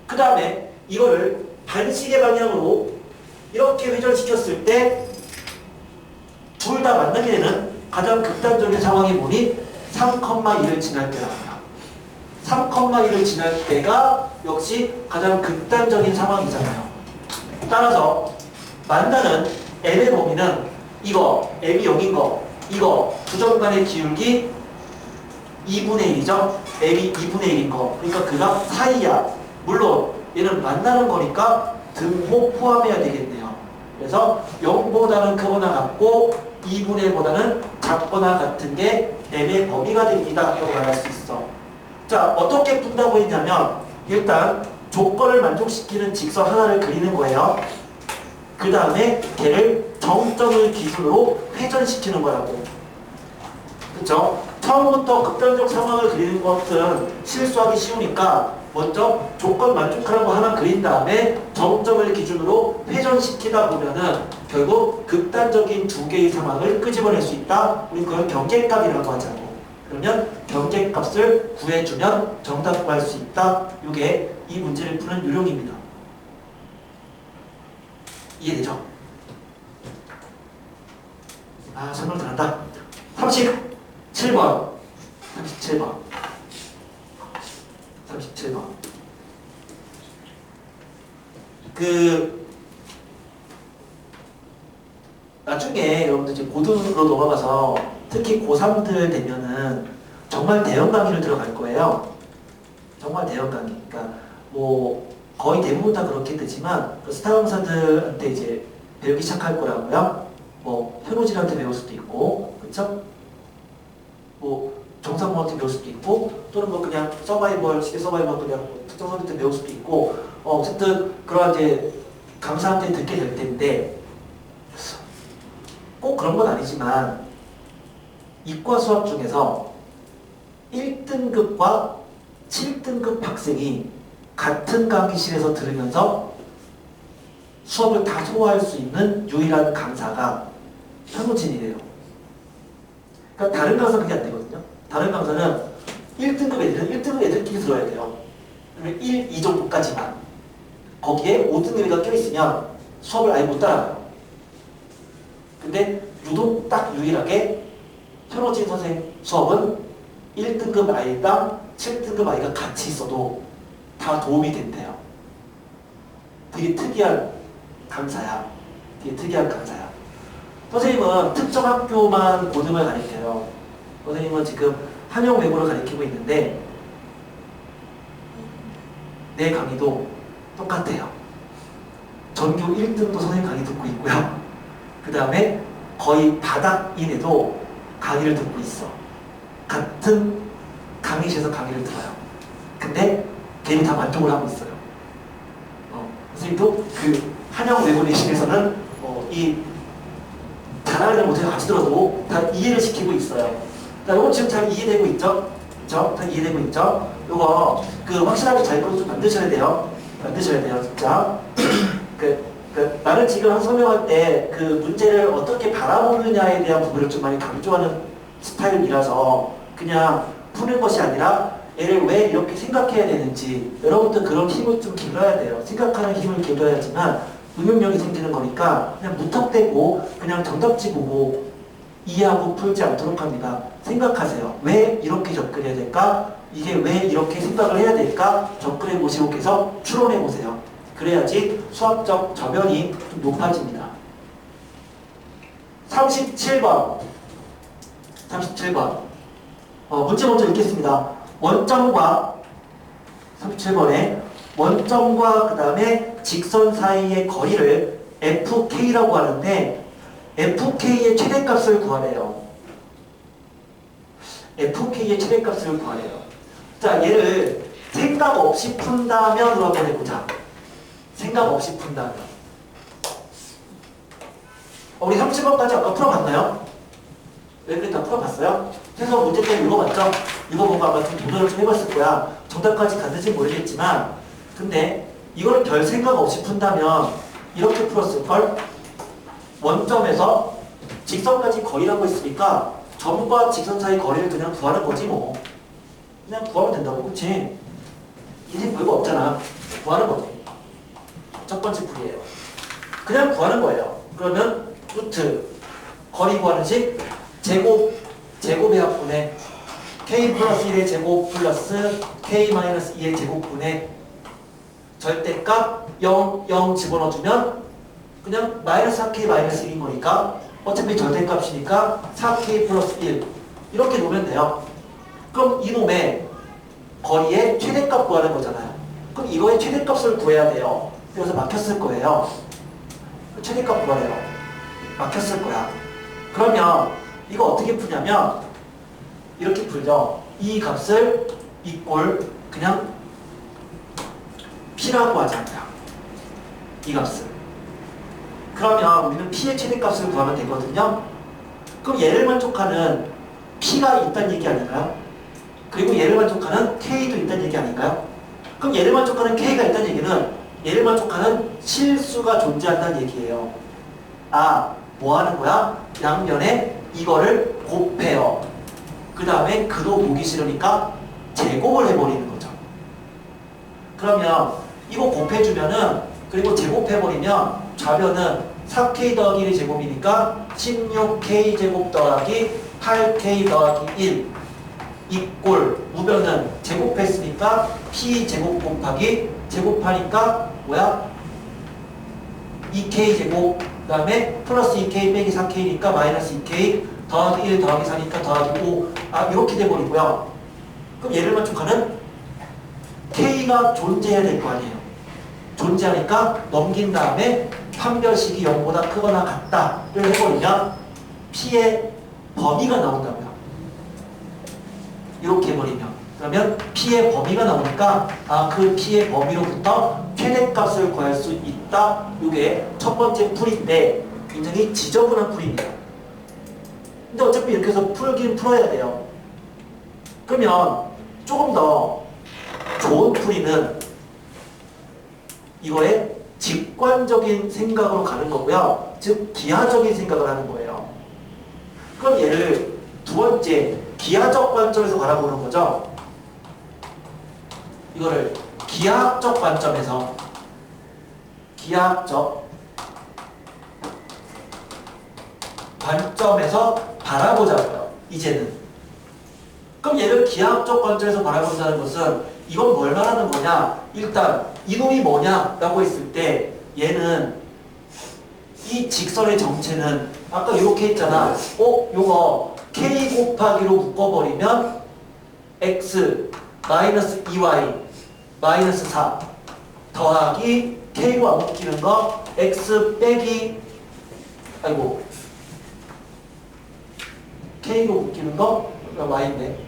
그 다음에 이거를 반시계 방향으로 이렇게 회전시켰을 때 둘 다 만나게 되는 가장 극단적인 상황이 뭐니? 3,1을 지날 때랍니다. 3,1을 지날 때가 역시 가장 극단적인 상황이잖아요. 따라서 만나는 m의 범위는 이거 m이 0인 거 이거 두 점 간의 기울기 2분의 1이죠. L이 2분의 1인 거. 그러니까 그가 사이야. 물론 얘는 만나는 거니까 등호 포함해야 되겠네요. 그래서 0보다는 크거나 같고 2분의 1보다는 작거나 같은 게 M의 범위가 됩니다. 라고 말할 수 있어. 자, 어떻게 푼다고 했냐면 일단 조건을 만족시키는 직선 하나를 그리는 거예요. 그 다음에 걔를 정점을 기준으로 회전시키는 거라고. 그쵸? 처음부터 극단적 상황을 그리는 것은 실수하기 쉬우니까 먼저 조건 만족하는 거 하나 그린 다음에 정점을 기준으로 회전시키다 보면은 결국 극단적인 두 개의 상황을 끄집어낼 수 있다. 우리 그걸 경계값이라고 하자고. 그러면 경계값을 구해주면 정답 구할 수 있다. 이게 이 문제를 푸는 요령입니다. 이해되죠? 아, 설명 잘한다. 37번. 37번. 나중에 여러분들 이제 고등으로 넘어가서 특히 고3들 되면은 정말 대형 강의를 들어갈 거예요. 정말 대형 강의. 그러니까 뭐 거의 대부분 다 그렇게 되지만 그 스타 강사들한테 이제 배우기 시작할 거라고요. 뭐 현우진한테 배울 수도 있고, 그렇죠? 뭐 정상모한테 배울 수도 있고, 또는 뭐 그냥 서바이벌, 시계 서바이벌 그냥 뭐 특정사한테 배울 수도 있고, 어쨌든 그런 이제 강사한테 듣게 될 텐데 꼭 그런 건 아니지만 이과 수학 중에서 1등급과 7등급 학생이 같은 강의실에서 들으면서 수업을 다 소화할 수 있는 유일한 강사가 현우진이래요. 그러니까 다른 강사는 그게 안 되거든요. 다른 강사는 1등급 애들은 1등급 애들끼리 들어야 돼요. 그러면 1, 2 정도까지만. 거기에 5등급 애가 껴있으면 수업을 아예 못 따라가요. 근데 유독 딱 유일하게 현호진 선생 수업은 1등급 아이랑 7등급 아이가 같이 있어도 다 도움이 된대요. 되게 특이한 강사야. 되게 특이한 강사야. 선생님은 특정 학교만 고등을 가르쳐요. 선생님은 지금 한영 외고를 가르치고 있는데 내 강의도 똑같아요. 전교 1등도 선생님 강의 듣고 있고요. 그 다음에 거의 바닥인에도 강의를 듣고 있어. 같은 강의실에서 강의를 들어요. 근데 걔는 다 만족을 하고 있어요. 선생님도 그 한영 외고 내신에서는 이 잘하는 못해서 같이 들어도 다 이해를 시키고 있어요. 자, 요거 지금 잘 이해되고 있죠? 그쵸? 다 이해되고 있죠? 요거 확실하게 잘 좀 만드셔야 돼요. 만드셔야 돼요, 진짜. 나는 지금 설명할 때 그 문제를 어떻게 바라보느냐에 대한 부분을 좀 많이 강조하는 스타일이라서 그냥 푸는 것이 아니라 얘를 왜 이렇게 생각해야 되는지 여러분들 그런 힘을 좀 길러야 돼요. 생각하는 힘을 길러야지만 응용력이 생기는 거니까 그냥 무턱대고 그냥 정답지 보고 이해하고 풀지 않도록 합니다. 생각하세요. 왜 이렇게 접근해야 될까? 이게 왜 이렇게 생각을 해야 될까? 접근해 보시고 계속 추론해 보세요. 그래야지 수학적 저변이 좀 높아집니다. 37번. 37번. 문제 먼저 읽겠습니다. 원점과 37번에 원점과 그 다음에 직선 사이의 거리를 FK라고 하는데 FK의 최대값을 구하래요. FK의 최대값을 구하래요. 자, 얘를 생각 없이 푼다면으로 한번 해보자. 생각 없이 푼다면. 우리 30번까지 아까 풀어봤나요? 여기까지 다 풀어봤어요? 그래서 문제 때 읽어봤죠? 읽어보고 아마 좀 도전을 좀 해봤을 거야. 정답까지 갔는지 모르겠지만 근데 이걸 별 생각 없이 푼다면 이렇게 풀었을걸? 원점에서 직선까지 거리라고 했으니까 점과 직선 사이 거리를 그냥 구하는 거지 뭐. 그냥 구하면 된다고, 그치? 인생 별거 없잖아. 구하는 거지. 첫 번째 풀이에요. 그냥 구하는 거예요. 그러면 루트 거리 구하는 식 제곱의 합분에 k 플러스 1의 제곱 플러스 k 마이너스 2의 제곱분의 절대값 0, 0 집어넣어주면 그냥 마이너스 4k 마이너스 1인 거니까 어차피 절대값이니까 4k 플러스 1 이렇게 놓으면 돼요. 그럼 이놈의 거리의 최대값 구하는 거잖아요. 그럼 이거의 최대값을 구해야 돼요. 여기서 막혔을 거예요. 최대값 구하래요. 막혔을 거야. 그러면 이거 어떻게 푸냐면 이렇게 풀죠. 이 값을 이꼴 그냥 P라고 하잖아요. 이 값을. 그러면 우리는 P의 최대값을 구하면 되거든요. 그럼 얘를 만족하는 P가 있다는 얘기 아닌가요? 그리고 얘를 만족하는 K도 있다는 얘기 아닌가요? 그럼 얘를 만족하는 K가 있다는 얘기는 얘를 만족하는 실수가 존재한다는 얘기예요. 아, 뭐 하는 거야? 양면에 이거를 곱해요. 그 다음에 그도 보기 싫으니까 제곱을 해버리는 거죠. 그러면 이거 곱해주면은 그리고 제곱해버리면 좌변은 4k 더하기 1이 제곱이니까 16k 제곱 더하기 8k 더하기 1 이꼴 우변은 제곱했으니까 p 제곱 곱하기 제곱하니까 뭐야? 2k 제곱 그 다음에 플러스 2k 빼기 4k니까 마이너스 2k 더하기 1 더하기 4니까 더하기 5 이렇게 돼버리고요. 그럼 얘를 만족하는 k가 존재해야 될 거 아니에요. 존재하니까 넘긴 다음에 판별식이 0보다 크거나 같다를 해버리면 p의 범위가 나온다고요. 이렇게 해버리면 그러면 p의 범위가 나오니까 그 p의 범위로부터 최대값을 구할 수 있다. 이게 첫 번째 풀인데 굉장히 지저분한 풀입니다. 근데 어차피 이렇게 해서 풀긴 풀어야 돼요. 그러면 조금 더 좋은 풀이는 이거에 직관적인 생각으로 가는 거고요. 즉 기하적인 생각을 하는 거예요. 그럼 얘를 두 번째 기하적 관점에서 바라보는 거죠. 이거를 기하학적 관점에서 바라보자고요. 이제는. 그럼 얘를 기하학적 관점에서 바라본다는 것은 이건 뭘 말하는 거냐? 일단 이놈이 뭐냐라고 했을 때 얘는 이 직선의 정체는 아까 이렇게 했잖아. 요거 k 곱하기로 묶어버리면 x 마이너스 2y 마이너스 4 더하기 k로 안 묶이는 거 x 빼기 k로 묶이는 거 y인데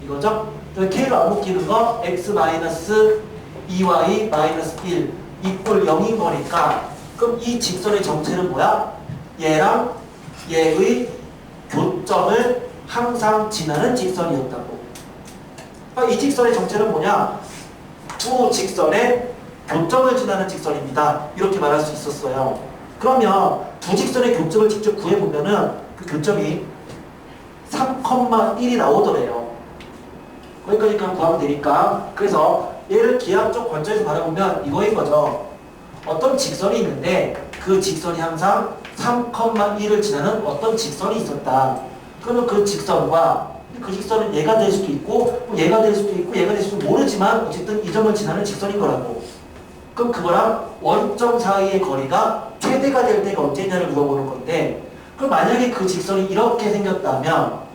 이거죠? k로 안 묶이는 거 x 마이너스 2y 마이너스 1 이꼴 0인 거니까 그럼 이 직선의 정체는 뭐야? 얘랑 얘의 교점을 항상 지나는 직선이었다고. 이 직선의 정체는 뭐냐? 두 직선의 교점을 지나는 직선입니다. 이렇게 말할 수 있었어요. 그러면 두 직선의 교점을 직접 구해보면은 그 교점이 3,1이 나오더래요. 거기까지 그냥 구하면 되니까. 그래서 얘를 기하학적 관점에서 바라보면 이거인 거죠. 어떤 직선이 있는데 그 직선이 항상 3,1을 지나는 어떤 직선이 있었다. 그러면 그 직선과 그 직선은 얘가 될 수도 있고 얘가 될 수도 있고 얘가 될 수도 모르지만 어쨌든 이 점을 지나는 직선인 거라고. 그럼 그거랑 원점 사이의 거리가 최대가 될 때가 언제냐를 물어보는 건데 그럼 만약에 그 직선이 이렇게 생겼다면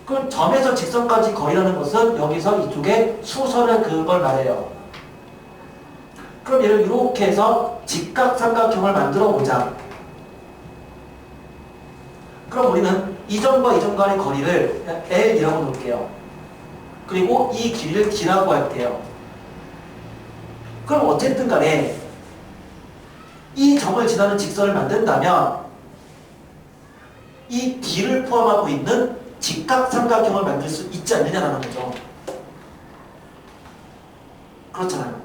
그럼 점에서 직선까지 거리라는 것은 여기서 이쪽에 수선을 그걸 말해요. 그럼 얘를 이렇게 해서 직각삼각형을 만들어 보자. 그럼 우리는 이 점과 이 점 간의 거리를 그냥 L이라고 놓을게요. 그리고 이 길이를 D라고 할게요. 그럼 어쨌든 간에 이 점을 지나는 직선을 만든다면 이 D를 포함하고 있는 직각삼각형을 만들 수 있지 않느냐라는 거죠. 그렇잖아요.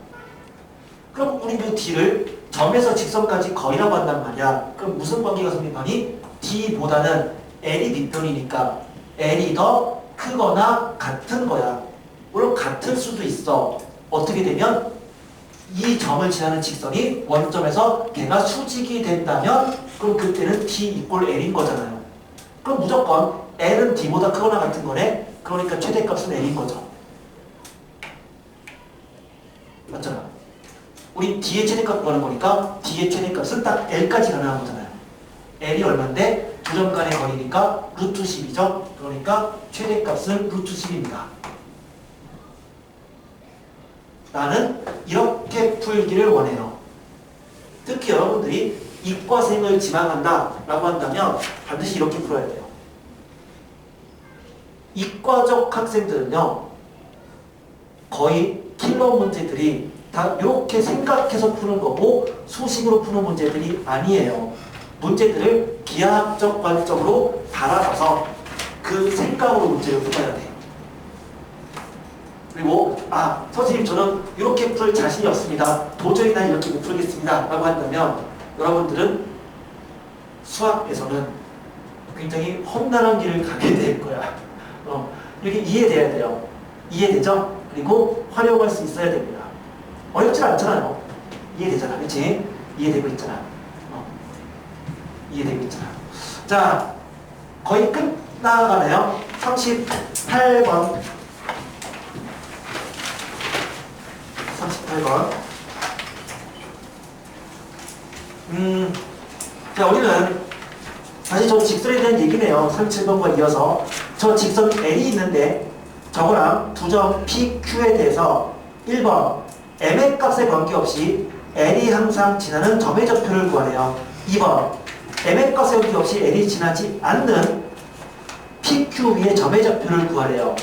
그럼 우리 그 D를 점에서 직선까지 거리라고 한단 말이야. 그럼 무슨 관계가 성립하니? D보다는 L이 밑변이니까 L이 더 크거나 같은 거야. 물론 같을 수도 있어. 어떻게 되면 이 점을 지나는 직선이 원점에서 걔가 수직이 된다면 그럼 그때는 D 이꼴 L인 거잖아요. 그럼 무조건 L은 D보다 크거나 같은 거네. 그러니까 최대값은 L인 거죠. 맞잖아. 우리 D의 최대값 구하는 거니까 D의 최대값은 딱 L까지 가능한 거잖아요. L이 얼마인데? 두 점 간의 거리니까 루트 10이죠. 그러니까 최대값은 루트 10입니다. 나는 이렇게 풀기를 원해요. 특히 여러분들이 이과생을 지망한다 라고 한다면 반드시 이렇게 풀어야 돼요. 이과적 학생들은요, 거의 킬러 문제들이 다 이렇게 생각해서 푸는 거고 수식으로 푸는 문제들이 아니에요. 문제들을 기하학적 관점으로 바라봐서 그 생각으로 문제를 풀어야 돼요. 그리고 선생님 저는 이렇게 풀 자신이 없습니다. 도저히 난 이렇게 못 풀겠습니다. 라고 한다면 여러분들은 수학에서는 굉장히 험난한 길을 가게 될 거야. 이렇게 이해돼야 돼요. 이해되죠? 그리고 활용할 수 있어야 됩니다. 어렵지 않잖아요. 이해되잖아. 그치? 이해되고 있잖아. 이해되고 있잖아. 자, 거의 끝나가네요. 38번. 38번. 자, 우리는 다시 저 직선에 대한 얘기네요. 37번과 이어서. 저 직선 L이 있는데 저거랑 두 점 PQ에 대해서 1번 M의 값에 관계없이 L이 항상 지나는 점의 좌표를 구하래요. 2번 M의 값에 관계없이 L이 지나지 않는 PQ 위의 점의 좌표를 구하래요.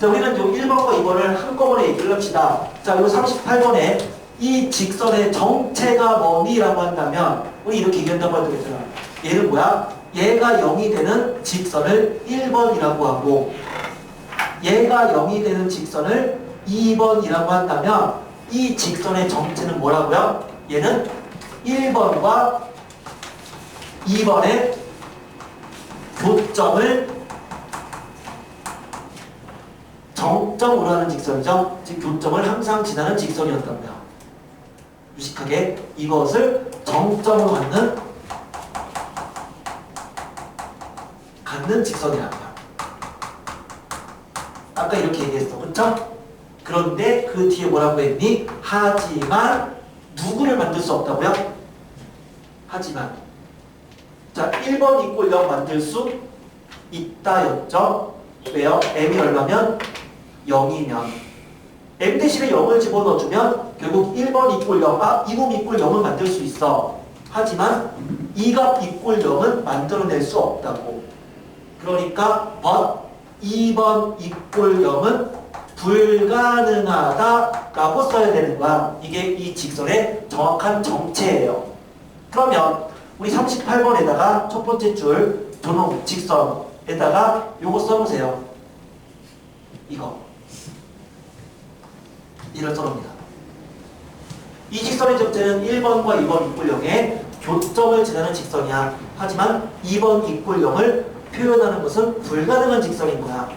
자, 우리는 요 1번과 2번을 한꺼번에 얘기를 합시다. 자, 요 38번에 이 직선의 정체가 뭐니라고 한다면 우리 이렇게 얘기한다고 해도 되잖아. 얘는 뭐야? 얘가 0이 되는 직선을 1번이라고 하고 얘가 0이 되는 직선을 2번이라고 한다면 이 직선의 정체는 뭐라고요? 얘는 1번과 2번의 교점을 정점으로 하는 직선이죠. 즉 교점을 항상 지나는 직선이었답니다. 유식하게 이것을 정점으로 갖는 직선이랍니다. 아까 이렇게 얘기했어. 그렇죠? 그런데 그 뒤에 뭐라고 했니? 하지만 누구를 만들 수 없다고요? 하지만 자, 1번 이꼴 0 만들 수 있다였죠? 왜요? m이 얼마면? 0이면 m 대신에 0을 집어넣어주면 결국 1번 이꼴 0, 이놈 이꼴 0은 만들 수 있어. 하지만 이 값 이꼴 0은 만들어낼 수 없다고. 그러니까 but 2번 이꼴 0은 불가능하다라고 써야 되는 거야. 이게 이 직선의 정확한 정체예요. 그러면 우리 38번에다가 첫 번째 줄 도농 직선에다가 요거 써보세요. 이를 써놓습니다. 이 직선의 정체는 1번과 2번 이꼴 0의 교점을 지나는 직선이야. 하지만 2번 이꼴 0을 표현하는 것은 불가능한 직선인 거야.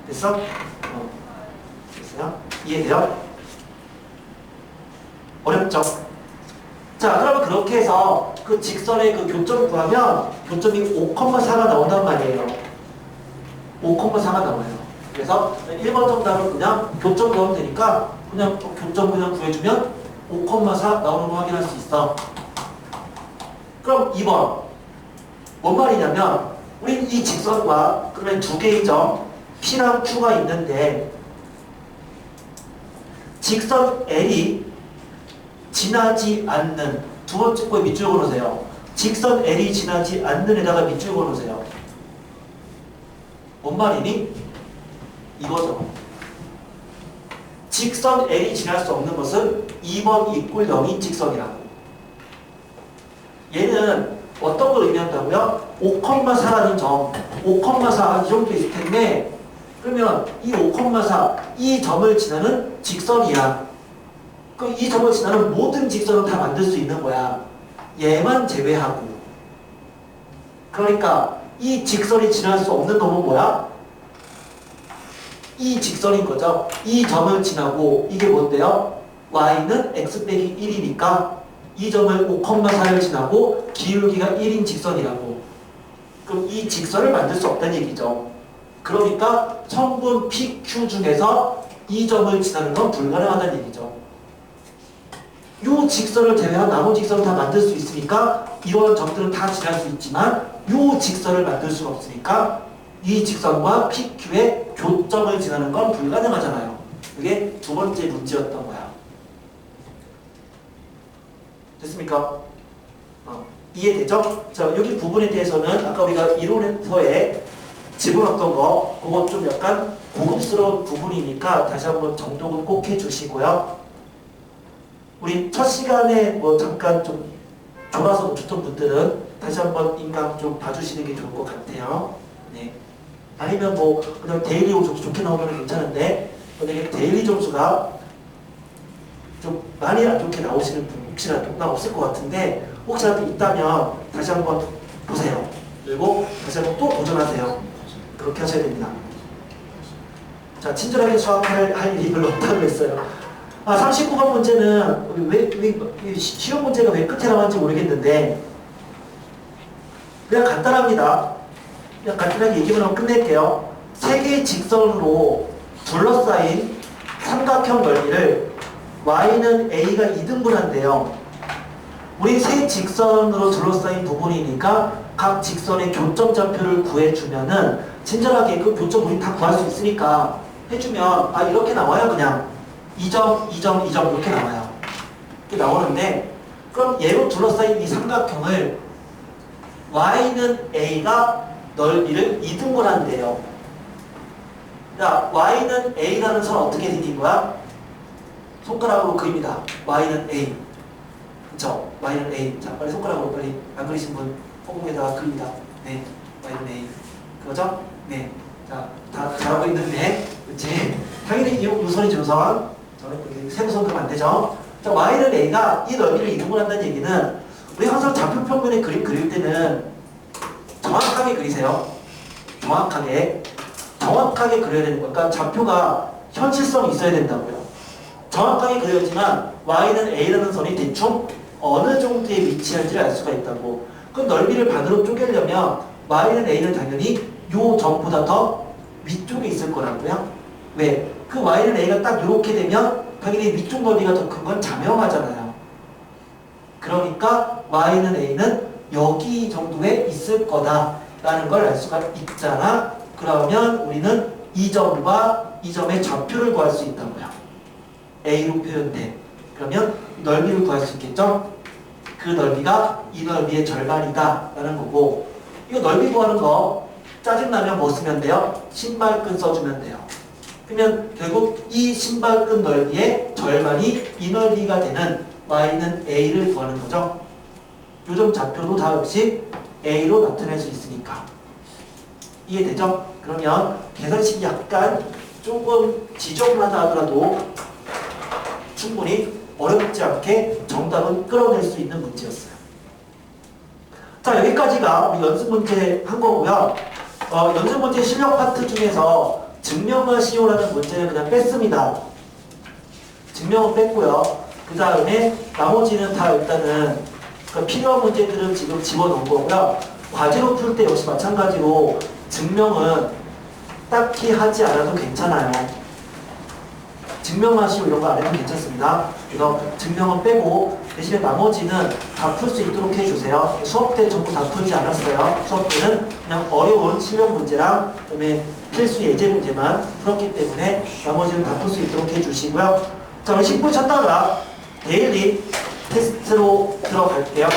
됐어? 됐어요? 이해돼요? 어렵죠? 자, 그러면 그렇게 해서 그 직선의 그 교점을 구하면 교점이 5,4가 나온단 말이에요. 5,4가 나와요. 그래서 1번 정답은 그냥 교점 구하면 되니까 그냥 교점 그냥 구해주면 5,4 나오는 거 확인할 수 있어. 그럼 2번 뭔 말이냐면 우린 이 직선과 그러면 두 개의 점 P랑 Q가 있는데 직선 L이 지나지 않는 두 번째 거에 밑줄 그어놓으세요. 직선 L이 지나지 않는 에다가 밑줄 그어놓으세요. 뭔 말이니? 이거죠. 직선 L이 지날 수 없는 것은 2번 이꼴 0인 직선이라고. 얘는 어떤 걸 의미한다고요? 5,4라는 점, 5,4 이 정도 있을 텐데 그러면 이 5,4 이 점을 지나는 직선이야. 그럼 이 점을 지나는 모든 직선을 다 만들 수 있는 거야. 얘만 제외하고. 그러니까 이 직선이 지날 수 없는 놈은 뭐야? 이 직선인 거죠. 이 점을 지나고 이게 뭔데요? y는 x 빼기 1이니까 이 점을 5,4를 지나고 기울기가 1인 직선이라고. 그럼 이 직선을 만들 수 없다는 얘기죠. 그러니까 성분 PQ 중에서 이 점을 지나는 건 불가능하다는 얘기죠. 요 직선을 제외한 나머지 직선을 다 만들 수 있으니까 이런 점들은 다 지날 수 있지만 요 직선을 만들 수가 없으니까 이 직선과 PQ의 교점을 지나는 건 불가능하잖아요. 그게 두 번째 문제였던 거야. 됐습니까? 이해되죠? 자, 여기 부분에 대해서는 아까 우리가 이론에서의 집어넣었던 거 그거 좀 약간 고급스러운 부분이니까 다시 한번 정독은 꼭 해주시고요. 우리 첫 시간에 뭐 잠깐 좀 졸아서 놓쳤던 분들은 다시 한번 인강 좀 봐주시는 게 좋을 것 같아요. 네. 아니면 뭐 그냥 데일리 점수 좋게 나오면 괜찮은데 만약에 데일리 점수가 좀 많이 안 좋게 나오시는 분 혹시라도 나 없을 것 같은데 혹시라도 있다면 다시 한번 보세요. 그리고 다시 한번 또 도전하세요. 그렇게 하셔야 됩니다. 자, 친절하게 수학할 일이 별로 없다고 했어요. 39번 문제는 왜 시험 문제가 왜 끝에 나왔는지 모르겠는데 그냥 간단합니다. 그냥 간단하게 얘기만 하고 끝낼게요. 세 개의 직선으로 둘러싸인 삼각형 넓이를 y는 a가 2등분한대요. 우리 세 직선으로 둘러싸인 부분이니까 각 직선의 교점 좌표를 구해주면은 친절하게 그 교점 우리 다 구할 수 있으니까 해주면 이렇게 나와요. 그냥 2점, 2점, 2점 이렇게 나와요. 이렇게 나오는데 그럼 얘로 둘러싸인 이 삼각형을 y는 a가 넓이를 2등분한대요. 자, y는 a라는 선 어떻게 생긴 거야? 손가락으로 그립니다. y는 a. 그쵸? y는 a. 자, 빨리 손가락으로 빨리 안 그리신 분 허공에다가 그립니다. 네, y는 a. 그거죠? 네. 자, 다 잘하고 있는데, 그치? 당연히 이 우선이 조선. 저는 세부선 그러면 안 되죠? 자, y는 a가 이 넓이를 이동한다는 얘기는 우리 항상 좌표 평면에 그림 그릴 때는 정확하게 그리세요. 정확하게 그려야 되는 거예요. 그러니까 좌표가 현실성이 있어야 된다고요. 정확하게 그려야지만 y는 a라는 선이 대충 어느 정도에 위치할지를 알 수가 있다고. 그럼 넓이를 반으로 쪼개려면 y는 a는 당연히 요 점보다 더 위쪽에 있을 거라고요. 왜? 그 y는 a가 딱 이렇게 되면 당연히 위쪽 넓이가 더 큰 건 자명하잖아요. 그러니까 y는 a는 여기 정도에 있을 거다라는 걸 알 수가 있잖아. 그러면 우리는 이 점과 이 점의 좌표를 구할 수 있다고요. a로 표현돼. 그러면 넓이를 구할 수 있겠죠? 그 넓이가 이 넓이의 절반이다 라는 거고, 이거 넓이 구하는 거 짜증나면 뭐 쓰면 돼요? 신발끈 써주면 돼요. 그러면 결국 이 신발끈 넓이의 절반이 이 넓이가 되는 y는 a를 구하는 거죠. 요점 좌표도 다 역시 a로 나타낼 수 있으니까. 이해되죠? 그러면 계산식이 약간 조금 지저분하다 하더라도 충분히 어렵지 않게 정답은 끌어낼 수 있는 문제였어요. 자, 여기까지가 우리 연습 문제 한 거고요. 연습 문제 실력 파트 중에서 증명하시오라는 문제는 그냥 뺐습니다. 증명은 뺐고요. 그 다음에 나머지는 다 일단은 필요한 문제들은 지금 집어넣은 거고요. 과제로 풀 때 역시 마찬가지로 증명은 딱히 하지 않아도 괜찮아요. 증명하시오 이런 거 안 해도 괜찮습니다. 그래서 증명은 빼고 대신에 나머지는 다 풀 수 있도록 해주세요. 수업 때 전부 다 풀지 않았어요. 수업 때는 그냥 어려운 실력 문제랑 그다음에 필수 예제 문제만 풀었기 때문에 나머지는 다 풀 수 있도록 해주시고요. 자, 우리 10분 찾다가 데일리 테스트로 들어갈게요.